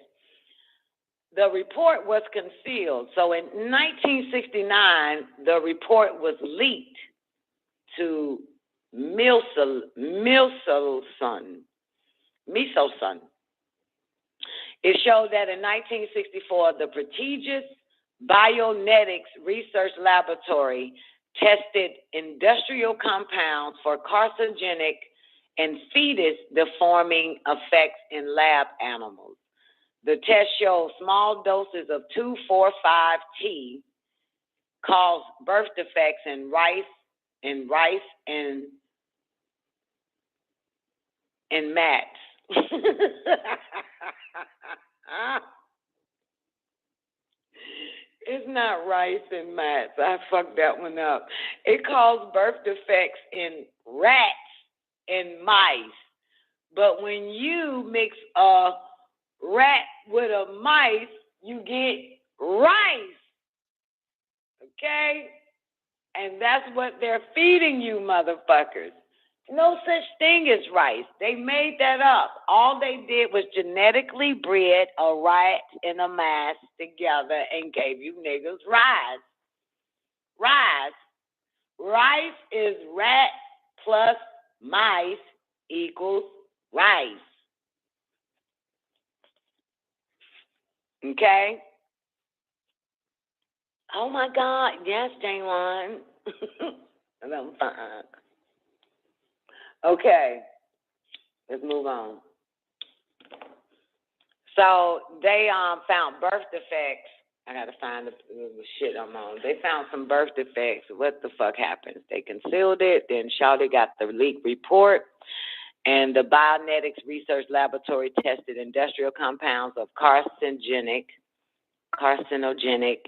The report was concealed. So in 1969, the report was leaked to Meselson. It showed that in 1964, the prestigious Bionetics Research Laboratory tested industrial compounds for carcinogenic and fetus-deforming effects in lab animals. The test showed small doses of 2,4,5-T caused birth defects in rice and mats. It's not rice and mats. I fucked that one up. It caused birth defects in rats and mice. But when you mix a rat with a mice, you get rice. Okay? And that's what they're feeding you, motherfuckers. No such thing as rice. They made that up. All they did was genetically bred a rat and a mouse together and gave you niggas rice. Rice is rat plus mice equals rice. Okay? Oh my God, yes, J1. I'm fine. Okay, let's move on. So they found birth defects. I gotta find the shit I'm on. They found some birth defects. What the fuck happened? They concealed it. Then Shawty got the leaked report, and the Bionetics Research Laboratory tested industrial compounds of carcinogenic,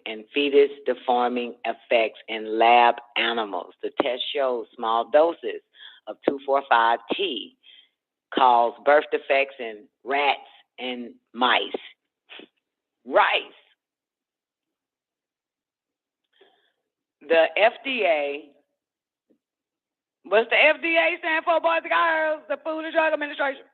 and fetus-deforming effects in lab animals. The test showed small doses of 2,4,5-T cause birth defects in rats and mice. Rice. The FDA, what's the FDA stand for, boys and girls? The Food and Drug Administration.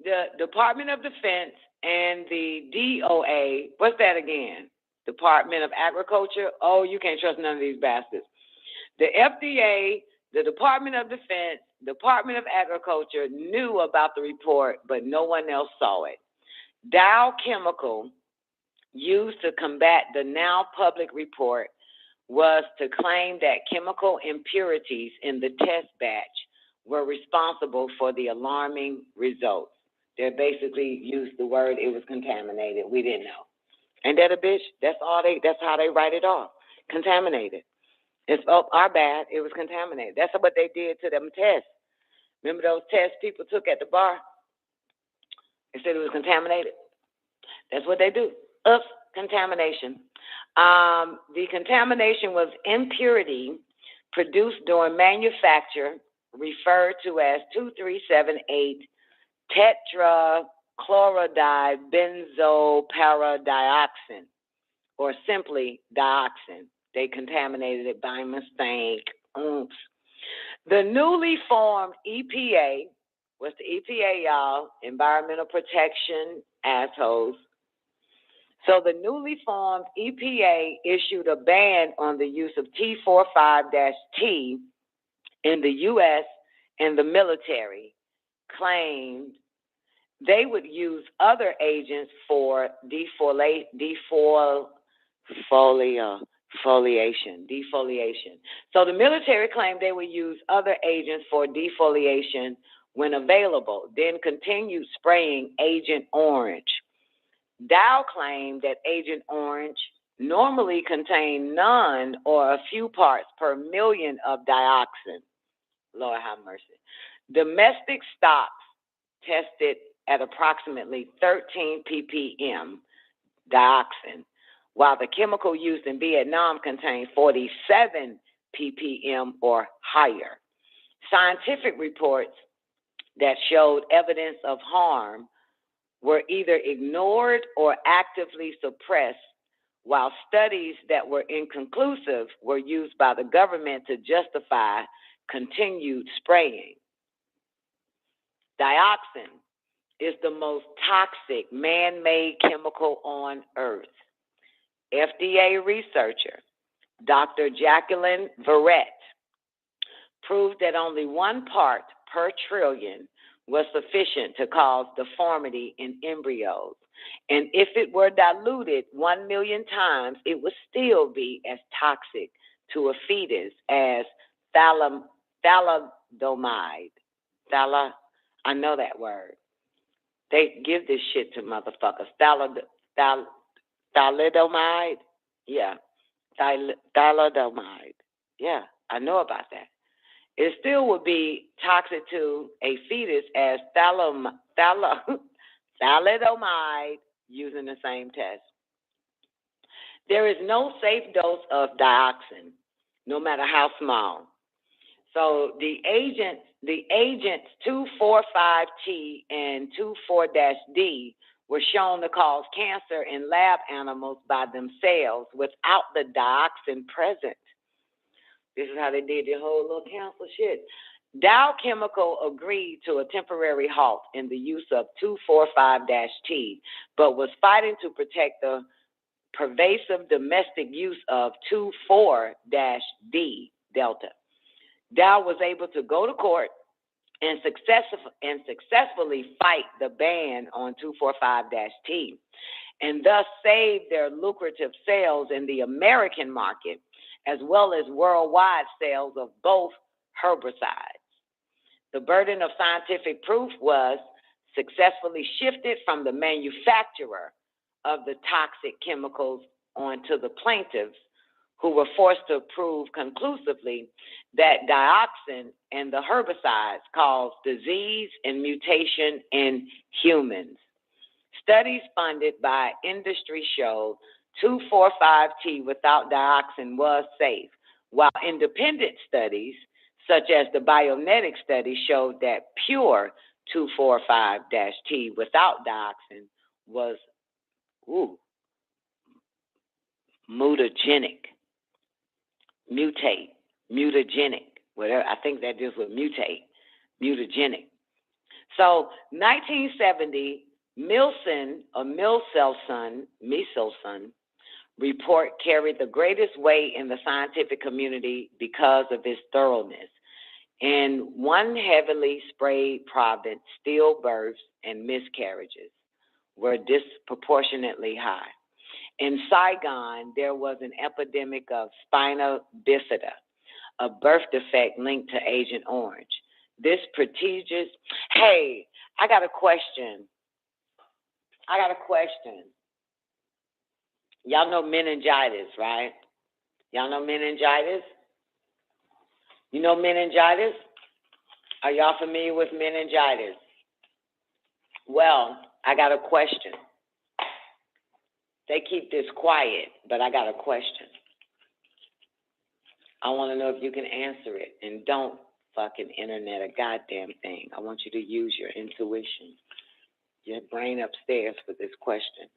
The Department of Defense and the DOA, what's that again? Department of Agriculture? Oh, you can't trust none of these bastards. The FDA, the Department of Defense, Department of Agriculture knew about the report, but no one else saw it. Dow Chemical, used to combat the now public report, was to claim that chemical impurities in the test batch were responsible for the alarming results. They basically used the word it was contaminated. We didn't know. Ain't that a bitch? That's how they write it off. Contaminated. It's our bad. It was contaminated. That's what they did to them tests. Remember those tests people took at the bar? They said it was contaminated. That's what they do. Oops, contamination. The contamination was impurity produced during manufacture, referred to as 2378 tetrachlorodibenzopyridioxin, or simply dioxin. They contaminated it by mistake. Oops. The newly formed EPA, what's the EPA, y'all? Environmental Protection Assholes. So the newly formed EPA issued a ban on the use of T45-T in the U.S. and the military, claimed they would use other agents for defoliation. So the military claimed they would use other agents for defoliation when available, then continued spraying Agent Orange. Dow claimed that Agent Orange normally contained none or a few parts per million of dioxin. Lord have mercy. Domestic stocks tested at approximately 13 ppm dioxin, while the chemical used in Vietnam contained 47 ppm or higher. Scientific reports that showed evidence of harm were either ignored or actively suppressed, while studies that were inconclusive were used by the government to justify continued spraying. Dioxin is the most toxic man-made chemical on Earth. FDA researcher Dr. Jacqueline Verrett proved that only 1 part per trillion was sufficient to cause deformity in embryos. And if it were diluted 1 million times, it would still be as toxic to a fetus as thalidomide. I know that word. They give this shit to motherfuckers. Thalidomide? Yeah. Thalidomide. Yeah, I know about that. It still would be toxic to a fetus as thalidomide using the same test. There is no safe dose of dioxin, no matter how small. So the agents 2,4,5-T and 2,4-D were shown to cause cancer in lab animals by themselves without the dioxin present. This is how they did the whole little cancer shit. Dow Chemical agreed to a temporary halt in the use of 2,4,5-T, but was fighting to protect the pervasive domestic use of 2,4-D Delta. Dow was able to go to court and successfully fight the ban on 2,4,5-T. and thus saved their lucrative sales in the American market, as well as worldwide sales of both herbicides. The burden of scientific proof was successfully shifted from the manufacturer of the toxic chemicals onto the plaintiffs, who were forced to prove conclusively that dioxin and the herbicides cause disease and mutation in humans. Studies funded by industry showed 2,4,5-T without dioxin was safe, while independent studies, such as the Bionetic study, showed that pure 2,4,5-T without dioxin was mutagenic, whatever. I think that deals with mutagenic. So 1970, Michelson report carried the greatest weight in the scientific community because of its thoroughness. In one heavily sprayed province, stillbirths and miscarriages were disproportionately high. In Saigon, there was an epidemic of spina bifida, a birth defect linked to Agent Orange. This prestigious, hey, I got a question. Y'all know meningitis, right? Y'all know meningitis? You know meningitis? Are y'all familiar with meningitis? Well, I got a question. They keep this quiet, but I got a question. I want to know if you can answer it, and don't fucking internet a goddamn thing. I want you to use your intuition, your brain upstairs for this question.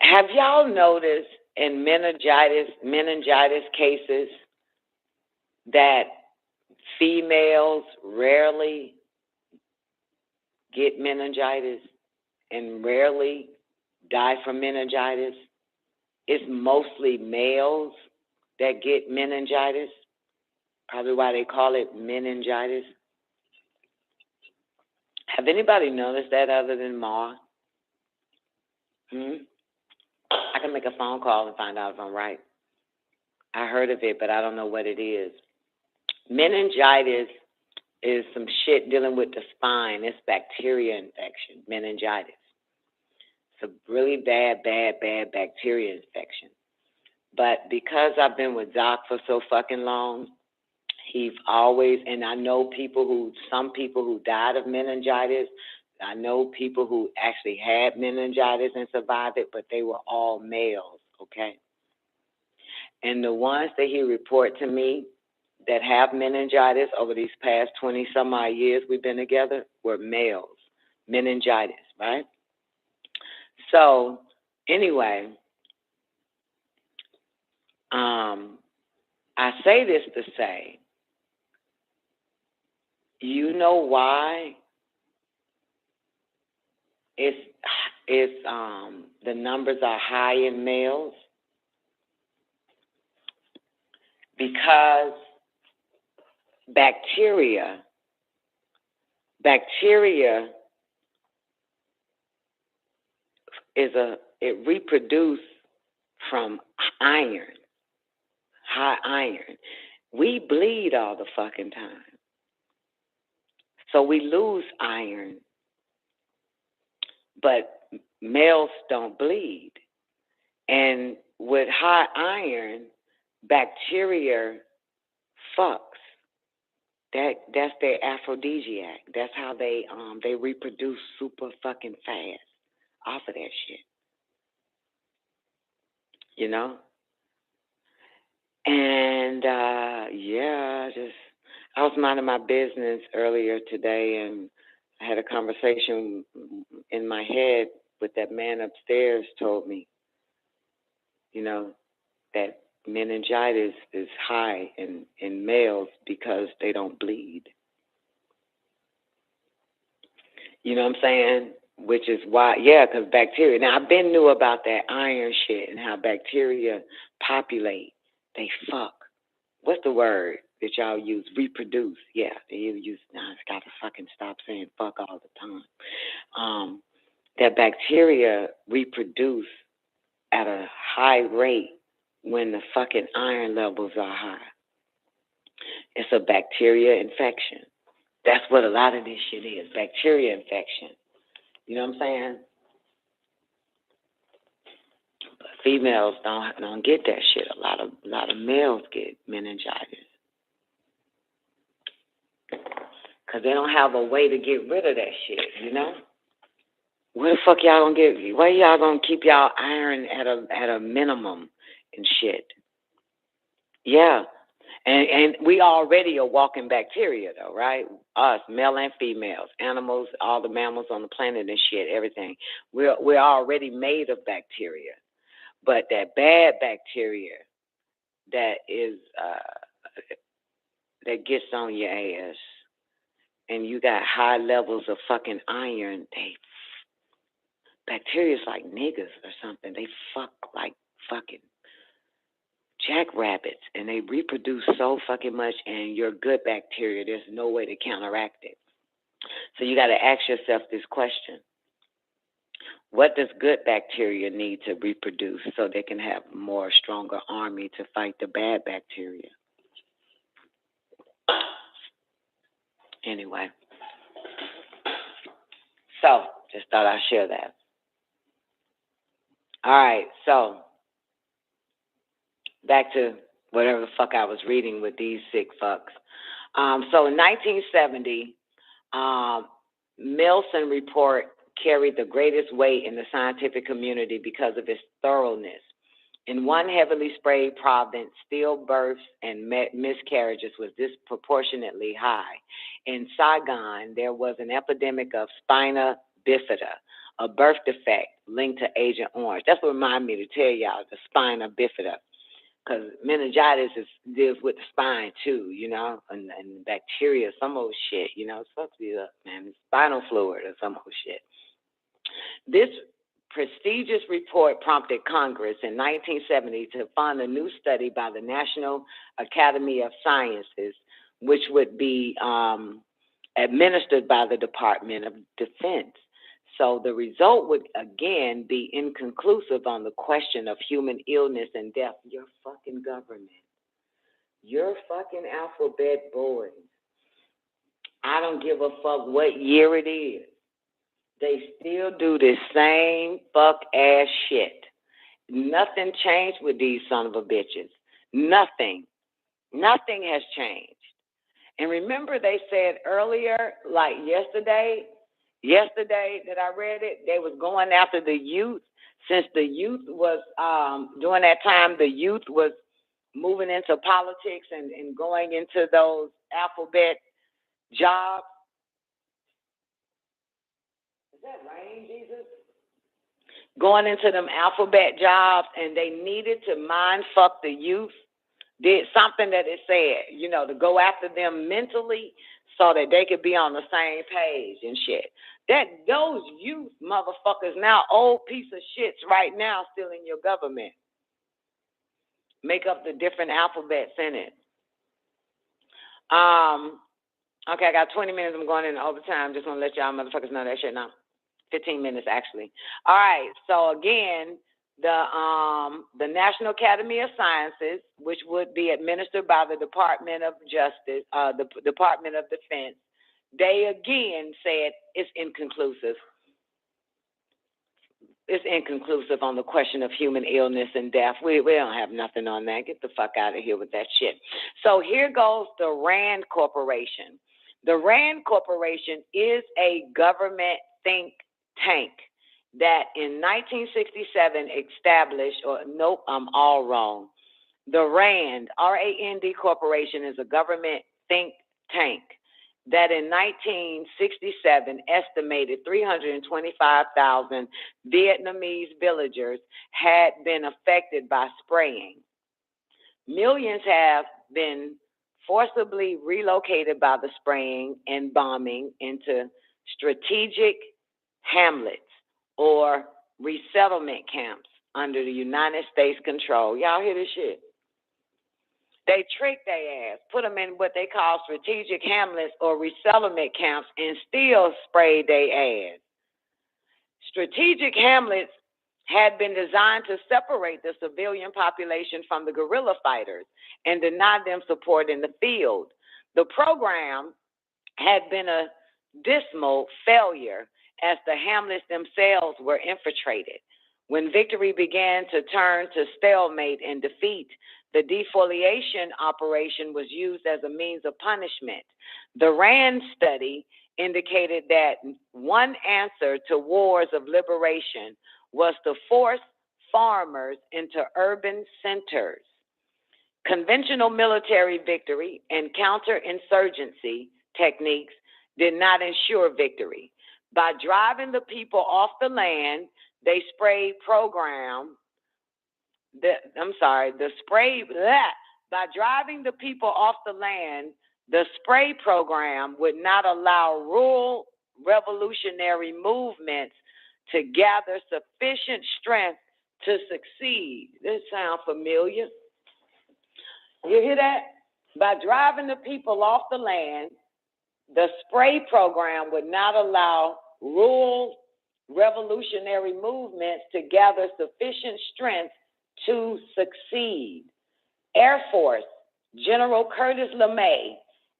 Have y'all noticed in meningitis cases that females rarely get meningitis and rarely die from meningitis? It's mostly males that get meningitis. Probably why they call it meningitis. Have anybody noticed that other than Ma? I can make a phone call and find out if I'm right. I heard of it, but I don't know what it is. Meningitis is some shit dealing with the spine. It's bacteria infection, meningitis. It's a really bad bacteria infection. But because I've been with Doc for so fucking long, he's always, and I know some people who died of meningitis. I know people who actually had meningitis and survived it, but they were all males, okay? And the ones that he reported to me that have meningitis over these past 20-some-odd years we've been together were males, meningitis, right? So, anyway, I say this to say, you know why the numbers are high in males? Because bacteria it reproduces from iron, high iron. We bleed all the fucking time. So we lose iron, but males don't bleed. And with high iron, bacteria fucks. That's their aphrodisiac. That's how they reproduce super fucking fast off of that shit. You know? And I was minding my business earlier today, and I had a conversation in my head with that man upstairs. Told me, you know, that meningitis is high in males because they don't bleed. You know what I'm saying? Which is why, because bacteria. Now, I've been knew about that iron shit and how bacteria populate. They fuck. What's the word? that y'all use, reproduce. Yeah, you use. Now I gotta fucking stop saying fuck all the time. That bacteria reproduce at a high rate when the fucking iron levels are high. It's a bacteria infection. That's what a lot of this shit is, bacteria infection. You know what I'm saying? But females don't get that shit. A lot of males get meningitis. Because they don't have a way to get rid of that shit, you know? Where the fuck y'all gonna get? Where y'all gonna keep y'all iron at a minimum and shit? Yeah, and we already are walking bacteria though, right? Us, male and females, animals, all the mammals on the planet and shit, everything. We're already made of bacteria, but that bad bacteria that is that gets on your ass, and you got high levels of fucking iron. Bacteria's like niggas or something. They fuck like fucking jackrabbits, and they reproduce so fucking much, and your good bacteria, there's no way to counteract it. So you got to ask yourself this question. What does good bacteria need to reproduce so they can have a more stronger army to fight the bad bacteria? Anyway. So, just thought I'd share that. All right, so back to whatever the fuck I was reading with these sick fucks. So in 1970, Milson report carried the greatest weight in the scientific community because of its thoroughness. In one heavily sprayed province, stillbirths and miscarriages was disproportionately high. In Saigon, there was an epidemic of spina bifida, a birth defect linked to Agent Orange. That's what reminded me to tell y'all, the spina bifida. Because meningitis deals with the spine too, you know, and bacteria, some old shit, you know, it's supposed to be man, spinal fluid or some old shit. This prestigious report prompted Congress in 1970 to fund a new study by the National Academy of Sciences, which would be administered by the Department of Defense. So the result would again be inconclusive on the question of human illness and death. Your fucking government, your fucking alphabet boys. I don't give a fuck what year it is. They still do this same fuck ass shit. Nothing changed with these son of a bitches. Nothing. Nothing has changed. And remember they said earlier, like yesterday that I read it, they was going after the youth. Since the youth was, during that time, the youth was moving into politics and going into those alphabet jobs. Is that rain, Jesus? Going into them alphabet jobs, and they needed to mind fuck the youth. Did something that it said, you know, to go after them mentally so that they could be on the same page and shit. That those youth motherfuckers now, old piece of shits right now still in your government. Make up the different alphabets in it. Okay, I got 20 minutes. I'm going into overtime. Just want to let y'all motherfuckers know that shit now. 15 minutes, actually. All right, so again, the National Academy of Sciences, which would be administered by the Department of Justice, the Department of Defense, they again said it's inconclusive. It's inconclusive on the question of human illness and death. We don't have nothing on that. Get the fuck out of here with that shit. So here goes the RAND Corporation. The RAND Corporation is a government think tank that in 1967 established, or nope, I'm all wrong. The RAND, R-A-N-D Corporation is a government think tank that in 1967 estimated 325,000 Vietnamese villagers had been affected by spraying. Millions have been forcibly relocated by the spraying and bombing into strategic hamlets or resettlement camps under the United States control. Y'all hear this shit? They tricked their ass, put them in what they call strategic hamlets or resettlement camps, and still sprayed their ass. Strategic hamlets had been designed to separate the civilian population from the guerrilla fighters and deny them support in the field. The program had been a dismal failure as the hamlets themselves were infiltrated. When victory began to turn to stalemate and defeat, the defoliation operation was used as a means of punishment. The RAND study indicated that one answer to wars of liberation was to force farmers into urban centers. Conventional military victory and counterinsurgency techniques did not ensure victory. By driving the people off the land, they sprayed program. By driving the people off the land, the spray program would not allow rural revolutionary movements to gather sufficient strength to succeed. This sounds familiar. You hear that? By driving the people off the land, the spray program would not allow rural revolutionary movements to gather sufficient strength to succeed. Air Force General Curtis LeMay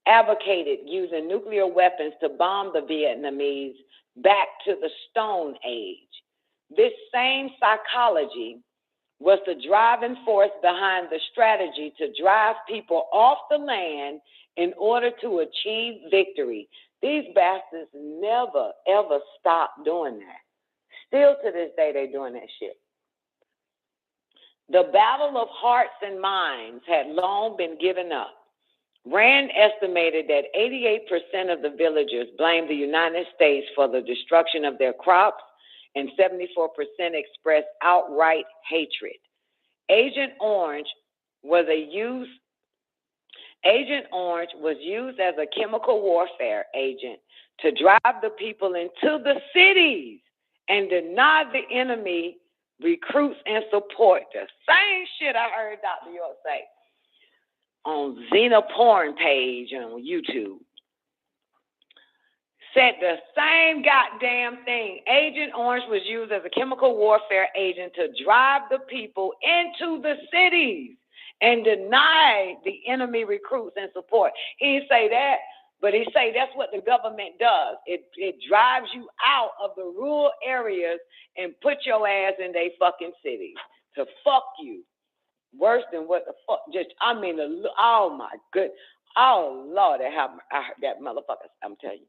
advocated using nuclear weapons to bomb the Vietnamese back to the Stone Age. This same psychology was the driving force behind the strategy to drive people off the land in order to achieve victory. These bastards never, ever stopped doing that. Still to this day, they're doing that shit. The battle of hearts and minds had long been given up. Rand estimated that 88% of the villagers blamed the United States for the destruction of their crops, and 74% expressed outright hatred. Agent Orange was used as a chemical warfare agent to drive the people into the cities and deny the enemy recruits and support. The same shit I heard Dr. York say on Xena Porn page on YouTube. Said the same goddamn thing. Agent Orange was used as a chemical warfare agent to drive the people into the cities and deny the enemy recruits and support. He didn't say that, but he say that's what the government does. It drives you out of the rural areas and put your ass in they fucking cities to fuck you. Worse than what the fuck, oh my good, oh Lord, that motherfucker, I'm telling you,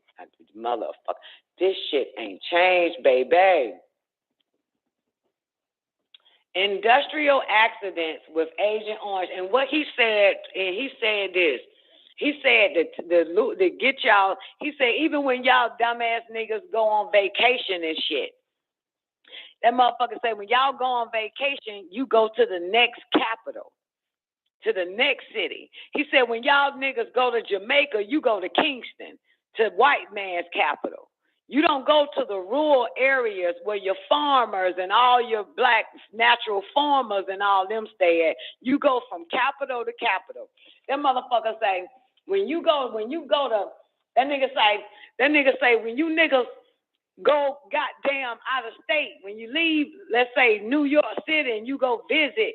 motherfucker, this shit ain't changed, baby. Industrial accidents with Agent Orange, and what he said, and he said this, he said that to get y'all, he said even when y'all dumbass niggas go on vacation and shit, that motherfucker say when y'all go on vacation, you go to the next capital, to the next city. He said when y'all niggas go to Jamaica, you go to Kingston, to white man's capital. You don't go to the rural areas where your farmers and all your black natural farmers and all them stay at. You go from capital to capital. That motherfucker say when you go to that nigga say when you niggas go goddamn out of state, when you leave, let's say New York City, and you go visit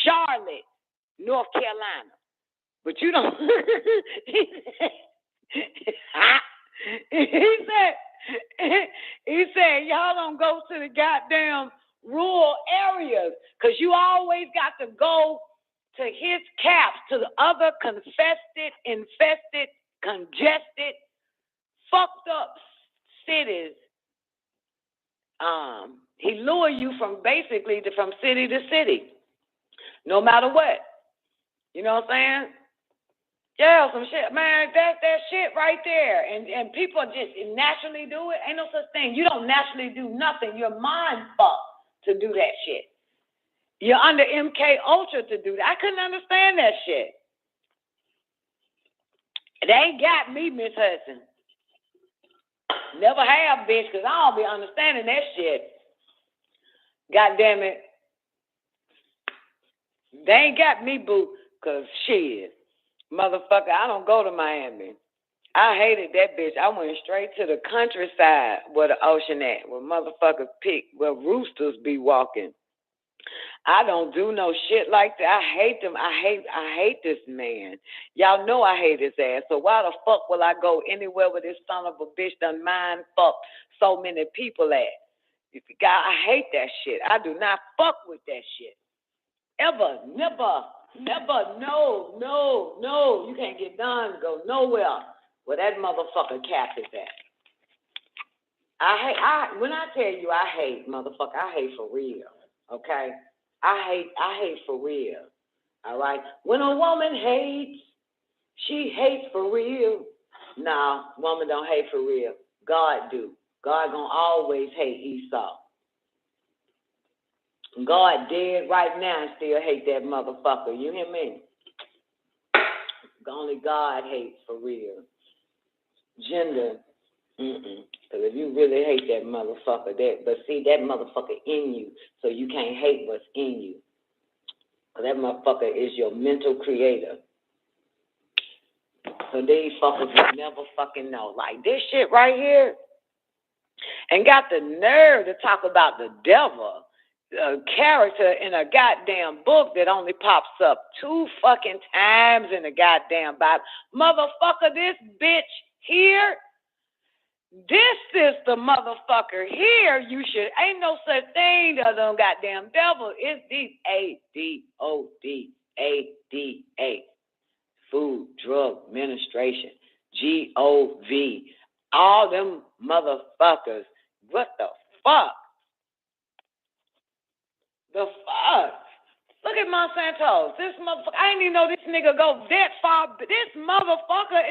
Charlotte, North Carolina. But you don't he said y'all don't go to the goddamn rural areas because you always got to go to his caps, to the other infested, congested, fucked up cities. He lure you from city to city, no matter what. You know what I'm saying? Yeah, some shit, man. That's that shit right there. And people just naturally do it. Ain't no such thing. You don't naturally do nothing. You're mind fucked to do that shit. You're under MK Ultra to do that. I couldn't understand that shit. They ain't got me, Miss Hudson. Never have, bitch, because I don't be understanding that shit. God damn it. They ain't got me, boo, because shit. Motherfucker, I don't go to Miami. I hated that bitch. I went straight to the countryside where the ocean at, where motherfuckers where roosters be walking. I don't do no shit like that. I hate them. I hate this man. Y'all know I hate his ass. So why the fuck will I go anywhere where this son of a bitch done mind fuck so many people at? I hate that shit. I do not fuck with that shit. Ever, never, no. You can't get done to go nowhere where that motherfucker cap is at. When I tell you I hate, motherfucker, I hate for real, okay? I hate for real, all right? When a woman hates, she hates for real. No, woman don't hate for real. God do. God gonna always hate Esau. God dead right now and still hate that motherfucker. You hear me? Only God hates for real. Gender, because if you really hate that motherfucker, but see that motherfucker in you, so you can't hate what's in you. Because that motherfucker is your mental creator. So these fuckers will never fucking know. Like this shit right here, and got the nerve to talk about the devil. A character in a goddamn book that only pops up 2 fucking times in the goddamn Bible. Motherfucker, this bitch here, this is the motherfucker here. You should, ain't no such thing as no goddamn devil. It's these ADODADA. Food, Drug Administration, GOV. All them motherfuckers. What the fuck? The fuck? Look at Monsanto. This motherfucker, I didn't even know this nigga go that far. But this motherfucker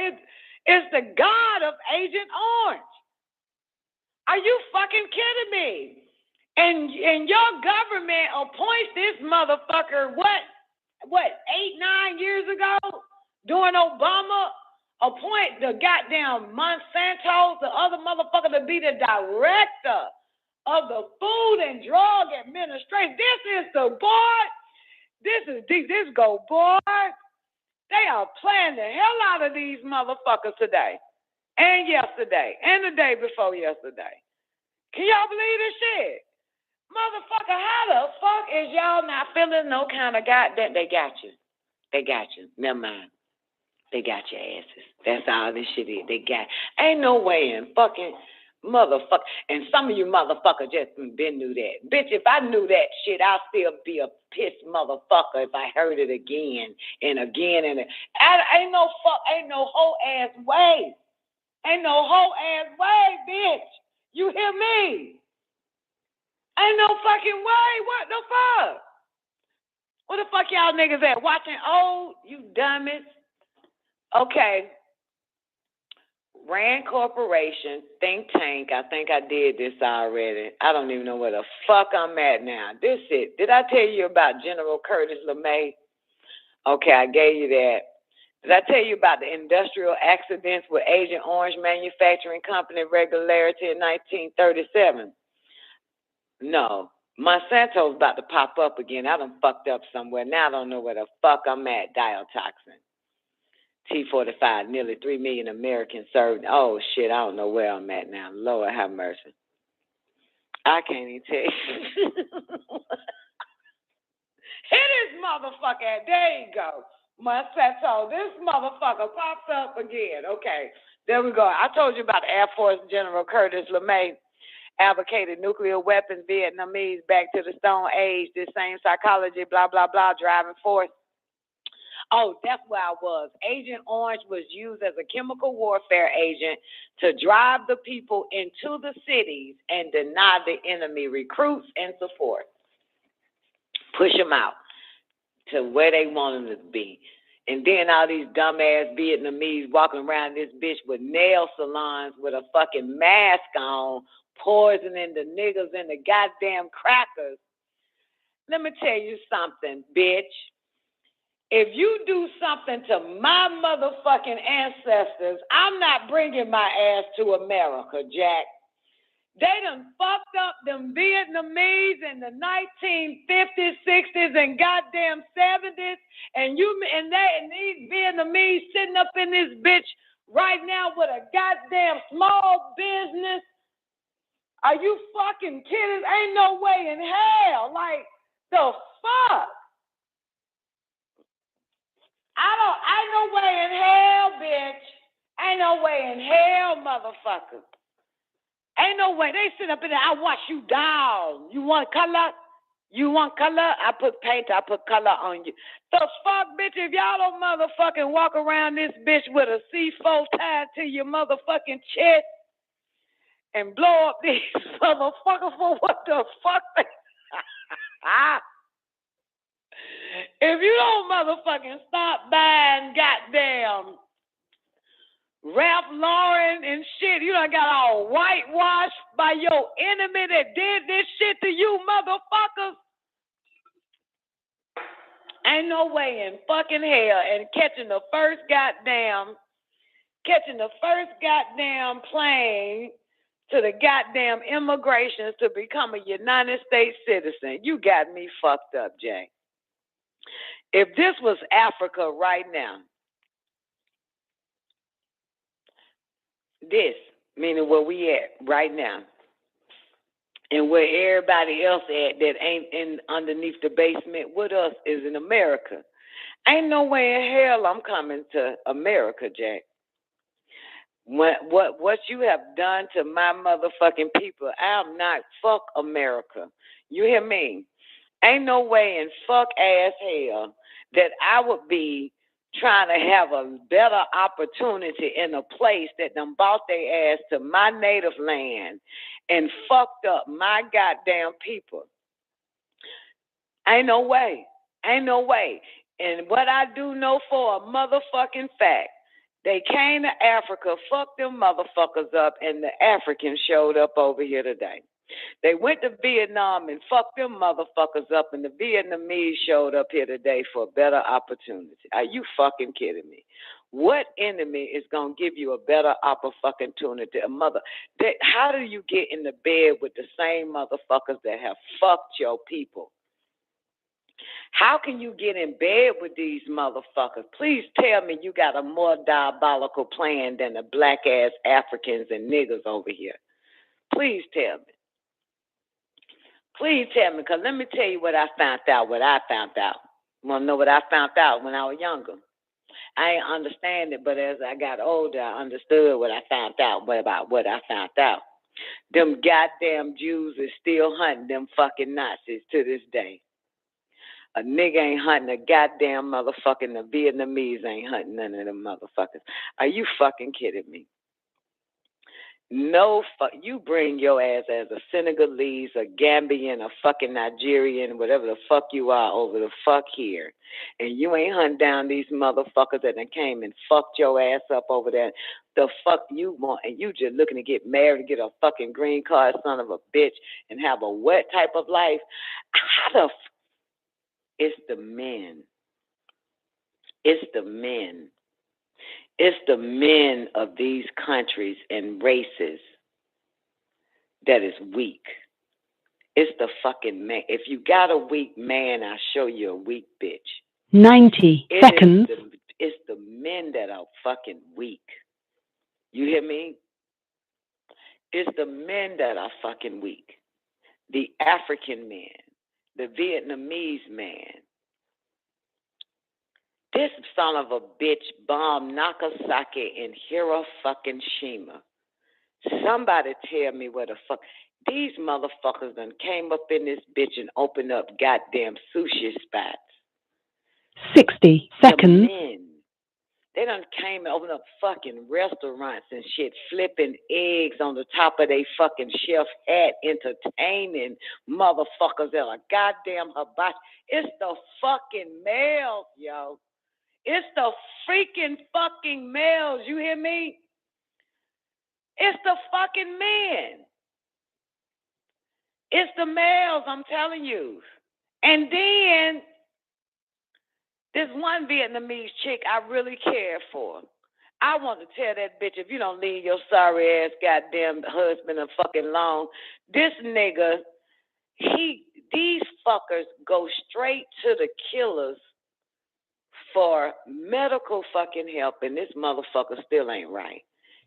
is the god of Agent Orange. Are you fucking kidding me? And your government appoints this motherfucker, what, 8-9 years ago? During Obama, appoint the goddamn Monsanto, the other motherfucker, to be the director of the Food and Drug Administration. This is the boy. This go boy. They are playing the hell out of these motherfuckers today, and yesterday, and the day before yesterday. Can y'all believe this shit? Motherfucker, how the fuck is y'all not feeling no kind of goddamn? They got you. They got you. Never mind. They got your asses. That's all this shit is. They got. Ain't no way in fucking motherfucker. And some of you motherfuckers just been knew that. Bitch, if I knew that shit, I'd still be a pissed motherfucker if I heard it again and again and ain't no whole ass way. Ain't no whole ass way, bitch. You hear me? Ain't no fucking way. What the fuck? Where the fuck y'all niggas at? Watching old, you dummies. Okay. Rand Corporation, think tank. I think I did this already. I don't even know where the fuck I'm at now. This it. Did I tell you about General Curtis LeMay? Okay, I gave you that. Did I tell you about the industrial accidents with Agent Orange Manufacturing Company regularity in 1937? No. Monsanto's about to pop up again. I done fucked up somewhere. Now I don't know where the fuck I'm at. Diotoxin. T45, nearly 3 million Americans served. Oh, shit, I don't know where I'm at now. Lord have mercy. I can't even tell you. Hit this motherfucker. There you go. Monsanto, this motherfucker popped up again. Okay, there we go. I told you about Air Force General Curtis LeMay. Advocated nuclear weapons, Vietnamese back to the Stone Age, this same psychology, blah, blah, blah, driving force. Oh, that's where I was. Agent Orange was used as a chemical warfare agent to drive the people into the cities and deny the enemy recruits and support. Push them out to where they want them to be. And then all these dumbass Vietnamese walking around this bitch with nail salons with a fucking mask on, poisoning the niggas and the goddamn crackers. Let me tell you something, bitch. If you do something to my motherfucking ancestors, I'm not bringing my ass to America, Jack. They done fucked up them Vietnamese in the 1950s, 60s, and goddamn 70s. way in hell. Like, the fuck? Ain't no way in hell, bitch. Ain't no way in hell, motherfucker. Ain't no way. They sit up in there, I wash you down. You want color? You want color? I put paint, I put color on you. The fuck, bitch, if y'all don't motherfucking walk around this bitch with a C4 tied to your motherfucking chest and blow up these motherfuckers for what the fuck? If you don't motherfucking stop buying goddamn Ralph Lauren and shit, you done got all whitewashed by your enemy that did this shit to you motherfuckers. Ain't no way in fucking hell. And catching the first goddamn plane to the goddamn immigrations to become a United States citizen. You got me fucked up, Jay. If this was Africa right now, this, meaning where we at right now, and where everybody else at that ain't in underneath the basement with us is in America. Ain't no way in hell I'm coming to America, Jack. What you have done to my motherfucking people, I'm not fuck America. You hear me? Ain't no way in fuck ass hell that I would be trying to have a better opportunity in a place that done bought their ass to my native land and fucked up my goddamn people. Ain't no way. Ain't no way. And what I do know for a motherfucking fact, they came to Africa, fucked them motherfuckers up, and the Africans showed up over here today. They went to Vietnam and fucked them motherfuckers up, and the Vietnamese showed up here today for a better opportunity. Are you fucking kidding me? What enemy is going to give you a better opportunity? How do you get in the bed with the same motherfuckers that have fucked your people? How can you get in bed with these motherfuckers? Please tell me you got a more diabolical plan than the black-ass Africans and niggas over here. Please tell me. Please tell me, because let me tell you what I found out. You want to know what I found out when I was younger? I ain't understand it, but as I got older, I understood what I found out about what I found out. Them goddamn Jews is still hunting them fucking Nazis to this day. A nigga ain't hunting a goddamn motherfucking, the Vietnamese ain't hunting none of them motherfuckers. Are you fucking kidding me? No, you bring your ass as a Senegalese, a Gambian, a fucking Nigerian, whatever the fuck you are over the fuck here. And you ain't hunting down these motherfuckers that done came and fucked your ass up over there. The fuck you want, and you just looking to get married, get a fucking green card, son of a bitch, and have a wet type of life. How the It's the men. It's the men. It's the men of these countries and races that is weak. It's the fucking man. If you got a weak man, I'll show you a weak bitch. 90 seconds. It's the men that are fucking weak. You hear me? It's the men that are fucking weak. The African man, the Vietnamese man. This son of a bitch bombed Nagasaki and Hiroshima. Somebody tell me where the fuck. These motherfuckers done came up in this bitch and opened up goddamn sushi spots. 60 seconds. The men. They done came and opened up fucking restaurants and shit, flipping eggs on the top of they fucking chef hat, entertaining motherfuckers that are goddamn hibachi. It's the fucking males, yo. It's the freaking fucking males, you hear me? It's the fucking men. It's the males, I'm telling you. And then, this one Vietnamese chick I really care for. I want to tell that bitch, if you don't leave your sorry ass goddamn husband fucking alone, this nigga, these fuckers go straight to the killers for medical fucking help, and this motherfucker still ain't right.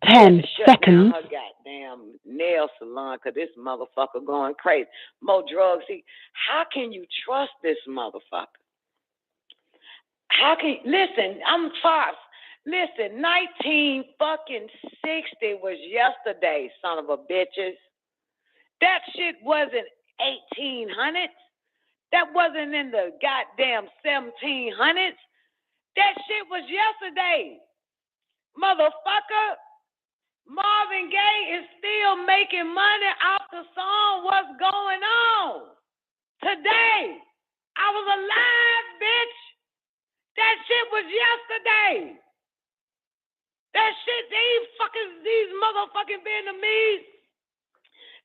10 seconds. Her goddamn nail salon, cause this motherfucker going crazy. More drugs. How can you trust this motherfucker? How can listen? I'm fast. Listen, 1960 was yesterday, son of a bitches. That shit wasn't 1800s. That wasn't in the goddamn 1700s. That shit was yesterday, motherfucker. Marvin Gaye is still making money off the song What's Going On today. I was alive, bitch. That shit was yesterday. That shit, these motherfucking Vietnamese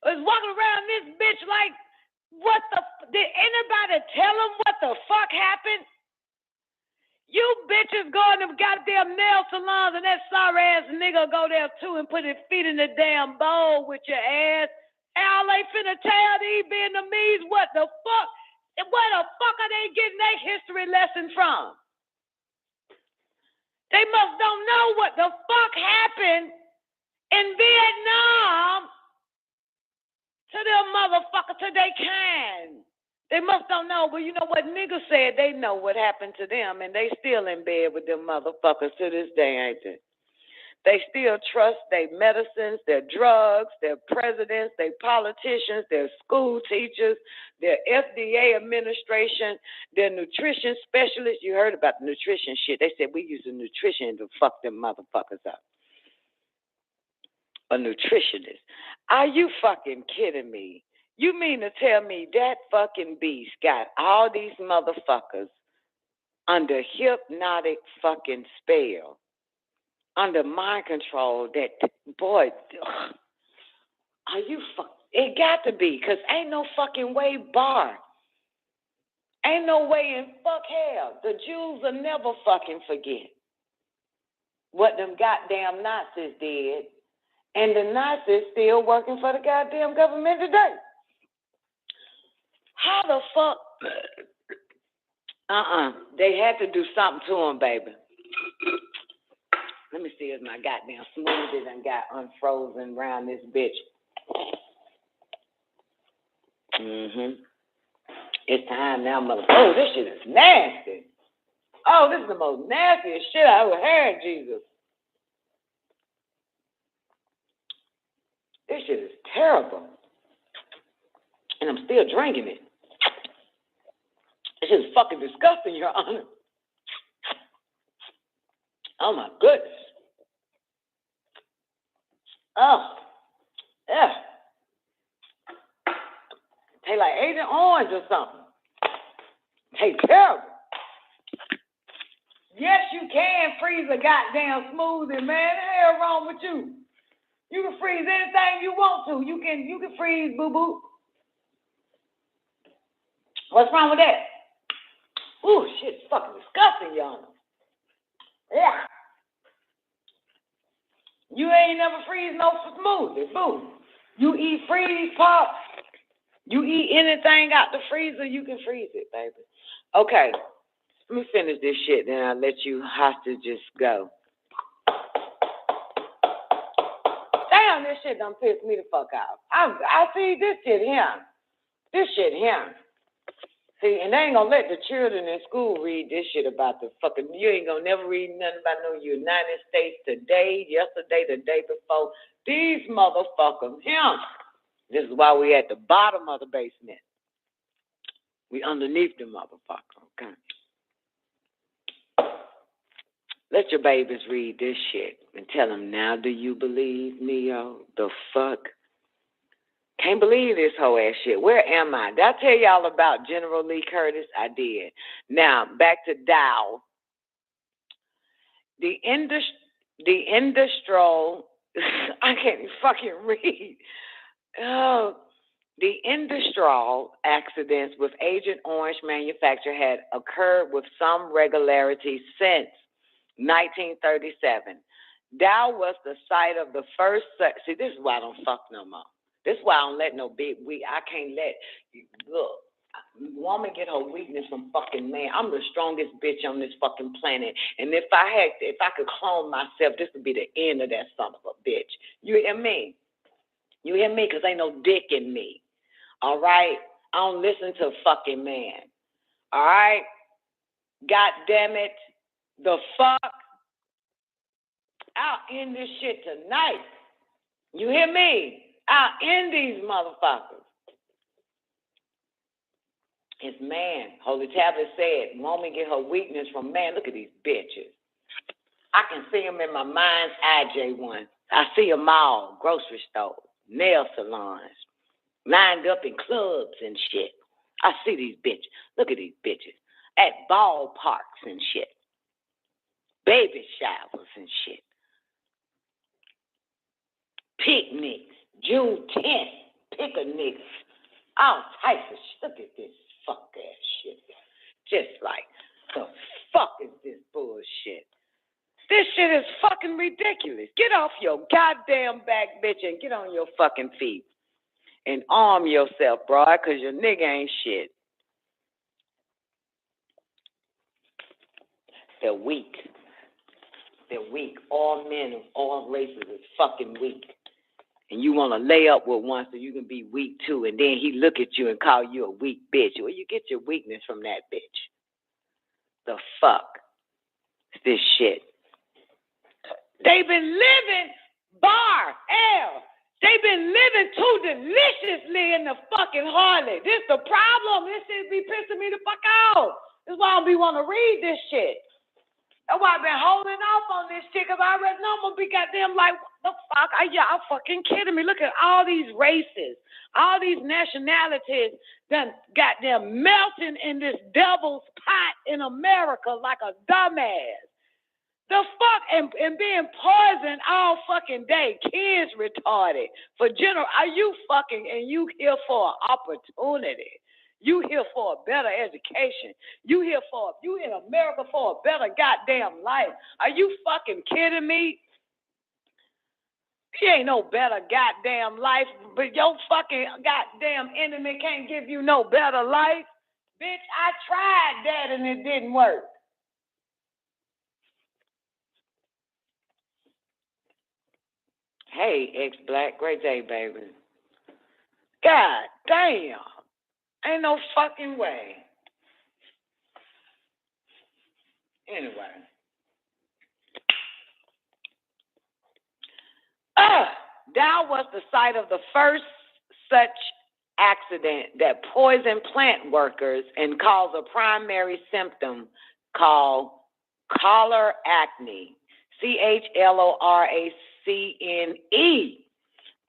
was walking around this bitch like, what the, did anybody tell them what the fuck happened? You bitches go in them goddamn nail salons and that sorry ass nigga go there too and put his feet in the damn bowl with your ass. And all they finna tell these Vietnamese what the fuck, where the fuck are they getting their history lesson from? They must don't know what the fuck happened in Vietnam to them motherfuckers till they can. They must don't know, but you know what niggas said, they know what happened to them, and they still in bed with them motherfuckers to this day, ain't they? They still trust their medicines, their drugs, their presidents, their politicians, their school teachers, their FDA administration, their nutrition specialists. You heard about the nutrition shit. They said we using nutrition to fuck them motherfuckers up. A nutritionist. Are you fucking kidding me? You mean to tell me that fucking beast got all these motherfuckers under hypnotic fucking spell, under mind control that, boy, are you it got to be, because ain't no fucking way bar. Ain't no way in fuck hell. The Jews will never fucking forget what them goddamn Nazis did, and the Nazis still working for the goddamn government today. How the fuck? They had to do something to them, baby. Let me see if my goddamn smoothie done got unfrozen around this bitch. It's time now, motherfucker. Oh, this shit is nasty. Oh, this is the most nastiest shit I ever heard, Jesus. This shit is terrible. And I'm still drinking it. This is fucking disgusting, Your Honor. Oh, my goodness. Oh, yeah. Tastes like Agent Orange or something. Tastes terrible. Yes, you can freeze a goddamn smoothie, man. What the hell wrong with you? You can freeze anything you want to. You can freeze boo-boo. What's wrong with that? Ooh, shit's fucking disgusting, Your Honor. Yeah. You ain't never freeze no smoothie, boo. You eat freeze pops. You eat anything out the freezer, you can freeze it, baby. Okay, let me finish this shit, then I'll let you hostages go. Damn, this shit done pissed me the fuck off. I see this shit here. This shit here. See, and they ain't gonna let the children in school read this shit about the fucking, you ain't gonna never read nothing about no United States today, yesterday, the day before. These motherfuckers here. This is why we at the bottom of the basement. We underneath the motherfucker, okay? Let your babies read this shit and tell them, now do you believe me, yo? The fuck? Can't believe this whole ass shit. Where am I? Did I tell y'all about General Lee Curtis? I did. Now, back to Dow. The industrial, I can't fucking read. Oh, the industrial accidents with Agent Orange manufacture had occurred with some regularity since 1937. Dow was the site of the first, see, this is why I don't fuck no more. This is why I don't let no big I can't let, look, Woman get her weakness from fucking man. I'm the strongest bitch on this fucking planet. And if I could clone myself, this would be the end of that son of a bitch. You hear me? You hear me? Because ain't no dick in me. All right? I don't listen to a fucking man. All right? God damn it. The fuck? I'll end this shit tonight. You hear me? I'll end these motherfuckers. It's man. Holy Tablet said, woman get her weakness from man. Look at these bitches. I can see them in my mind's eye, J1. I see them all, grocery stores, nail salons, lined up in clubs and shit. I see these bitches. Look at these bitches. At ballparks and shit. Baby showers and shit. Picnics, Juneteenth, picnics, all types of shit. Look at this fuck ass shit. Just like, the fuck is this bullshit? This shit is fucking ridiculous. Get off your goddamn back, bitch, and get on your fucking feet. And arm yourself, bro, because your nigga ain't shit. They're weak. They're weak. All men of all races is fucking weak. And you want to lay up with one so you can be weak too, and then he look at you and call you a weak bitch. Well, you get your weakness from that bitch. The fuck is this shit? They've been living they've been living too deliciously in the fucking harlot. This the problem. This shit be pissing me the fuck out. This is why I don't be want to read this shit. That's why I've been holding off on this shit, because I already know I'm going to be goddamn like, what the fuck? Y'all fucking kidding me. Look at all these races, all these nationalities done goddamn melting in this devil's pot in America like a dumbass. The fuck? And being poisoned all fucking day. Kids retarded. For general, are you fucking, and you here for an opportunity? You here for a better education. You in America for a better goddamn life. Are you fucking kidding me? She ain't no better goddamn life, but your fucking goddamn enemy can't give you no better life. Bitch, I tried that and it didn't work. Hey, ex-black, great day, baby. God damn. Ain't no fucking way. Anyway. Dow was the site of the first such accident that poisoned plant workers and caused a primary symptom called collar acne. CHLORACNE.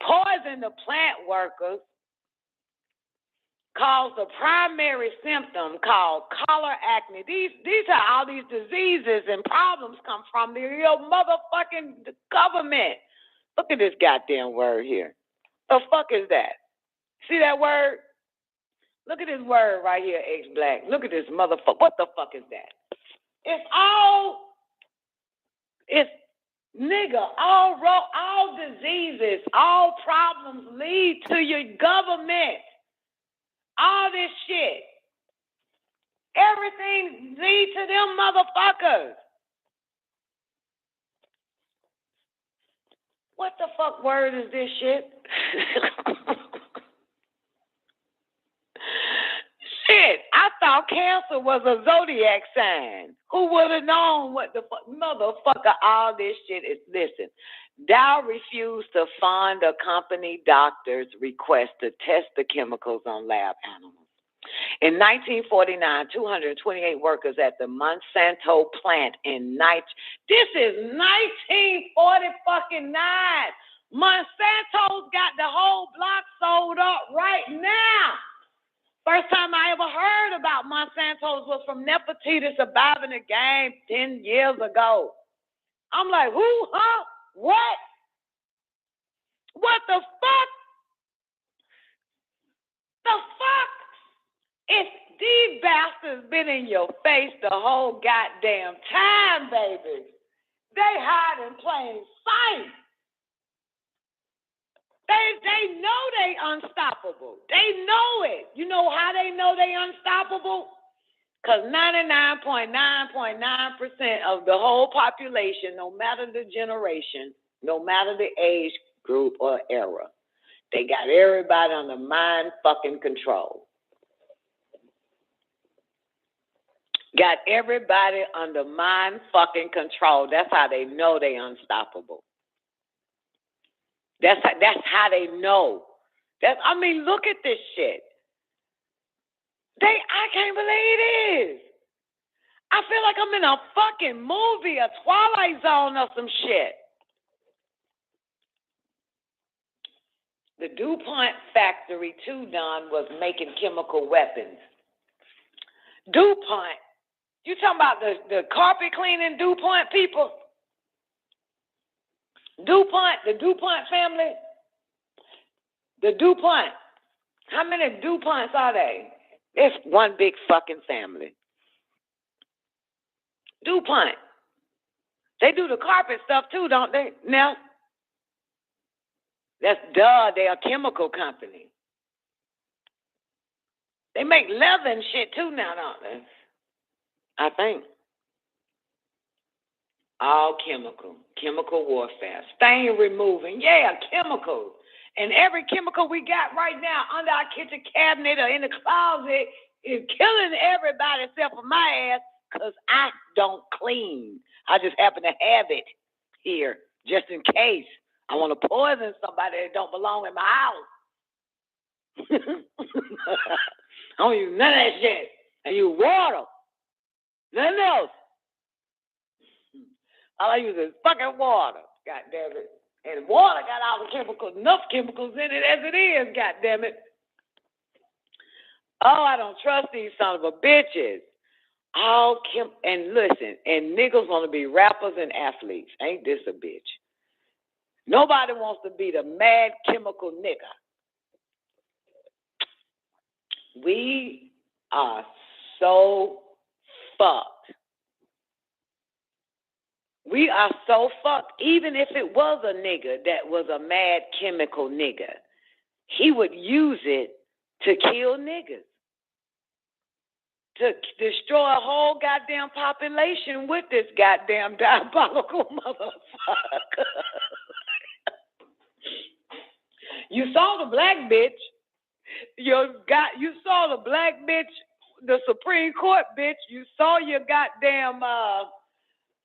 Poisoned the plant workers, caused a primary symptom called collar acne. These are all these diseases and problems come from the real motherfucking government. Look at this goddamn word here. The fuck is that? See that word? Look at this word right here, ex-black. Look at this motherfucker. What the fuck is that? It's nigga, all diseases, all problems lead to your government. All this shit. Everything leads to them motherfuckers. What the fuck word is this shit? Shit, I thought Cancer was a zodiac sign. Who would have known what the fuck? Motherfucker, all this shit is, listen. Dow refused to fund a company doctor's request to test the chemicals on lab animals. In 1949, 228 workers at the Monsanto plant in this is 1949. Monsanto's got the whole block sold up right now. First time I ever heard about Monsanto's was from Nefertiti surviving the game 10 years ago. I'm like, who, huh? What? What the fuck? The fuck? If these bastards been in your face the whole goddamn time, baby. They hide in plain sight. They know they unstoppable. They know it. You know how they know they unstoppable? Because 99.9% of the whole population, no matter the generation, no matter the age group or era, they got everybody under mind fucking control. Got everybody under mind fucking control. That's how they know they unstoppable. That's how they know. Look at this shit. I can't believe this. I feel like I'm in a fucking movie, a Twilight Zone or some shit. The DuPont factory, too, Don, was making chemical weapons. DuPont. You talking about the carpet cleaning DuPont people? DuPont, the DuPont family? The DuPont. How many DuPonts are they? It's one big fucking family. DuPont. They do the carpet stuff too, don't they? Now, they're a chemical company. They make leather and shit too now, don't they? I think. All chemical warfare. Stain removing, chemicals. And every chemical we got right now under our kitchen cabinet or in the closet is killing everybody except for my ass because I don't clean. I just happen to have it here just in case I want to poison somebody that don't belong in my house. I don't use none of that shit. I use water. Nothing else. All I use is fucking water. God damn it. And water got all the chemicals, enough chemicals in it as it is, God damn it. Oh, I don't trust these son of a bitches. And listen, and niggas want to be rappers and athletes. Ain't this a bitch? Nobody wants to be the mad chemical nigga. We are so fucked. We are so fucked. Even if it was a nigga that was a mad chemical nigga, he would use it to kill niggas. To destroy a whole goddamn population with this goddamn diabolical motherfucker. You saw the black bitch. You saw the black bitch, the Supreme Court bitch. You saw your goddamn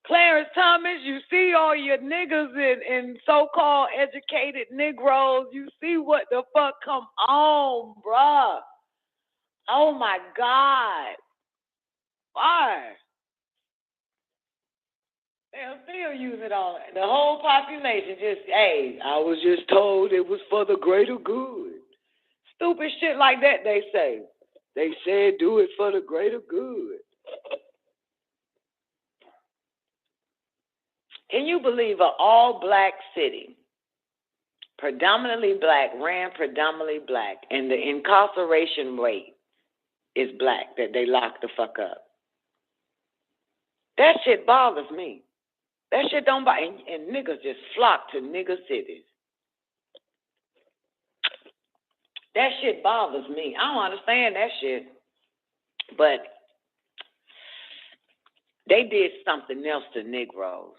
Clarence Thomas. You see all your niggas and so-called educated Negroes. You see what the fuck come on, bruh. Oh, my God. Why? They'll still use it on the whole population. I was just told it was for the greater good. Stupid shit like that, they say. They said do it for the greater good. Can you believe an all-black city, predominantly black, ran predominantly black, and the incarceration rate is black, that they lock the fuck up? That shit bothers me. That shit don't bother, and niggas just flock to nigger cities. That shit bothers me. I don't understand that shit. But they did something else to Negroes.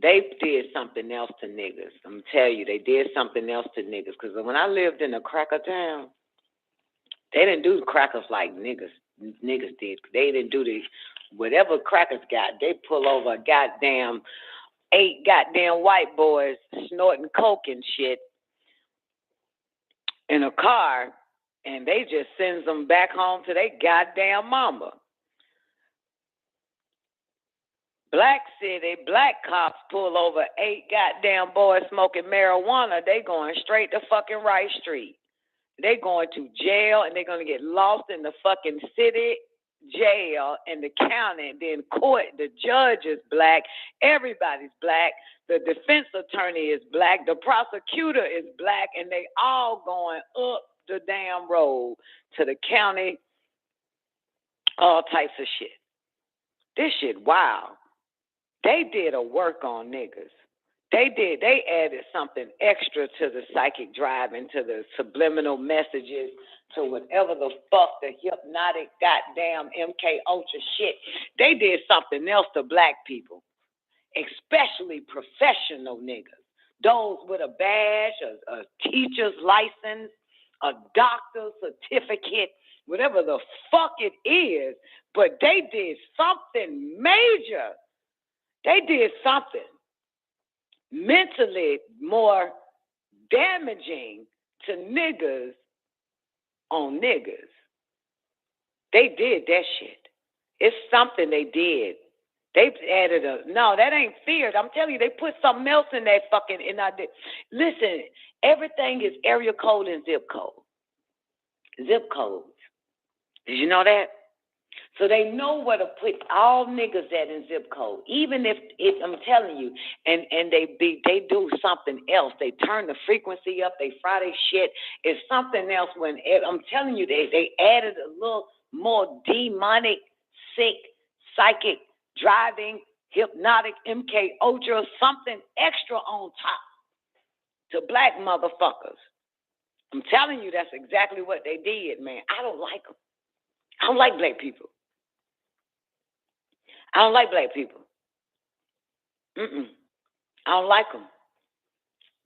They did something else to niggas. I'm going to tell you, they did something else to niggas. Because when I lived in a cracker town, they didn't do crackers like niggas did. They didn't do this. Whatever crackers got, they pull over 8 goddamn white boys snorting coke and shit in a car, and they just sends them back home to their goddamn mama. Black city, black cops pull over 8 goddamn boys smoking marijuana. They going straight to fucking Rice Street. They going to jail, and they're going to get lost in the fucking city jail and the county, then court. The judge is black. Everybody's black. The defense attorney is black. The prosecutor is black, and they all going up the damn road to the county. All types of shit. This shit, wow. They did a work on niggas. They added something extra to the psychic drive and to the subliminal messages, to whatever the fuck the hypnotic goddamn MK Ultra shit. They did something else to black people, especially professional niggas. Those with a badge, a teacher's license, a doctor's certificate, whatever the fuck it is, but they did something major. They did something mentally more damaging to niggas on niggas. They did that shit. It's something they did. They added no, that ain't feared. I'm telling you, they put something else in that fucking, listen, everything is area code and zip code. Zip codes. Did you know that? So they know where to put all niggas at in zip code. Even if I'm telling you, and they do something else. They turn the frequency up. They fry their shit. It's something else. When I'm telling you, they added a little more demonic, sick, psychic, driving, hypnotic, MK Ultra, something extra on top to black motherfuckers. I'm telling you, that's exactly what they did, man. I don't like them. I don't like black people. I don't like black people. I don't like them.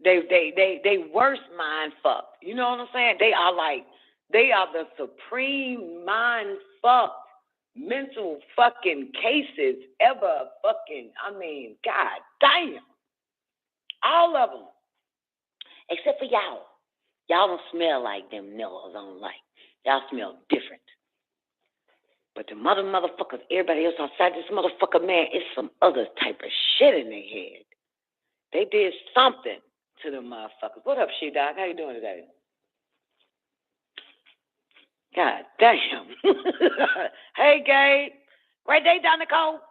They worse mind fucked. You know what I'm saying? They are the supreme mind fucked mental fucking cases ever fucking, god damn. All of them. Except for y'all. Y'all don't smell like them niggas. I don't like. Y'all smell different. But the motherfuckers, everybody else outside this motherfucker, man, it's some other type of shit in their head. They did something to them motherfuckers. What up, She-Dog? How you doing today? God damn. Hey, Gabe. Great day, Don Nicole.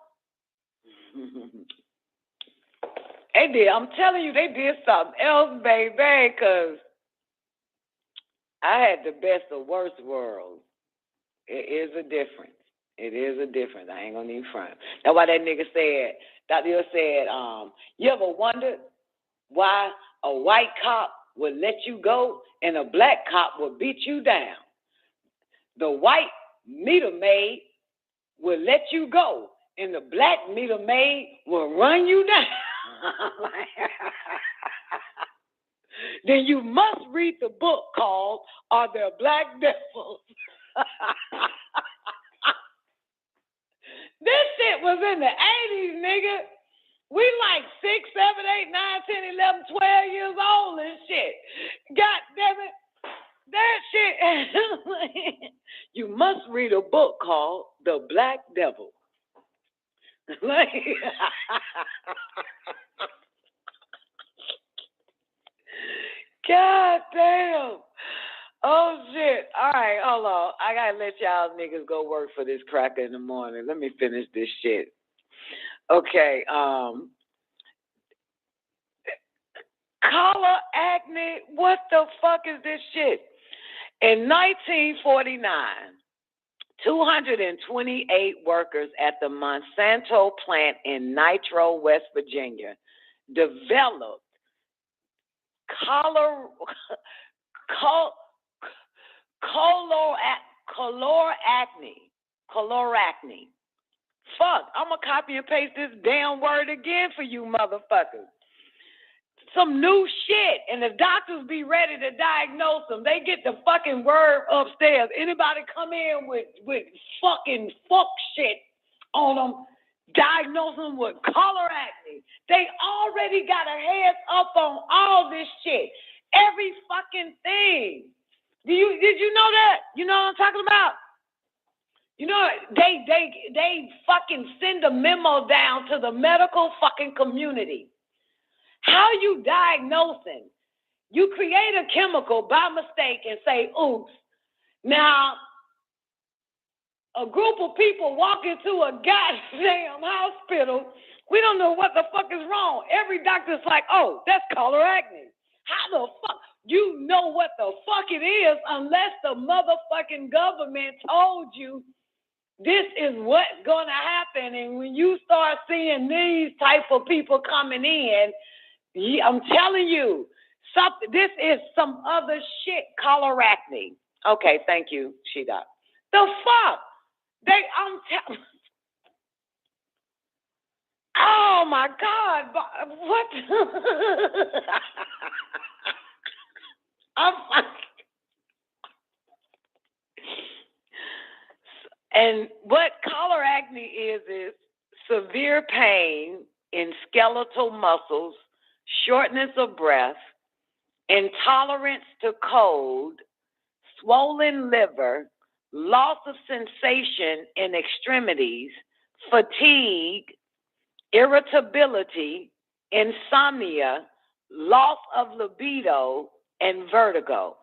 They did. I'm telling you, they did something else, baby, because I had the best of worst worlds. It is a difference. It is a difference. I ain't gonna need front. That's why that nigga said, Dr. Hill said, you ever wondered why a white cop would let you go and a black cop would beat you down? The white meter maid will let you go and the black meter maid will run you down. Then you must read the book called Are There Black Devils? This shit was in the 80s, nigga. We like 6, 7, 8, 9, 10, 11, 12 years old and shit. God damn it. That shit. You must read a book called The Black Devil. God damn. Oh, shit. All right, hold on. I got to let y'all niggas go work for this cracker in the morning. Let me finish this shit. Okay. Collar acne. What the fuck is this shit? In 1949, 228 workers at the Monsanto plant in Nitro, West Virginia, developed coloracne. Fuck, I'm gonna copy and paste this damn word again for you motherfuckers. Some new shit, and the doctors be ready to diagnose them. They get the fucking word upstairs. Anybody come in with fucking fuck shit on them, diagnose them with coloracne. They already got a heads up on all this shit. Every fucking thing. Did you know that? You know what I'm talking about? You know, they fucking send a memo down to the medical fucking community. How you diagnosing? You create a chemical by mistake and say, oops. Now, a group of people walk into a goddamn hospital. We don't know what the fuck is wrong. Every doctor's like, oh, that's coloracne. How the fuck? You know what the fuck it is unless the motherfucking government told you this is what's going to happen. And when you start seeing these type of people coming in, Yeah, I'm telling you, this is some other shit. Colorectal. Okay, thank you, She-Doc. The fuck? I'm telling. Oh my God! What? And what colorectal is severe pain in skeletal muscles, shortness of breath, intolerance to cold, swollen liver, loss of sensation in extremities, fatigue, irritability, insomnia, loss of libido, and vertigo.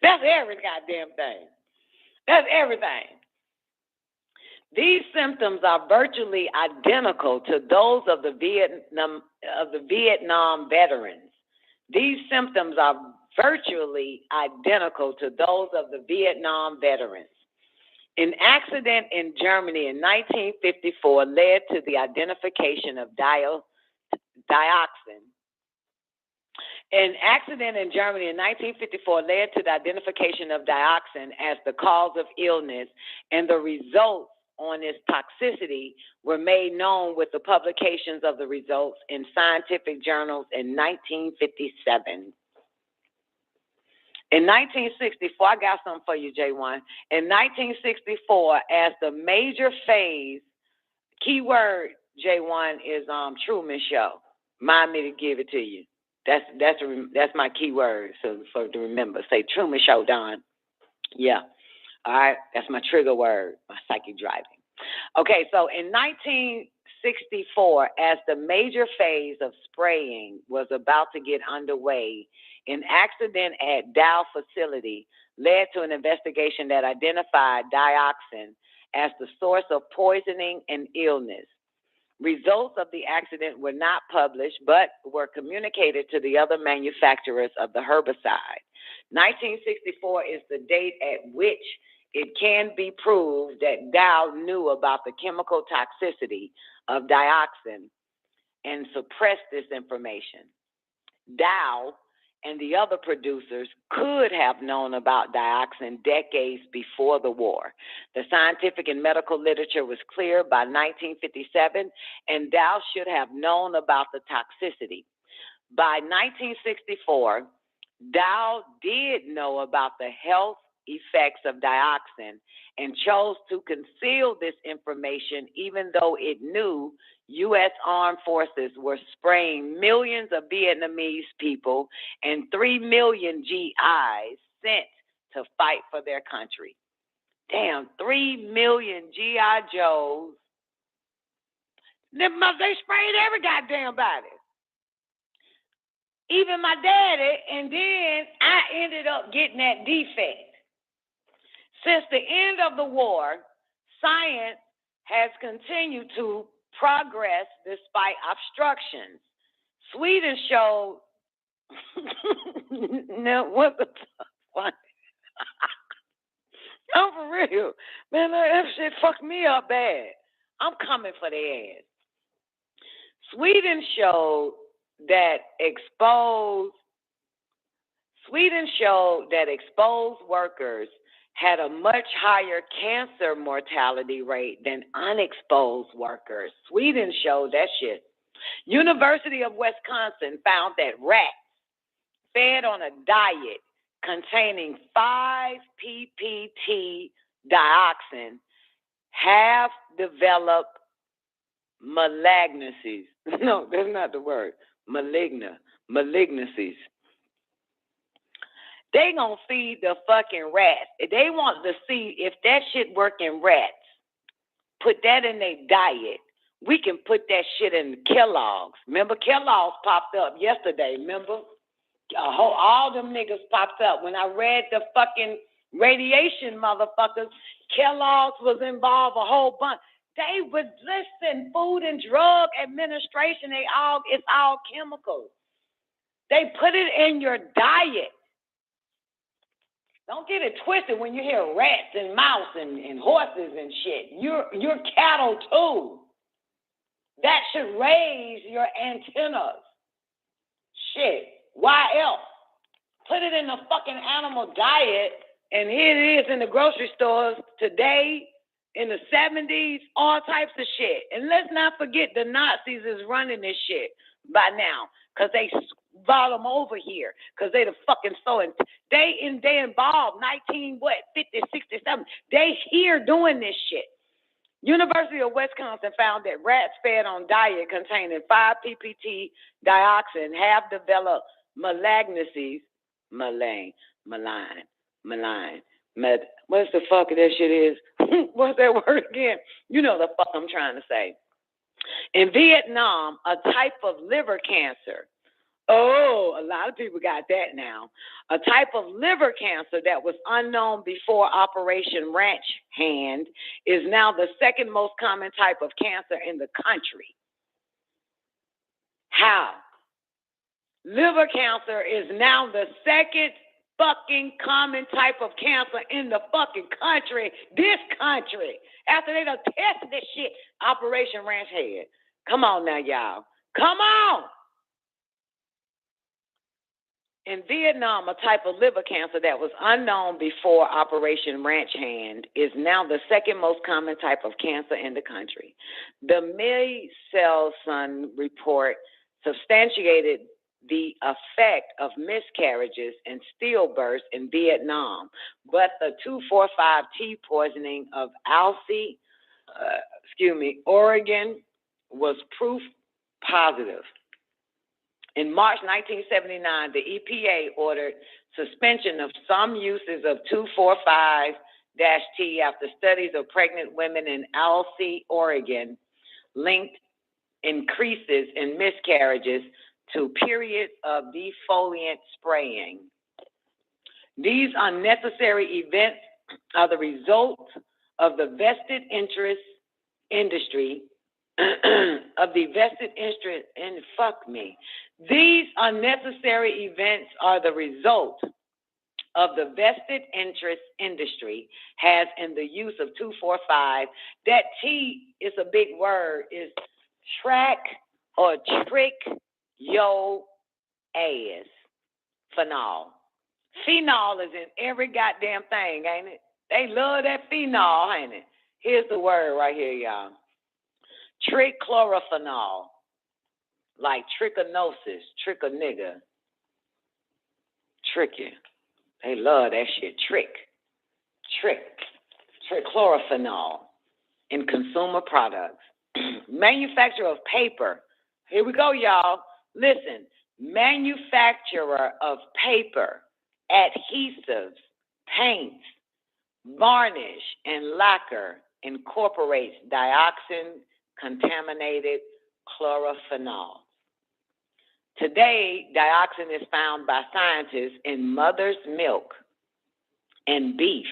That's every goddamn thing. That's everything. These symptoms are virtually identical to those of the Vietnam veterans. These symptoms are virtually identical to those of the Vietnam veterans. An accident in Germany in 1954 led to the identification of dioxin. An accident in Germany in 1954 led to the identification of dioxin as the cause of illness, and the results on its toxicity were made known with the publications of the results in scientific journals in 1957. In 1964, I got something for you, J1. In 1964, as the major phase, keyword J1 is Truman Show. Mind me to give it to you. That's my keyword. So to remember, say Truman Show, Don. Yeah. All right. That's my trigger word. My psychic driving. Okay. So in 1964, as the major phase of spraying was about to get underway, an accident at Dow facility led to an investigation that identified dioxin as the source of poisoning and illness. Results of the accident were not published, but were communicated to the other manufacturers of the herbicide. 1964 is the date at which it can be proved that Dow knew about the chemical toxicity of dioxin and suppressed this information. Dow and the other producers could have known about dioxin decades before the war. The scientific and medical literature was clear by 1957, and Dow should have known about the toxicity. By 1964, Dow did know about the health effects of dioxin and chose to conceal this information even though it knew U.S. armed forces were spraying millions of Vietnamese people and 3 million GIs sent to fight for their country. Damn, 3 million GI Joes. They sprayed every goddamn body. Even my daddy, and then I ended up getting that defect. Since the end of the war, science has continued to progress despite obstructions. Sweden showed now what the fuck? I'm for real. Man, that shit fucked me up bad. I'm coming for the ass. Sweden showed that exposed workers had a much higher cancer mortality rate than unexposed workers. Sweden showed that shit. University of Wisconsin found that rats fed on a diet containing 5 ppt dioxin have developed malignancies. No, that's not the word. Malignancies. They gonna feed the fucking rats. If they want to see if that shit work in rats, put that in their diet. We can put that shit in Kellogg's. Remember, Kellogg's popped up yesterday, remember? All them niggas popped up. When I read the fucking radiation motherfuckers, Kellogg's was involved a whole bunch. They would listen, Food and Drug Administration, it's all chemicals. They put it in your diet. Don't get it twisted when you hear rats and mouse and horses and shit. You're cattle too. That should raise your antennas. Shit. Why else? Put it in the fucking animal diet, and here it is in the grocery stores today, in the 70s, all types of shit. And let's not forget the Nazis is running this shit by now, because they brought them over here, because they the fucking they involved 50, 67. They here doing this shit. University of Wisconsin found that rats fed on diet containing 5 ppt dioxin have developed malignancies, what's the fuck that shit is? What's that word again? You know the fuck I'm trying to say. In Vietnam, a type of liver cancer. Oh, a lot of people got that now. A type of liver cancer that was unknown before Operation Ranch Hand is now the second most common type of cancer in the country. How? Liver cancer is now the second fucking common type of cancer in the fucking country. This country. After they done tested this shit, Operation Ranch Hand. Come on now, y'all. Come on. In Vietnam, a type of liver cancer that was unknown before Operation Ranch Hand is now the second most common type of cancer in the country. The Michelson report substantiated the effect of miscarriages and stillbirths in Vietnam, but the 2,4,5-T poisoning of Oregon was proof positive. In March 1979, the EPA ordered suspension of some uses of 2,4,5-T after studies of pregnant women in Alsea, Oregon, linked increases in miscarriages to periods of defoliant spraying. These unnecessary events are the result of the vested interest industry These unnecessary events are the result of the vested interest industry has in the use of 2,4,5. That T is a big word, is track or trick yo ass. Phenol. Phenol is in every goddamn thing, ain't it? They love that phenol, ain't it? Here's the word right here, y'all. Trichlorophenol. Like trichinosis, trick a nigga. Trick you. They love that shit. Trichlorophenol in consumer products. Manufacturer of paper. Here we go, y'all. Listen. Manufacturer of paper, adhesives, paints, varnish, and lacquer incorporates dioxin-contaminated chlorophenol. Today, dioxin is found by scientists in mother's milk and beef,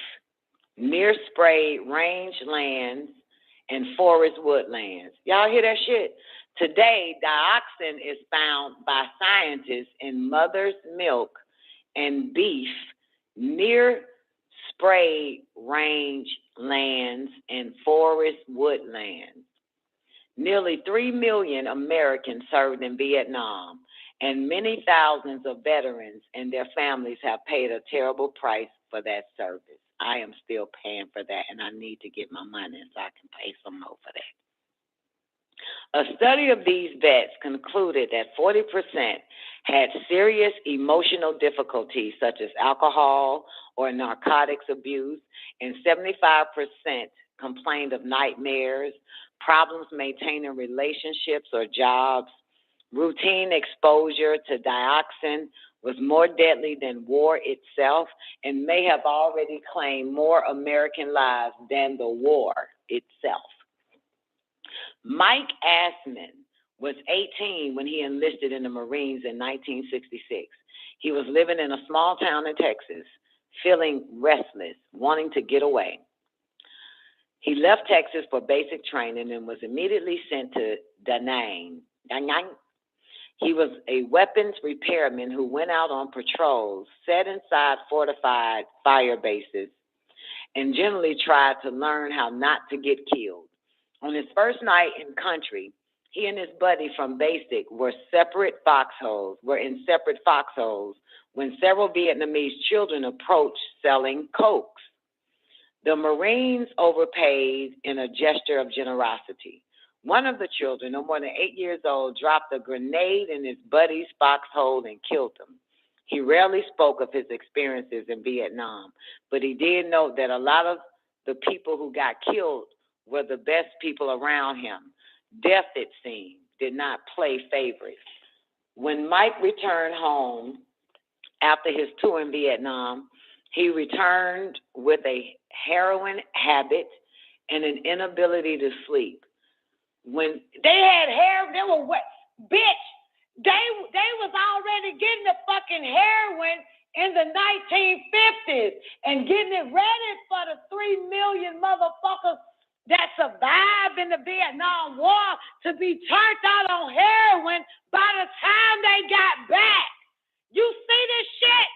near sprayed rangelands and forest woodlands. Y'all hear that shit? Today, dioxin is found by scientists in mother's milk and beef, near sprayed rangelands and forest woodlands. Nearly 3 million Americans served in Vietnam, and many thousands of veterans and their families have paid a terrible price for that service. I am still paying for that, and I need to get my money so I can pay some more for that. A study of these vets concluded that 40% had serious emotional difficulties such as alcohol or narcotics abuse, and 75% complained of nightmares, problems maintaining relationships or jobs. Routine exposure to dioxin was more deadly than war itself and may have already claimed more American lives than the war itself. Mike Assman was 18 when he enlisted in the Marines in 1966. He was living in a small town in Texas, feeling restless, wanting to get away. He left Texas for basic training and was immediately sent to Da Nang. He was a weapons repairman who went out on patrols, set inside fortified fire bases, and generally tried to learn how not to get killed. On his first night in country, he and his buddy from Basic were in separate foxholes when several Vietnamese children approached selling cokes. The Marines overpaid in a gesture of generosity. One of the children, no more than 8 years old, dropped a grenade in his buddy's foxhole and killed him. He rarely spoke of his experiences in Vietnam, but he did note that a lot of the people who got killed were the best people around him. Death, it seemed, did not play favorites. When Mike returned home after his tour in Vietnam, he returned with a heroin habit and an inability to sleep. When they had hair, they were wet. Bitch, they was already getting the fucking heroin in the 1950s and getting it ready for the 3 million motherfuckers that survived in the Vietnam War to be turned out on heroin by the time they got back. You see this shit?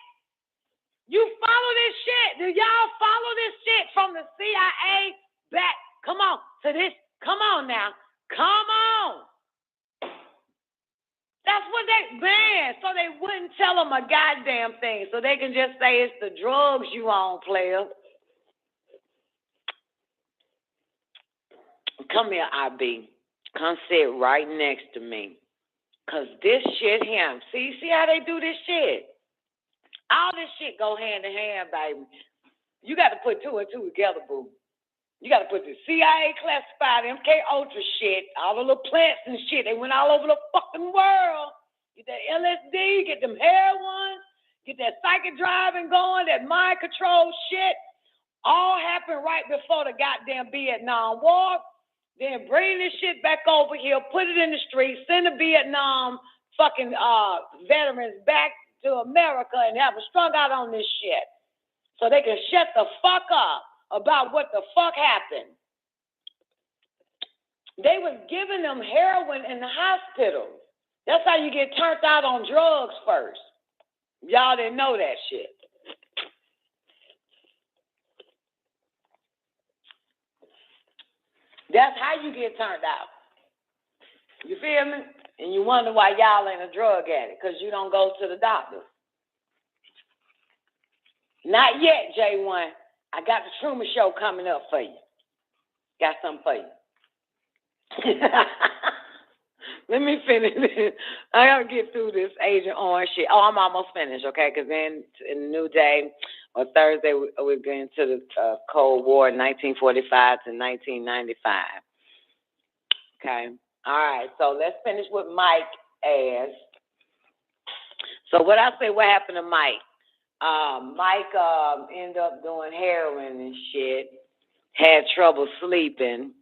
You follow this shit? Do y'all follow this shit from the CIA back? Come on to this. Come on now. Come on. That's what they banned, so they wouldn't tell them a goddamn thing. So they can just say it's the drugs you on, player. Come here, IB. Come sit right next to me. Because this shit him. See how they do this shit? All this shit go hand in hand, baby. You got to put two and two together, boo. You got to put the CIA classified, MK Ultra shit, all the little plants and shit. They went all over the fucking world. Get that LSD, get them heroin, get that psychic driving going, that mind control shit. All happened right before the goddamn Vietnam War. Then bring this shit back over here, put it in the streets, send the Vietnam fucking veterans back to America and have them strung out on this shit. So they can shut the fuck up about what the fuck happened. They was giving them heroin in the hospital. That's how you get turned out on drugs first. Y'all didn't know that shit. That's how you get turned out. You feel me? And you wonder why y'all ain't a drug addict, because you don't go to the doctor. Not yet, J1. I got the Truman Show coming up for you. Got something for you. Let me finish this. I gotta get through this Agent Orange shit. Oh, I'm almost finished, okay? Because then in the New Day or Thursday, we're going to the Cold War, 1945 to 1995. Okay? All right, so let's finish with Mike as. So what I say, what happened to Mike? Mike ended up doing heroin and shit, had trouble sleeping.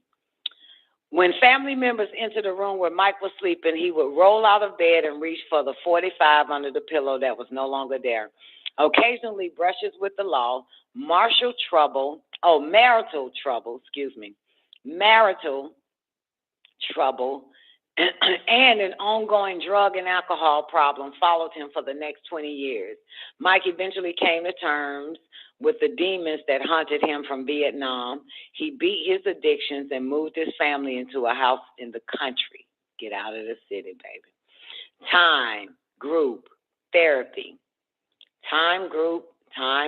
When family members entered the room where Mike was sleeping, he would roll out of bed and reach for the 45 under the pillow that was no longer there. Occasionally brushes with the law, marital trouble, and an ongoing drug and alcohol problem followed him for the next 20 years. Mike eventually came to terms with the demons that haunted him from Vietnam. He beat his addictions and moved his family into a house in the country. Get out of the city, baby. Time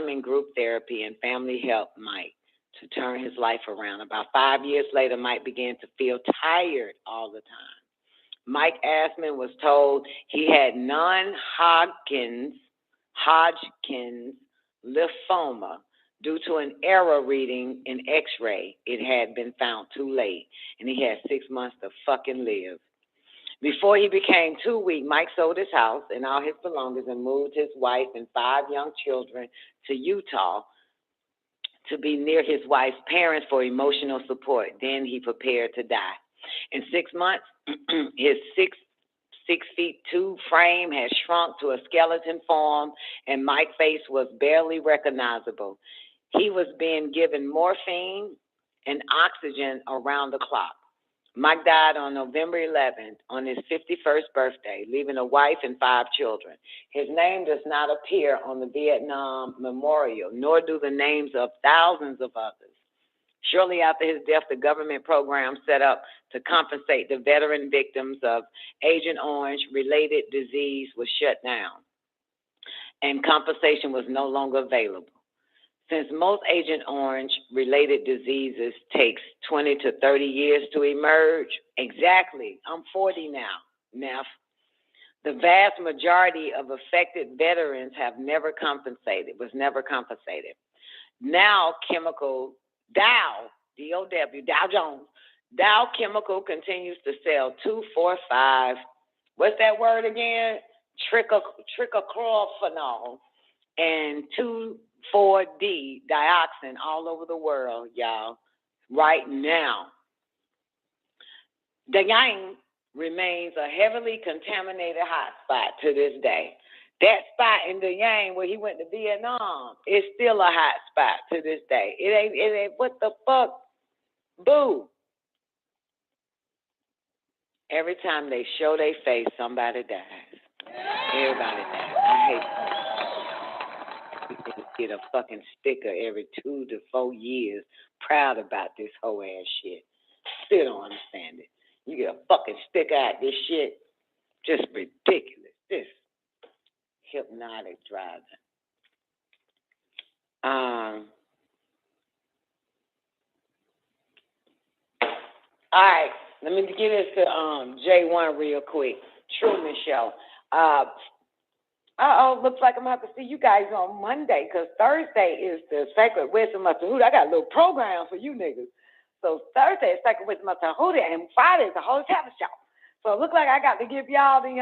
and group therapy and family helped Mike to turn his life around. About 5 years later, Mike began to feel tired all the time. Mike Asman was told he had non-Hodgkin's lymphoma due to an error reading in X-ray. It had been found too late, and he had 6 months to fucking live. Before he became too weak, Mike sold his house and all his belongings and moved his wife and 5 young children to Utah to be near his wife's parents for emotional support. Then he prepared to die. In 6 months, his 6'2" frame had shrunk to a skeleton form, and Mike's face was barely recognizable. He was being given morphine and oxygen around the clock. Mike died on November 11th on his 51st birthday, leaving a wife and 5 children. His name does not appear on the Vietnam Memorial, nor do the names of thousands of others. Shortly after his death, the government program set up to compensate the veteran victims of Agent Orange-related disease was shut down, and compensation was no longer available. Since most Agent Orange-related diseases takes 20 to 30 years to emerge, exactly, I'm 40 now, Neff. The vast majority of affected veterans have never compensated, was never compensated. Now, Dow, D-O-W, Dow Jones, Dow Chemical continues to sell 2,4,5, what's that word again? Trichochlorphenol and 2,4-D dioxin all over the world, y'all, right now. Da Yang remains a heavily contaminated hotspot to this day. That spot in Da Yang where he went to Vietnam is still a hot spot to this day. It ain't, what the fuck? Boo. Every time they show their face, somebody dies. Everybody dies. I hate it. Get a fucking sticker every 2 to 4 years proud about this whole ass shit. Still don't understand it. You get a fucking sticker out this shit. Just ridiculous. This hypnotic driving. All right, let me get this to J1 real quick. Truman Show. Looks like I'm gonna have to see you guys on Monday, because Thursday is the Sacred Wisdom of Tahuti. I got a little program for you niggas. So Thursday is Sacred Wisdom of Tahuti, and Friday is the Holy Tablet Show. So it looks like I got to give y'all the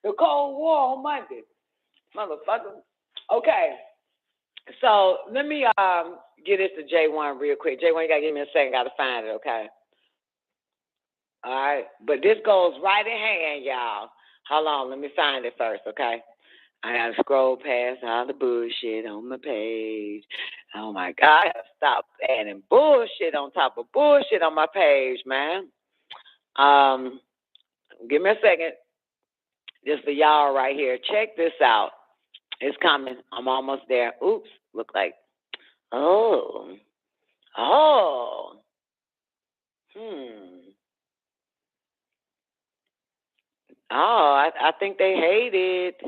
the Cold War on Monday, motherfucker. Okay, so let me get this to J1 real quick. J1, you gotta give me a second. Gotta find it. Okay. All right, but this goes right in hand, y'all. Hold on, let me find it first, okay? I gotta scroll past all the bullshit on my page. Oh my God, I gotta stop adding bullshit on top of bullshit on my page, man. Give me a second. Just for y'all right here. Check this out. It's coming. I'm almost there. Oops, look like, oh. I think they hate it.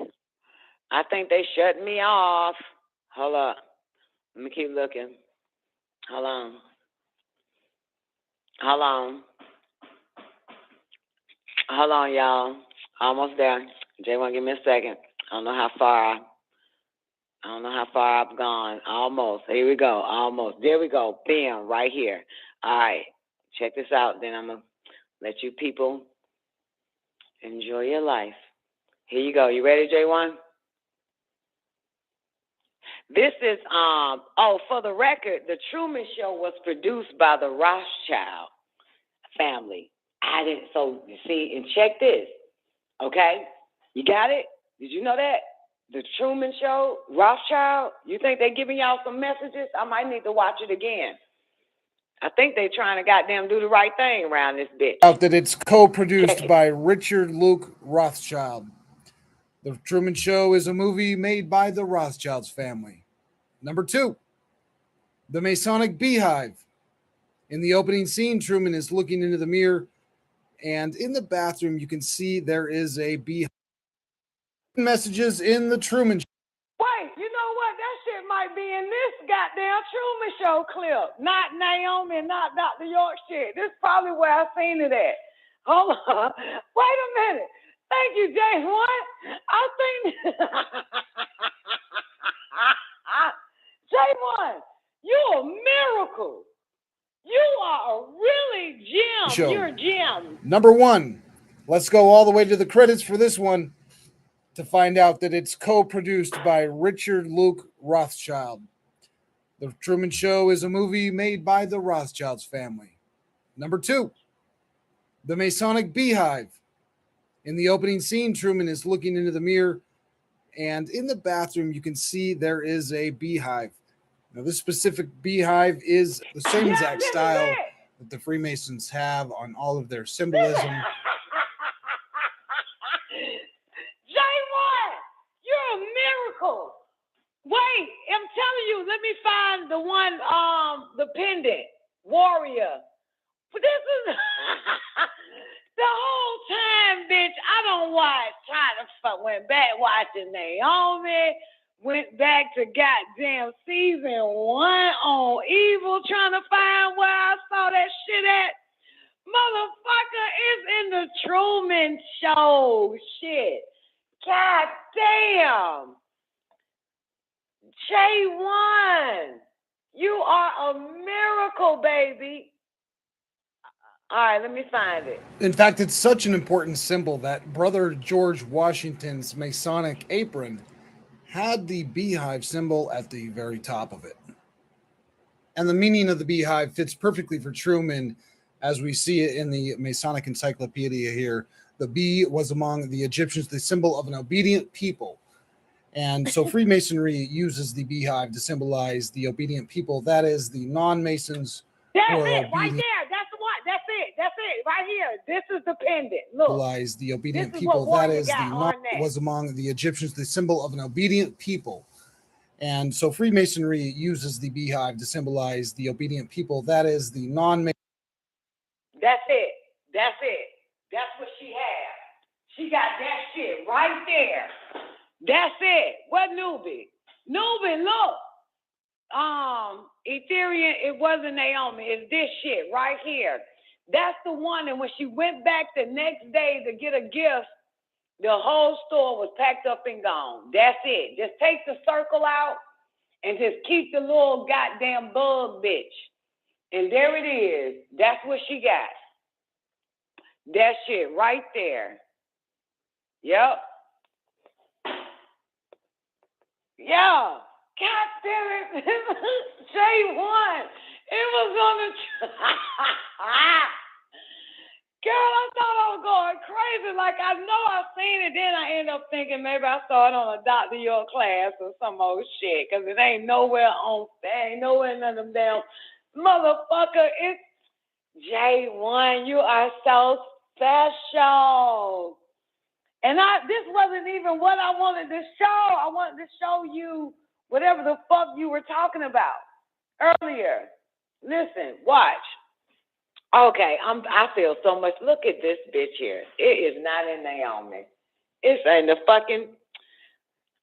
I think they shut me off. Hold up. Let me keep looking. Hold on, y'all. Almost there. J1, give me a second. I don't know how far I've gone. Almost. Here we go. Almost. There we go. Bam, right here. All right. Check this out. Then I'm going to let you people enjoy your life. Here you go. You ready, J1? This is, for the record, The Truman Show was produced by the Rothschild family. So you see, and check this, okay? You got it? Did you know that? The Truman Show, Rothschild, you think they're giving y'all some messages? I might need to watch it again. I think they're trying to goddamn do the right thing around this bitch. Out that it's co-produced by Richard Luke Rothschild. The Truman Show is a movie made by the Rothschilds family. Number 2, The Masonic Beehive. In the opening scene, Truman is looking into the mirror, and in the bathroom, you can see there is a beehive. Messages in the Truman Show. Wait, you know what? That shit might be in this goddamn Truman Show clip. Not Naomi, not Dr. York shit. This is probably where I seen it at. Hold on. Wait a minute. Thank you, J1. I think J1, you're a miracle. You are a really gem. Show. You're a gem. Number 1. Let's go all the way to the credits for this one to find out that it's co-produced by Richard Luke Rothschild. The Truman Show is a movie made by the Rothschilds family. Number 2, The Masonic Beehive. In the opening scene, Truman is looking into the mirror, and in the bathroom, you can see there is a beehive. Now, this specific beehive is the same exact style that the Freemasons have on all of their symbolism. J1, you're a miracle. Wait, I'm telling you, let me find the one, the pendant, warrior. But this is the whole time, bitch. I don't watch. Went back watching Naomi. Went back to goddamn season 1 on Evil, trying to find where I saw that shit at. Motherfucker, it's in the Truman Show. Shit. God damn. J1, you are a miracle, baby. All right, let me find it. In fact, it's such an important symbol that Brother George Washington's Masonic apron had the beehive symbol at the very top of it. And the meaning of the beehive fits perfectly for Truman as we see it in the Masonic Encyclopedia here. The bee was among the Egyptians the symbol of an obedient people. And so Freemasonry uses the beehive to symbolize the obedient people. That is the non-Masons. That's it, right there. That's the one. That's it. That's it, right here. This is the pendant. Look. Symbolize the obedient people. That is was among the Egyptians the symbol of an obedient people. And so Freemasonry uses the beehive to symbolize the obedient people. That is the non-Mason. That's it. That's it. That's what she had. She got that shit right there. That's it. What newbie? Newbie, look. Ethereum, it wasn't Naomi. It's this shit right here. That's the one. And when she went back the next day to get a gift, the whole store was packed up and gone. That's it. Just take the circle out and just keep the little goddamn bug, bitch. And there it is. That's what she got. That shit right there. Yep. Yeah. God damn it. J1. It was on the... Girl, I thought I was going crazy. Like, I know I've seen it. Then I end up thinking maybe I saw it on a Dr. York class or some old shit. Because it ain't nowhere on... There ain't nowhere in none of them damn... Motherfucker, it's... J1, you are so special. And this wasn't even what I wanted to show. I wanted to show you whatever the fuck you were talking about earlier. Listen, watch. Okay, I feel so much. Look at this bitch here. It is not in Naomi. It's in the fucking...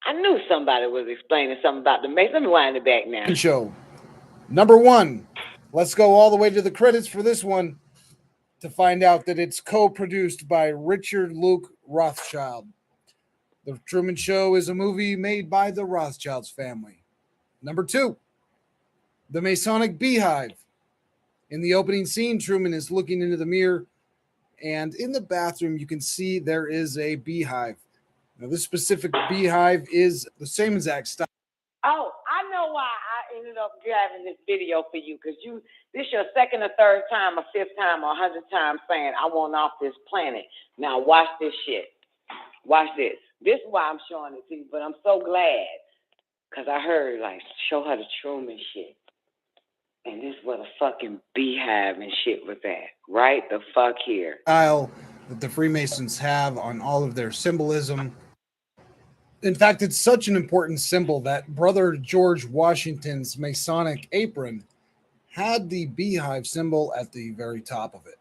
I knew somebody was explaining something about the Mason. Let me wind it back now. Show. Number 1. Let's go all the way to the credits for this one to find out that it's co-produced by Richard Luke Rothschild. The Truman Show is a movie made by the Rothschilds family. Number 2, The Masonic Beehive. In the opening scene, Truman is looking into the mirror, and in the bathroom, you can see there is a beehive. Now, this specific beehive is the same exact style. Oh, I know why I ended up grabbing this video for you, because this your second or third time or fifth time or 100th time saying, I want off this planet. Now, watch this shit. Watch this. This is why I'm showing it to you, but I'm so glad, because I heard, like, show her the Truman shit. And this is where the fucking beehive and shit was at. Right the fuck here. Style that the Freemasons have on all of their symbolism. In fact, it's such an important symbol that Brother George Washington's Masonic apron had the beehive symbol at the very top of it.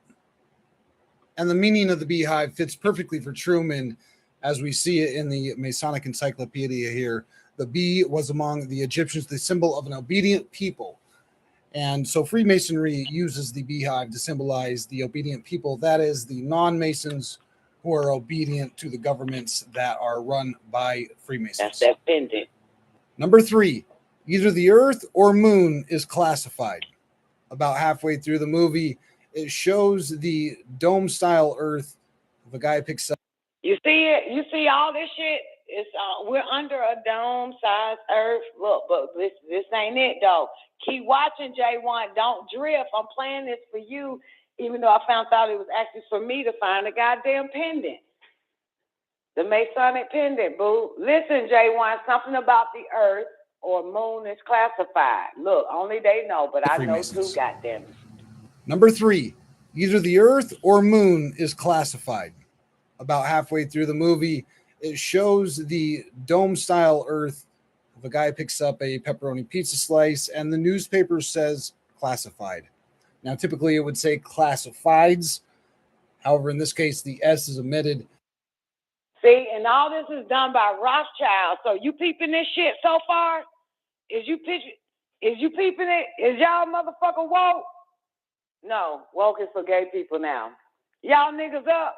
And the meaning of the beehive fits perfectly for Truman as we see it in the Masonic Encyclopedia here. The bee was among the Egyptians the symbol of an obedient people. And so Freemasonry uses the beehive to symbolize the obedient people. That is the non-Masons who are obedient to the governments that are run by Freemasons. That's that pendant. Number 3, either the Earth or Moon is classified. About halfway through the movie, it shows the dome-style Earth. The guy picks up. You see it? You see all this shit? It's we're under a dome-sized Earth. Look, but this ain't it, though. Keep watching, J1. Don't drift. I'm playing this for you, even though I found out it was actually for me to find a goddamn pendant. The Masonic pendant, boo. Listen, J1, something about the Earth or Moon is classified. Look, only they know, but I know too, goddamn it. Number 3, either the Earth or moon is classified. About halfway through the movie, it shows the dome-style Earth. The guy picks up a pepperoni pizza slice, and the newspaper says classified. Now, typically it would say classifieds. However, in this case, the S is omitted. See, and all this is done by Rothschild. So you peeping this shit so far? Is you peeping it? Is y'all motherfucker woke? No, woke is for gay people now. Y'all niggas up.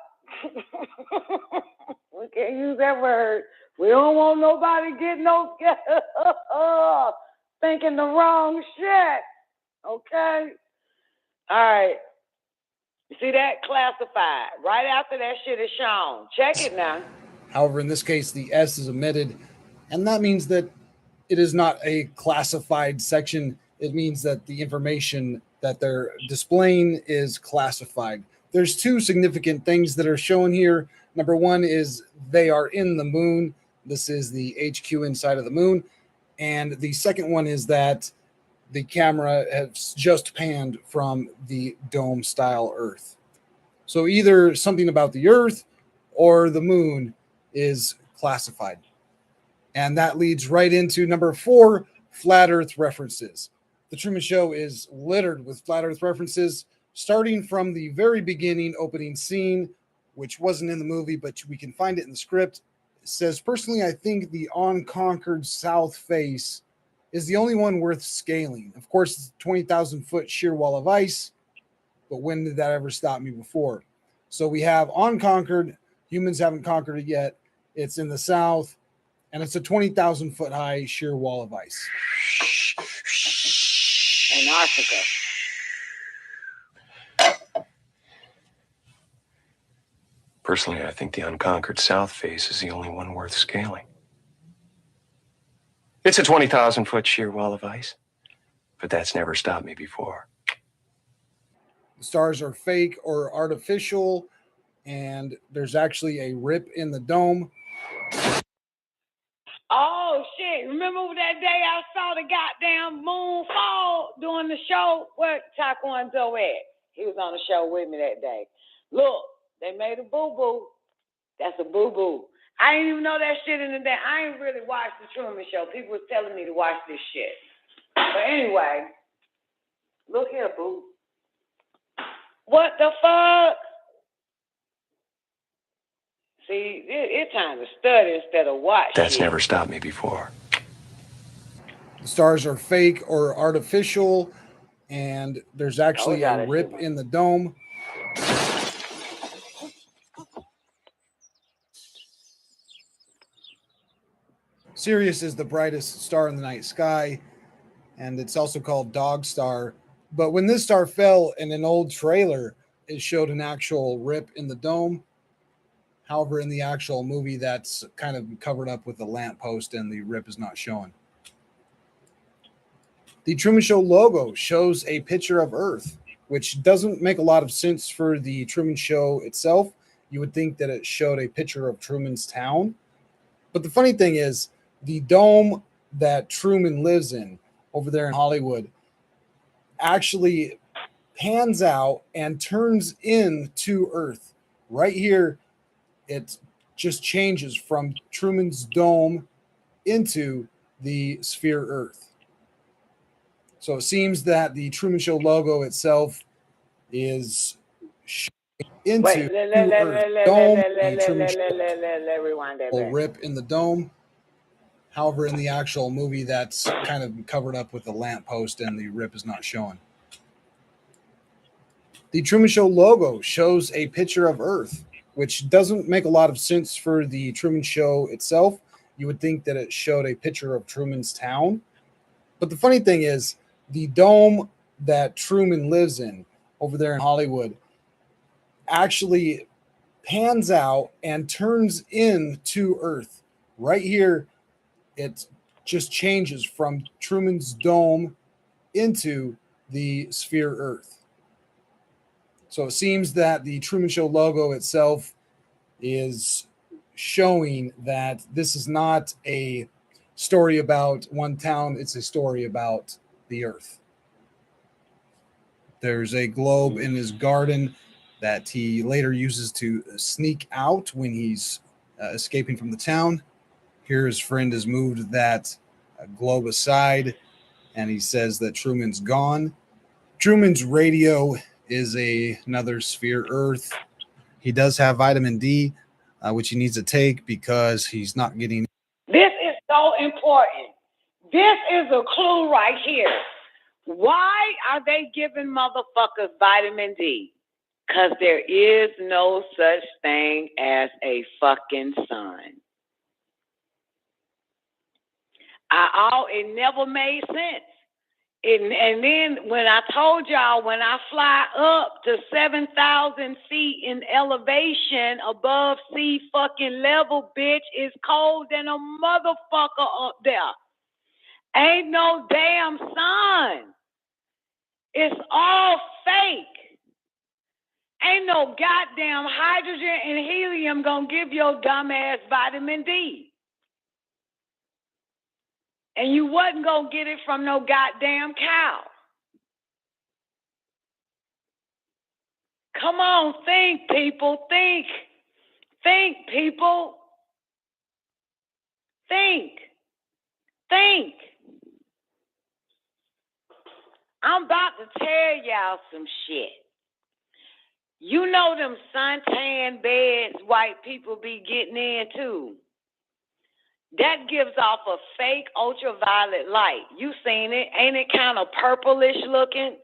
We can't use that word. We don't want nobody getting no thinking the wrong shit. Okay? All right. You see that? Classified. Right after that shit is shown. Check it now. However, in this case, the S is omitted, and that means that it is not a classified section. It means that the information that they're displaying is classified. There's 2 significant things that are shown here. Number 1 is they are in the moon. This is the HQ inside of the moon. And the second one is that the camera has just panned from the dome-style Earth. So either something about the Earth or the moon is classified. And that leads right into number 4, flat Earth references. The Truman Show is littered with flat Earth references, starting from the very beginning opening scene, which wasn't in the movie, but we can find it in the script. It says, personally, I think the unconquered south face is the only one worth scaling. Of course, it's a 20,000-foot sheer wall of ice, but when did that ever stop me before? So we have unconquered. Humans haven't conquered it yet. It's in the south, and it's a 20,000-foot high sheer wall of ice. Antarctica. Personally, I think the unconquered south face is the only one worth scaling. It's a 20,000-foot sheer wall of ice, but that's never stopped me before. The stars are fake or artificial, and there's actually a rip in the dome. Oh, shit. Remember that day I saw the goddamn moon fall during the show? Where Taekwondo at? He was on the show with me that day. Look, they made a boo-boo. That's a boo-boo. I didn't even know that shit in the day. I ain't really watched the Truman Show. People was telling me to watch this shit. But anyway, look here, boo. What the fuck? See, it's time to study instead of watch. That's never stopped me before. The stars are fake or artificial, and there's actually a rip in the dome. Sirius is the brightest star in the night sky, and it's also called Dog Star. But when this star fell in an old trailer, it showed an actual rip in the dome. However, in the actual movie, that's kind of covered up with the lamppost, and the rip is not shown. The Truman Show logo shows a picture of Earth, which doesn't make a lot of sense for the Truman Show itself. You would think that it showed a picture of Truman's town. But the funny thing is, the dome that Truman lives in over there in Hollywood actually pans out and turns into Earth. Right here, it just changes from Truman's dome into the sphere Earth. So it seems that the Truman Show logo itself is into Earth. Dome, the Truman Show will rip in the dome. However, in the actual movie, that's kind of covered up with the lamppost, and the rip is not shown. The Truman Show logo shows a picture of Earth, which doesn't make a lot of sense for the Truman Show itself. You would think that it showed a picture of Truman's town. But the funny thing is, the dome that Truman lives in over there in Hollywood actually pans out and turns into Earth. Right here, it just changes from Truman's dome into the sphere Earth. So it seems that the Truman Show logo itself is showing that this is not a story about one town, it's a story about the Earth. There's a globe in his garden that he later uses to sneak out when he's escaping from the town. Here his friend has moved that globe aside, and he says that Truman's gone. Truman's radio is another sphere Earth. He does have vitamin D, which he needs to take because he's not getting. This is so important. This is a clue right here. Why are they giving motherfuckers vitamin D? Because there is no such thing as a fucking sun. It never made sense. And then when I told y'all, when I fly up to 7,000 feet in elevation above sea fucking level, bitch, it's cold than a motherfucker up there. Ain't no damn sun. It's all fake. Ain't no goddamn hydrogen and helium gonna give your dumb ass vitamin D. And you wasn't gonna get it from no goddamn cow. Come on, think, people, think. Think, people. Think. Think. I'm about to tell y'all some shit. You know them suntan beds white people be getting into. That gives off a fake ultraviolet light. You seen it? Ain't it kind of purplish looking?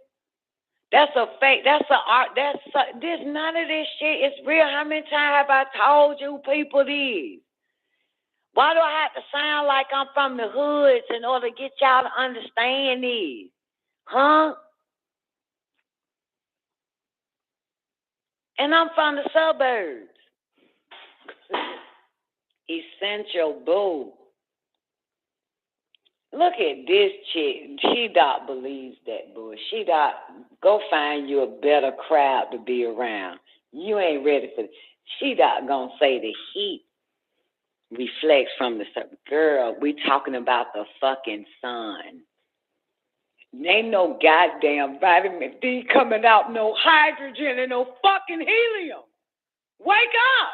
That's a fake. That's a art. There's none of this shit. It's real. How many times have I told you people this? Why do I have to sound like I'm from the hoods in order to get y'all to understand this? Huh? And I'm from the suburbs. Essential boo. Look at this chick. She don't believe that bull. She don't. Go find you a better crowd to be around. You ain't ready for it. She not gonna say the heat reflects from the sun. Girl, we talking about the fucking sun. Ain't no goddamn vitamin D coming out, no hydrogen and no fucking helium. Wake up.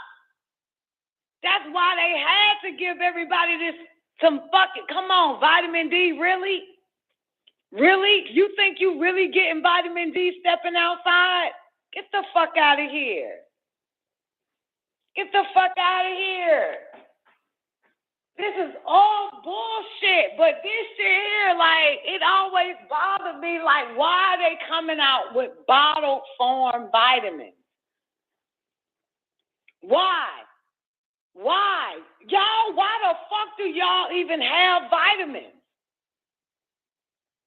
That's why they had to give everybody this some fucking, come on, vitamin D, really? Really? You think you really getting vitamin D stepping outside? Get the fuck out of here. Get the fuck out of here. This is all bullshit, but this shit here, like, it always bothered me, like, why are they coming out with bottled form vitamins? Why? Why? Y'all, why the fuck do y'all even have vitamins?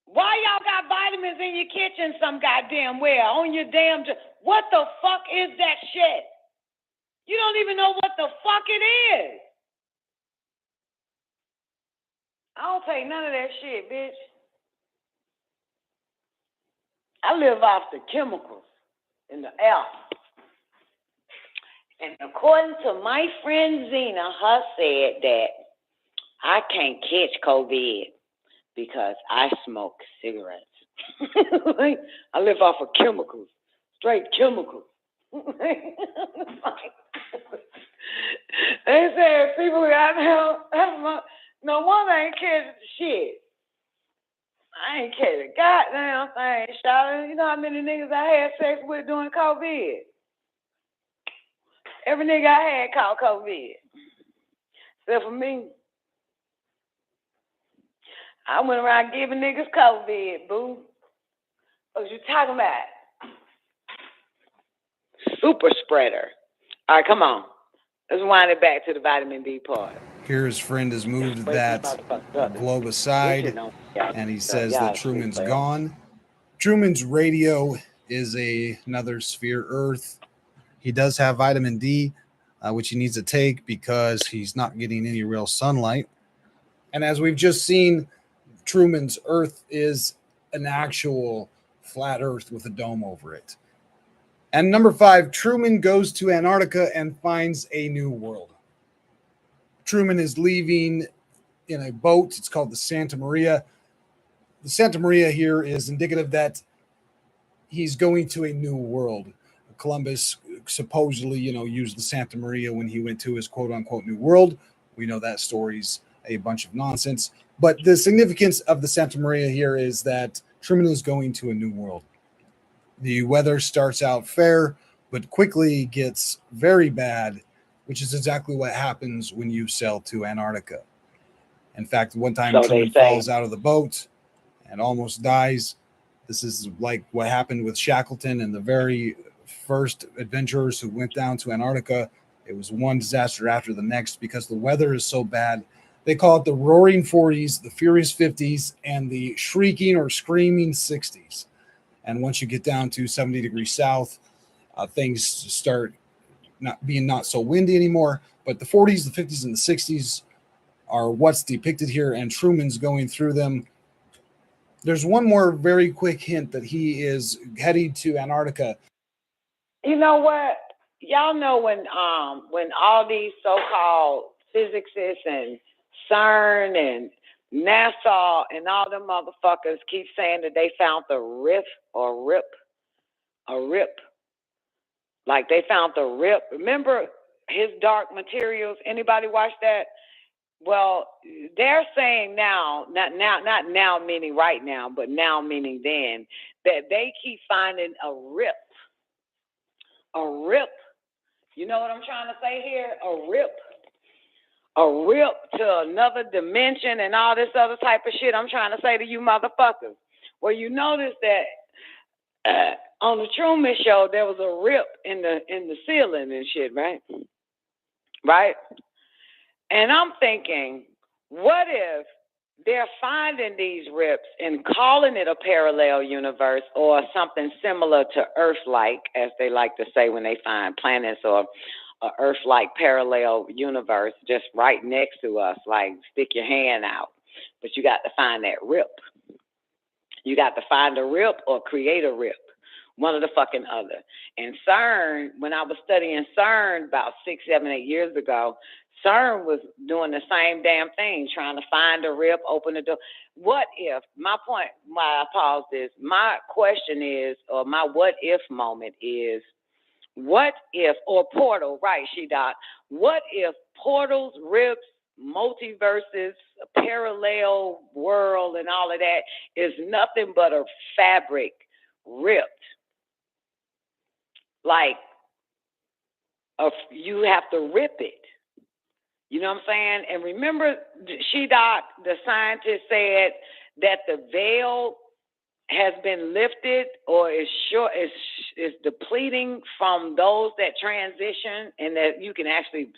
Why y'all got vitamins in your kitchen some goddamn where? On your damn... What the fuck is that shit? You don't even know what the fuck it is. I don't take none of that shit, bitch. I live off the chemicals in the air. And according to my friend Zena, her said that I can't catch COVID because I smoke cigarettes. I live off of chemicals, straight chemicals. They said people got hell. No wonder I ain't catching shit. I ain't catching a goddamn thing, shout. You know how many niggas I had sex with during COVID? Every nigga I had caught COVID. Except for me. I went around giving niggas COVID, boo. What you talking about? Super spreader. All right, come on. Let's wind it back to the vitamin D part. Here his friend has moved that globe aside, and he says that Truman's gone. Truman's radio is another sphere Earth. He does have vitamin D, which he needs to take because he's not getting any real sunlight. And as we've just seen, Truman's Earth is an actual flat Earth with a dome over it. And number 5, Truman goes to Antarctica and finds a new world. Truman is leaving in a boat. It's called the Santa Maria. The Santa Maria here is indicative that he's going to a new world. Columbus supposedly, used the Santa Maria when he went to his quote unquote new world. We know that story's a bunch of nonsense. But the significance of the Santa Maria here is that Truman is going to a new world. The weather starts out fair, but quickly gets very bad, which is exactly what happens when you sail to Antarctica. In fact, one time Truman falls out of the boat and almost dies. This is like what happened with Shackleton and the very first adventurers who went down to Antarctica. It was one disaster after the next because the weather is so bad. They call it the roaring 40s, the furious 50s, and the shrieking or screaming 60s. And once you get down to 70 degrees south, things start not so windy anymore. But the 40s, the 50s, and the 60s are what's depicted here, and Truman's going through them. There's one more very quick hint that he is heading to Antarctica. You know what? Y'all know when all these so-called physicists and CERN and NASA and all them motherfuckers keep saying that they found the rip. Like they found the rip. Remember his Dark Materials? Anybody watch that? Well, they're saying now, not now meaning right now, but now meaning then, that they keep finding a rip. A rip. You know what I'm trying to say here? A rip. A rip to another dimension and all this other type of shit I'm trying to say to you motherfuckers. Well, you notice that on the Truman Show, there was a rip in the ceiling and shit, right? Right? And I'm thinking, what if they're finding these rips and calling it a parallel universe or something similar to Earth-like, as they like to say when they find planets or a Earth-like parallel universe just right next to us, like stick your hand out. But you got to find that rip. You got to find a rip or create a rip. One of the fucking other. And CERN, when I was studying CERN about 6, 7, 8 years ago, CERN was doing the same damn thing, trying to find a rip, open the door. What if, my point, why I paused this, my question is, or my what if moment is, what if, or portal, right, She-Doc, what if portals, rips, multiverses, a parallel world and all of that is nothing but a fabric ripped? Like, you have to rip it. You know what I'm saying? And remember, She-Doc, the scientist, said that the veil has been lifted or is depleting from those that transition, and that you can actually,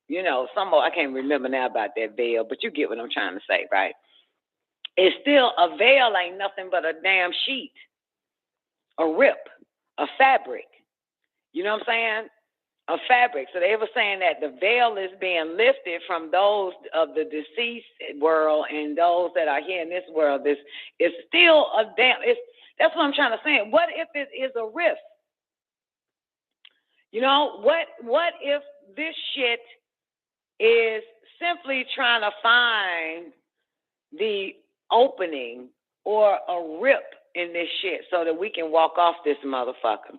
I can't remember now about that veil, but you get what I'm trying to say, right? It's still, a veil ain't nothing but a damn sheet, a rip, a fabric. You know what I'm saying? A fabric. So they were saying that the veil is being lifted from those of the deceased world and those that are here in this world. This is still a damn. That's what I'm trying to say. What if it is a rift? What if this shit is simply trying to find the opening or a rip in this shit so that we can walk off this motherfucker?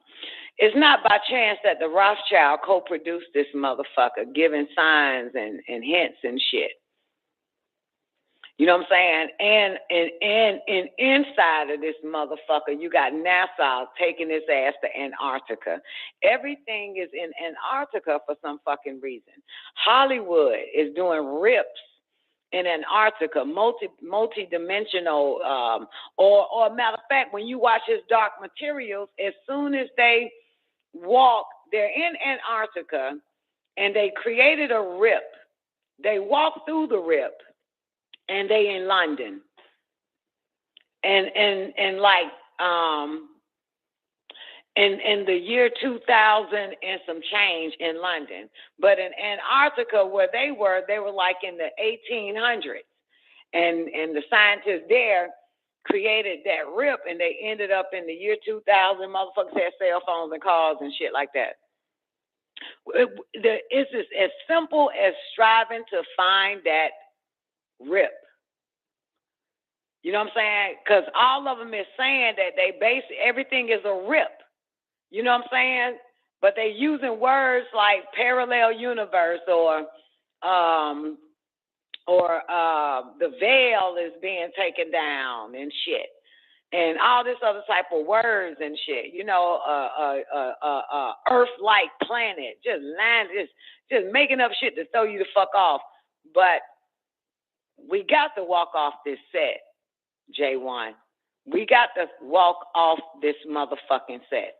It's not by chance that the Rothschild co-produced this motherfucker, giving signs and hints and shit. You know what I'm saying? And inside of this motherfucker, you got NASA taking his ass to Antarctica. Everything is in Antarctica for some fucking reason. Hollywood is doing rips in Antarctica, multi-dimensional, or matter of fact, when you watch his Dark Materials, as soon as they walk, they're in Antarctica, and they created a rip. They walk through the rip, and they in London, and in the year 2000 and some change in London. But in Antarctica, where they were like in the 1800s. And the scientists there created that rip, and they ended up in the year 2000. Motherfuckers had cell phones and cars and shit like that. It's just as simple as striving to find that rip. You know what I'm saying? Because all of them is saying that they base everything is a rip. You know what I'm saying? But they using words like parallel universe or the veil is being taken down and shit. And all this other type of words and shit, you know, Earth-like planet, just making up shit to throw you the fuck off. But we got to walk off this set, J1. We got to walk off this motherfucking set.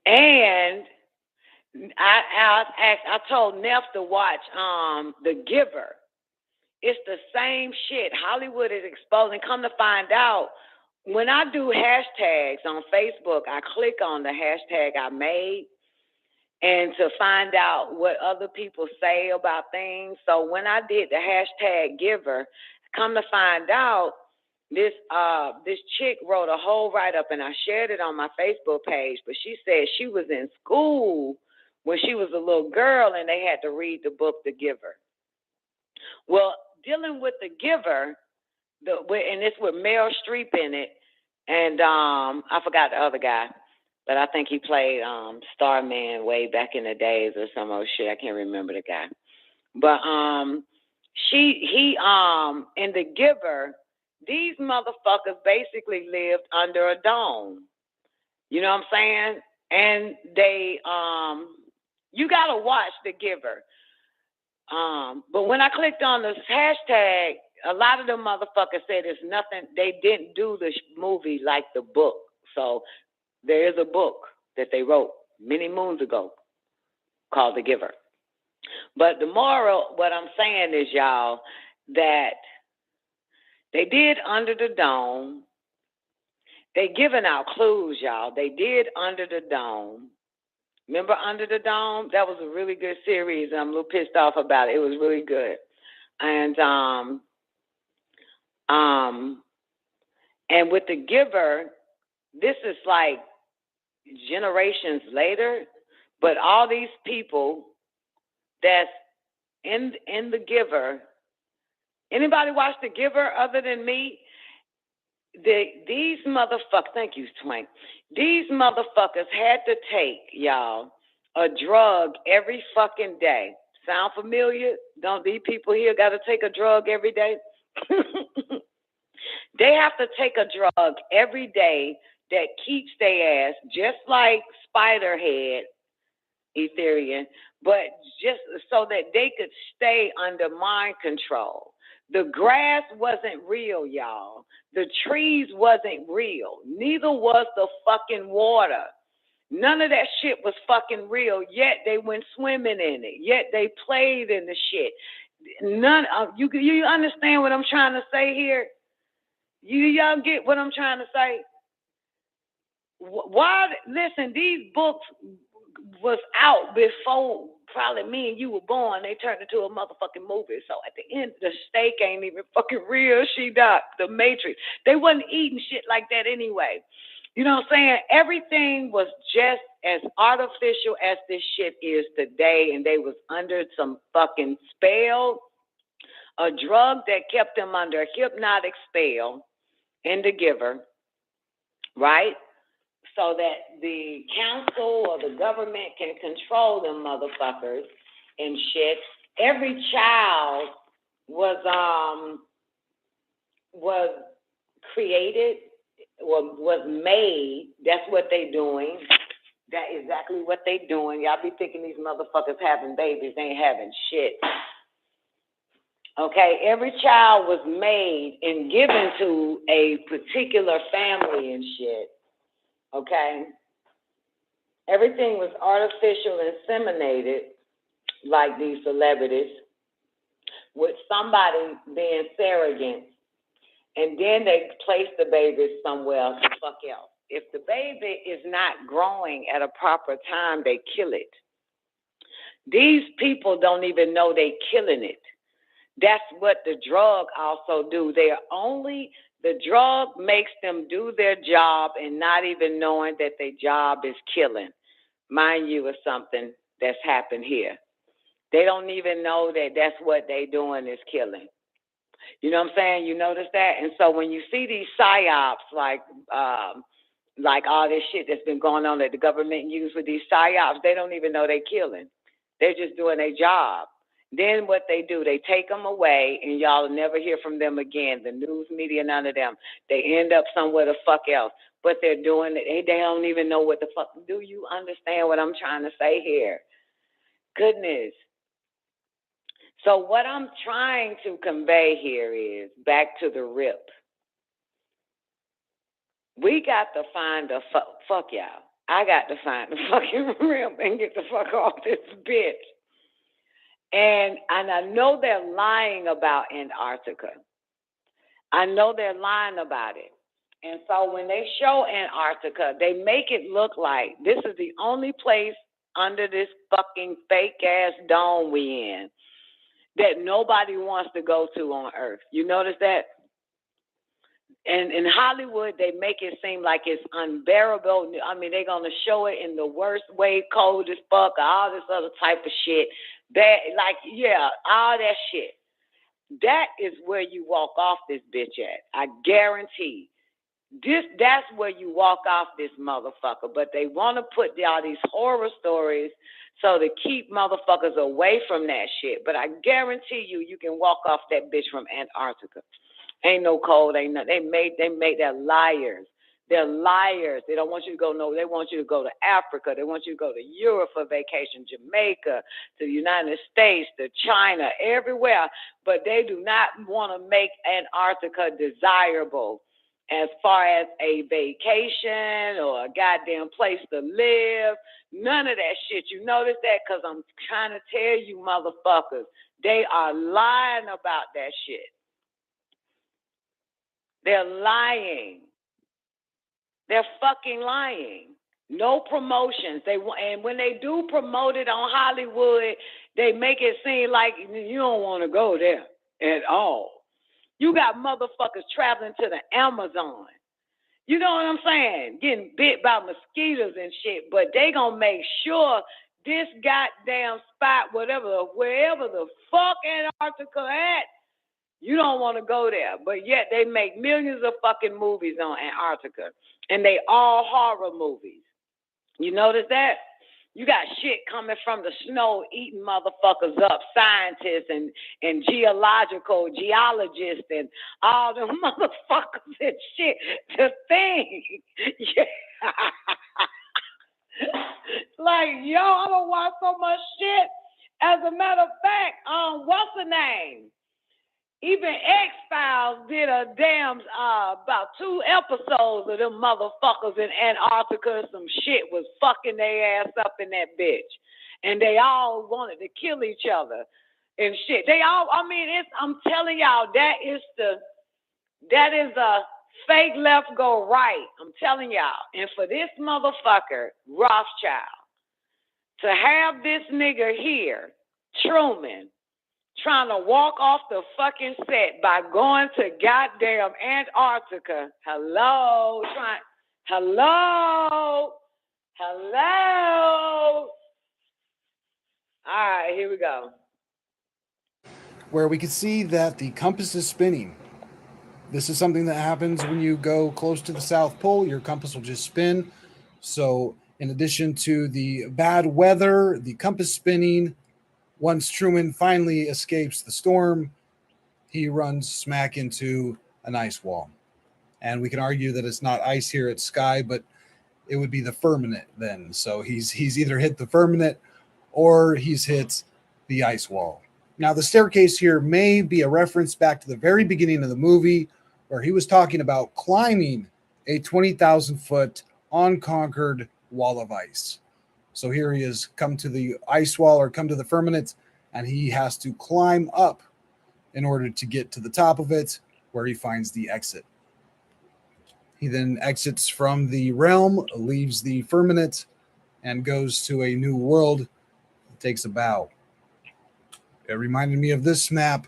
And I told Neff to watch The Giver. It's the same shit. Hollywood is exposing. Come to find out, when I do hashtags on Facebook, I click on the hashtag I made and to find out what other people say about things. So when I did the hashtag giver, come to find out, this chick wrote a whole write-up, and I shared it on my Facebook page, but she said she was in school when she was a little girl and they had to read the book The Giver. Well, dealing with The Giver, and it's with Meryl Streep in it, and I forgot the other guy, but I think he played Starman way back in the days or some old shit. I can't remember the guy. But he in The Giver, these motherfuckers basically lived under a dome. You know what I'm saying? And they you gotta watch The Giver. But when I clicked on this hashtag, a lot of them motherfuckers said it's nothing. They didn't do the movie like the book. So there is a book that they wrote many moons ago called The Giver. But the moral, what I'm saying is, y'all, that they did Under the Dome. They giving out clues, y'all. They did Under the Dome. Remember Under the Dome? That was a really good series. I'm a little pissed off about it. It was really good. And with The Giver, this is like generations later, but all these people that's in The Giver, anybody watch The Giver other than me? These motherfuckers, thank you, Twank. These motherfuckers had to take, y'all, a drug every fucking day. Sound familiar? Don't these people here got to take a drug every day? They have to take a drug every day that keeps their ass just like Spiderhead, Ethereum, but just so that they could stay under mind control. The grass wasn't real, y'all. The trees wasn't real. Neither was the fucking water. None of that shit was fucking real, yet they went swimming in it. Yet they played in the shit. None of you understand what I'm trying to say here? Y'all get what I'm trying to say? Why? Listen, these books was out before probably me and you were born. They turned into a motherfucking movie. So at the end, the steak ain't even fucking real. The Matrix. They wasn't eating shit like that anyway. You know what I'm saying? Everything was just as artificial as this shit is today, and they was under some fucking spell, a drug that kept them under a hypnotic spell in The Giver, right? So that the council or the government can control them motherfuckers and shit. Every child was created or was made. That's what they doing. That exactly what they doing. Y'all be thinking these motherfuckers having babies. They ain't having shit. Okay, every child was made and given to a particular family and shit. Okay, everything was artificial inseminated, like these celebrities, with somebody being surrogate, and then they place the baby somewhere else. The fuck else. If the baby is not growing at a proper time, they kill it. These people don't even know they killing it. That's what the drug also do. The drug makes them do their job and not even knowing that their job is killing. Mind you, it's something that's happened here. They don't even know that that's what they doing is killing. You know what I'm saying? You notice that? And so when you see these psyops, like all this shit that's been going on that the government use with these psyops, they don't even know they're killing. They're just doing their job. Then what they do, they take them away, and y'all will never hear from them again. The news media, none of them. They end up somewhere the fuck else. But they're doing it. They don't even know what the fuck. Do you understand what I'm trying to say here? Goodness. So what I'm trying to convey here is back to the rip. We got to find a fuck y'all. I got to find the fucking rip and get the fuck off this bitch. And I know they're lying about Antarctica. I know they're lying about it. And so when they show Antarctica, they make it look like this is the only place under this fucking fake ass dome we in that nobody wants to go to on Earth. You notice that? And in Hollywood, they make it seem like it's unbearable. I mean, they're going to show it in the worst way, cold as fuck, all this other type of shit. That, like, yeah, all that shit. That is where you walk off this bitch at. I guarantee. That's where you walk off this motherfucker. But they want to put all these horror stories so to keep motherfuckers away from that shit. But I guarantee you can walk off that bitch from Antarctica. Ain't no cold, ain't nothing. They made that liars. They're liars. They don't want you to go they want you to go to Africa. They want you to go to Europe for vacation, Jamaica, to the United States, to China, everywhere. But they do not want to make Antarctica desirable as far as a vacation or a goddamn place to live. None of that shit. You notice that? Because I'm trying to tell you motherfuckers, they are lying about that shit. They're lying. They're fucking lying. No promotions. And when they do promote it on Hollywood, they make it seem like you don't want to go there at all. You got motherfuckers traveling to the Amazon. You know what I'm saying? Getting bit by mosquitoes and shit. But they gonna make sure this goddamn spot, wherever the fuck Antarctica at, you don't want to go there. But yet they make millions of fucking movies on Antarctica. And they all horror movies. You notice that? You got shit coming from the snow eating motherfuckers up, scientists and geologists and all them motherfuckers and shit. The thing. Yeah. Like, yo, I don't watch so much shit. As a matter of fact, what's the name? Even X-Files did a damn about 2 episodes of them motherfuckers in Antarctica. Some shit was fucking their ass up in that bitch. And they all wanted to kill each other and shit. I'm telling y'all, that is a fake left go right. I'm telling y'all. And for this motherfucker, Rothschild, to have this nigga here, Truman, trying to walk off the fucking set by going to goddamn Antarctica. Hello. All right, here we go. Where we can see that the compass is spinning. This is something that happens when you go close to the South Pole. Your compass will just spin. So in addition to the bad weather, the compass spinning, once Truman finally escapes the storm, he runs smack into an ice wall. And we can argue that it's not ice here, it's sky, but it would be the firmament then. So he's either hit the firmament or he's hit the ice wall. Now, the staircase here may be a reference back to the very beginning of the movie where he was talking about climbing a 20,000-foot unconquered wall of ice. So here he is, come to the ice wall or come to the firmament, and he has to climb up in order to get to the top of it where he finds the exit. He then exits from the realm, leaves the firmament, and goes to a new world. Takes a bow. It reminded me of this map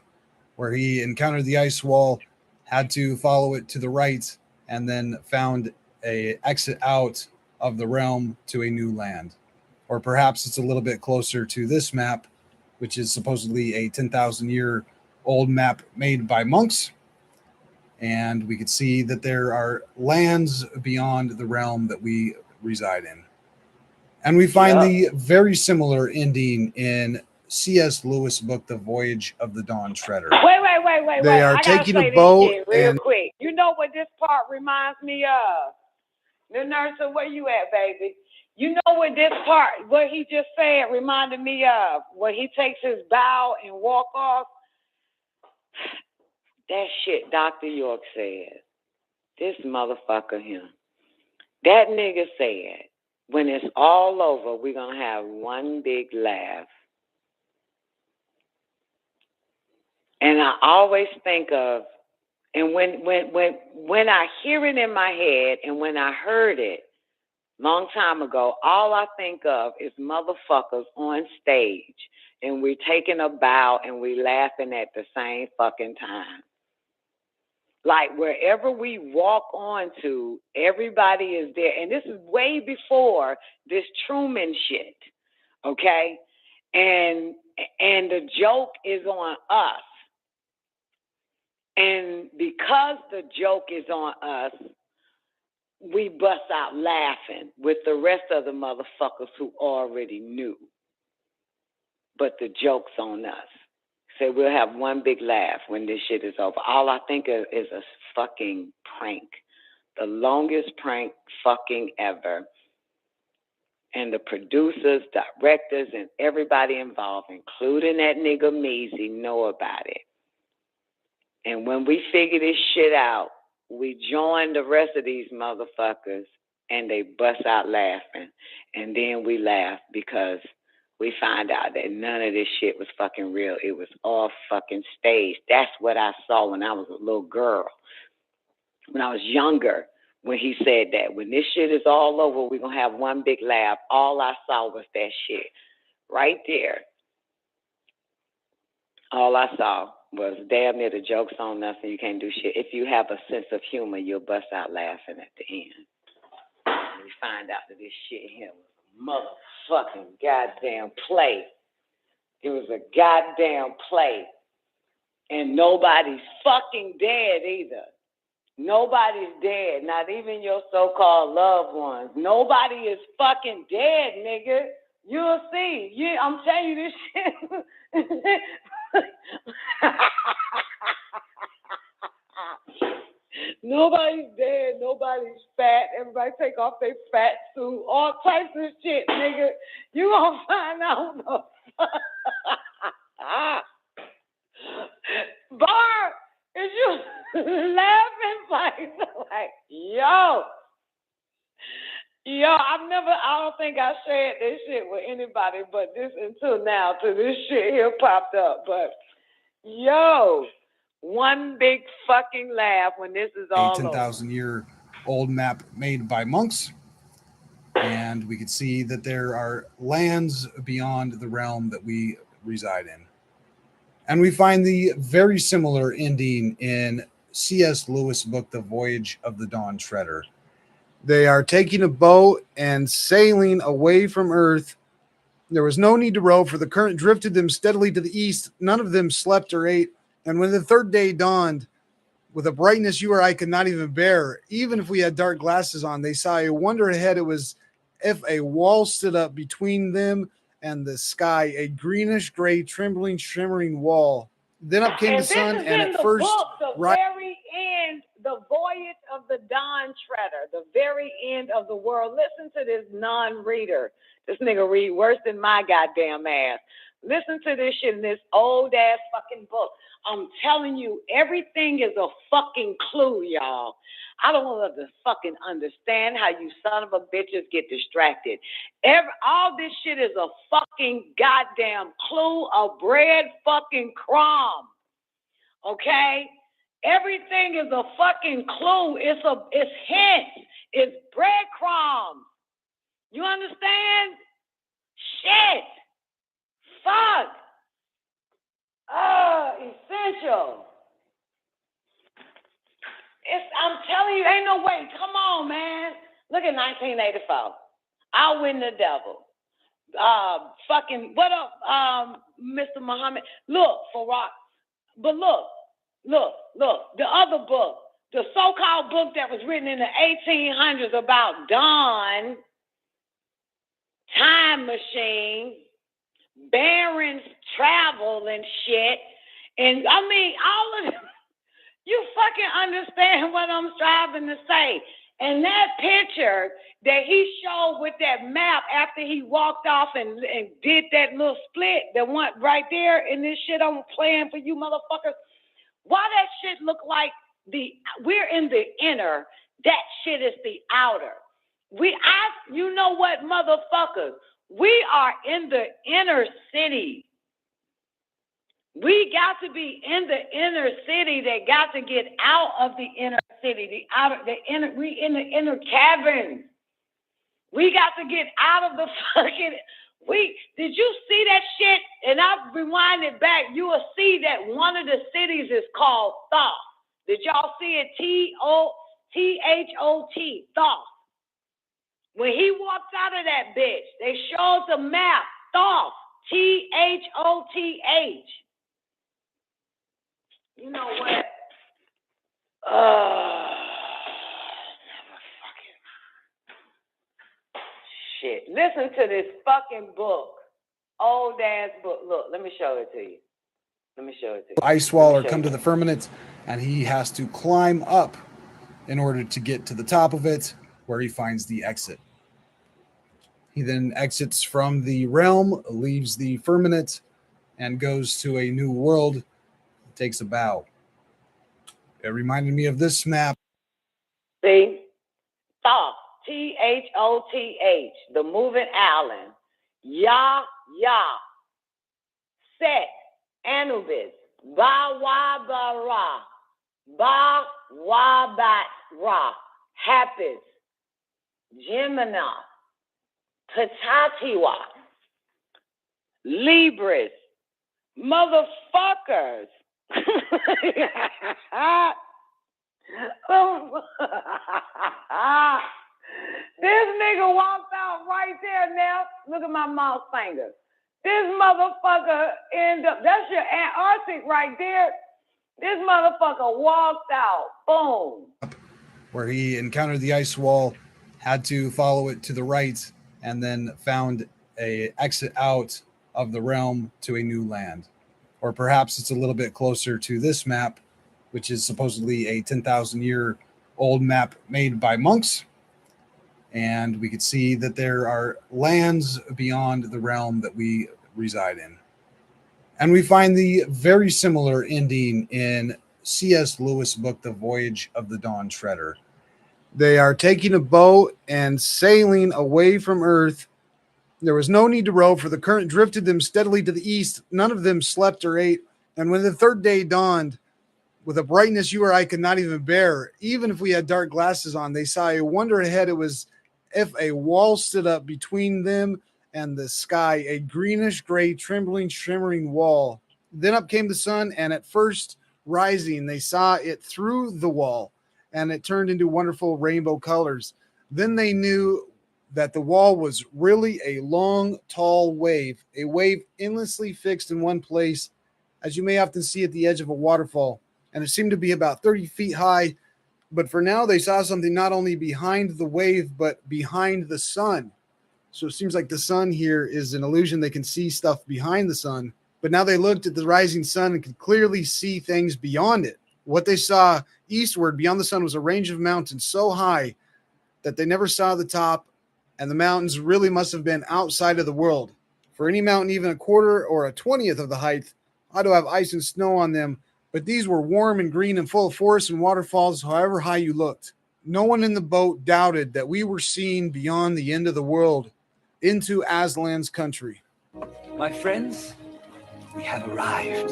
where he encountered the ice wall, had to follow it to the right, and then found an exit out of the realm to a new land. Or perhaps it's a little bit closer to this map, which is supposedly a 10,000-year old map made by monks. And we could see that there are lands beyond the realm that we reside in. And we find the very similar ending in C.S. Lewis' book, The Voyage of the Dawn Treader. Wait. They are I gotta taking say a boat this shit real and quick. You know what this part reminds me of? The nurse, where you at, baby? You know what this part, what he just said, reminded me of? When he takes his bow and walk off. That shit Dr. York said. This motherfucker him. That nigga said, when it's all over, we're going to have one big laugh. And I always think of, and when I hear it in my head and when I heard it long time ago, all I think of is motherfuckers on stage and we're taking a bow and we laughing at the same fucking time. Like wherever we walk on to, everybody is there. And this is way before this Truman shit, okay? And the joke is on us. And because the joke is on us, we bust out laughing with the rest of the motherfuckers who already knew. But the joke's on us. So we'll have one big laugh when this shit is over. All I think of is a fucking prank. The longest prank fucking ever. And the producers, directors, and everybody involved, including that nigga Measy, know about it. And when we figure this shit out, we join the rest of these motherfuckers and they bust out laughing. And then we laugh because we find out that none of this shit was fucking real. It was all fucking staged. That's what I saw when I was a little girl. When I was younger, when he said that, when this shit is all over, we're going to have one big laugh. All I saw was that shit right there. All I saw was damn near the joke's on us and you can't do shit. If you have a sense of humor, you'll bust out laughing at the end. And we find out that this shit here was a motherfucking goddamn play. It was a goddamn play. And nobody's fucking dead either. Nobody's dead, not even your so-called loved ones. Nobody is fucking dead, nigga. You'll see. I'm telling you this shit. Nobody's dead. Nobody's fat. Everybody take off their fat suit. All types of shit, nigga. You gonna find out. Bar, is you laughing like, yo, I don't think I shared this shit with anybody but this until now, till this shit here popped up. But, yo, one big fucking laugh when this is all over. 10,000-year-old map made by monks. And we could see that there are lands beyond the realm that we reside in. And we find the very similar ending in C.S. Lewis' book, The Voyage of the Dawn Treader. They are taking a boat and sailing away from Earth. There was no need to row, for the current drifted them steadily to the east. None of them slept or ate. And when the third day dawned, with a brightness you or I could not even bear, even if we had dark glasses on, they saw a wonder ahead. It was if a wall stood up between them and the sky, a greenish-gray, trembling, shimmering wall. Then up came the sun, and at first, very end, the voyage of the Dawn Treader, the very end of the world. Listen to this non-reader. This nigga read worse than my goddamn ass. Listen to this shit in this old-ass fucking book. I'm telling you, everything is a fucking clue, y'all. I don't want to fucking understand how you son of a bitches get distracted. All this shit is a fucking goddamn clue, a bread fucking crumb. Okay? Everything is a fucking clue. It's hints. It's breadcrumbs. You understand? Shit. Fuck. Essential. I'm telling you, ain't no way. Come on, man. Look at 1984. Outwitting the Devil. Fucking, what up, Mr. Muhammad? Look, Farak. But look, the other book, the so-called book that was written in the 1800s about Dawn, time machine, Barron's travel and shit. And I mean, all of them, you fucking understand what I'm striving to say. And that picture that he showed with that map after he walked off and did that little split that went right there in this shit I'm playing for you motherfuckers. Why that shit look like we're in the inner, that shit is the outer. You know what, motherfuckers? We are in the inner city. We got to be in the inner city. They got to get out of the inner city, we in the inner cabin. We got to get out of the fucking, did you see that shit? And I rewind it back, you will see that one of the cities is called Thoth. Did y'all see it? T-H-O-T, Thoth. When he walks out of that bitch, they showed the map, Thoth, T-H-O-T-H. You know what? Shit. Listen to this fucking book. Old ass book. Look, let me show it to you. Ice Swaller come to the firmament, and he has to climb up in order to get to the top of it, where he finds the exit. He then exits from the realm, leaves the firmament, and goes to a new world. Takes a bow. It reminded me of this map. See? Thoth, T-H-O-T-H, the moving island. Yah, Set, Anubis, Ba-Wa-Ba-Ra, Ba-Wa-Bat-Ra, Happis, Gemini, Patatiwa, Libris, motherfuckers. This nigga walked out right there now. Look at my mouse finger. This motherfucker that's your Antarctic right there. This motherfucker walked out. Boom. Where he encountered the ice wall, had to follow it to the right, and then found a exit out of the realm to a new land. Or perhaps it's a little bit closer to this map, which is supposedly a 10,000-year-old map made by monks. And we could see that there are lands beyond the realm that we reside in. And we find the very similar ending in C.S. Lewis' book, The Voyage of the Dawn Treader. They are taking a boat and sailing away from Earth. There was no need to row, for the current drifted them steadily to the east. None of them slept or ate. And when the third day dawned, with a brightness you or I could not even bear, even if we had dark glasses on, they saw a wonder ahead. It was if a wall stood up between them and the sky, a greenish-gray, trembling, shimmering wall. Then up came the sun, and at first rising, they saw it through the wall, and it turned into wonderful rainbow colors. Then they knew that the wall was really a long, tall wave, a wave endlessly fixed in one place, as you may often see at the edge of a waterfall, and it seemed to be about 30 feet high. But for now, they saw something not only behind the wave, but behind the sun. So it seems like the sun here is an illusion. They can see stuff behind the sun. But now they looked at the rising sun and could clearly see things beyond it. What they saw eastward beyond the sun was a range of mountains so high that they never saw the top, and the mountains really must have been outside of the world. For any mountain, even a quarter or a 20th of the height, ought to have ice and snow on them. But these were warm and green and full of forests and waterfalls, however high you looked. No one in the boat doubted that we were seeing beyond the end of the world into Aslan's country. My friends, we have arrived.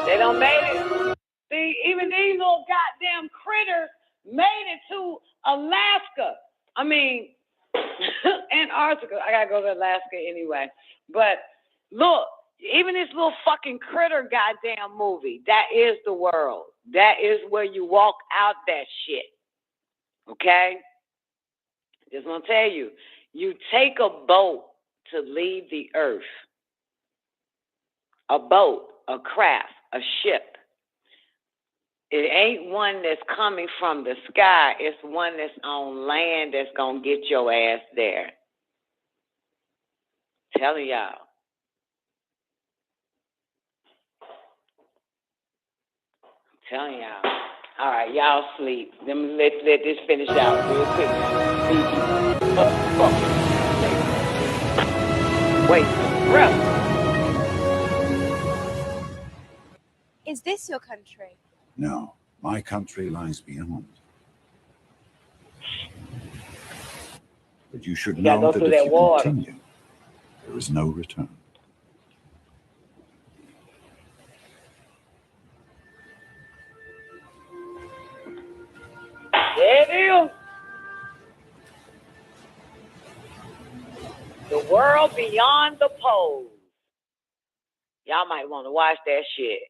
They done made it. See, even these little goddamn critters made it to Alaska. I mean, Antarctica. I gotta go to Alaska anyway. But look, even this little fucking critter goddamn movie, that is the world. That is where you walk out that shit. Okay? Just want to tell you, you take a boat to leave the earth. A boat. a craft, a ship. It ain't one that's coming from the sky. It's one that's on land that's going to get your ass there. Telling y'all. Telling y'all. All right, y'all sleep. Let this finish out real quick. Wait, breath. Is this your country? No, my country lies beyond. But you should know that if you continue, there is no return. There it is. The world beyond the poles. Y'all might want to watch that shit.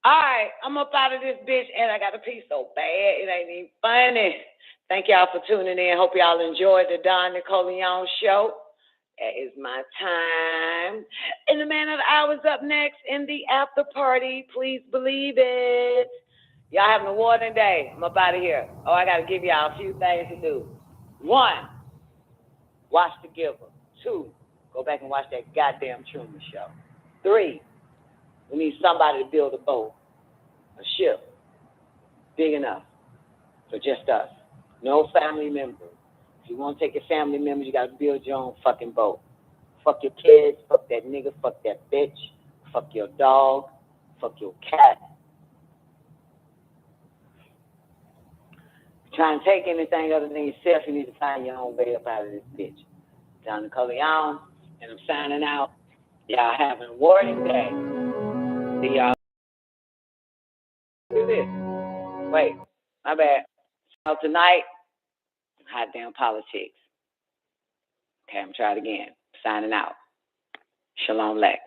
All right, I'm up out of this bitch, and I got to pee so bad, it ain't even funny. Thank y'all for tuning in. Hope y'all enjoyed the Don Nicoleone show. That is my time. And the man of the hour is up next in the after party. Please believe it. Y'all have an awarding day. I'm up out of here. Oh, I got to give y'all a few things to do. 1, watch The Giver. 2, go back and watch that goddamn Truman Show. 3, we need somebody to build a boat, a ship, big enough for just us. No family members. If you want to take your family members, you got to build your own fucking boat. Fuck your kids, fuck that nigga, fuck that bitch, fuck your dog, fuck your cat. Try and take anything other than yourself, you need to find your own way up out of this bitch. Don Nicoleone, and I'm signing out. Y'all have an awarding day. See y'all. Do this. Wait, my bad. So tonight, hot damn politics. Okay, I'm trying it again. Signing out. Shalom Lek.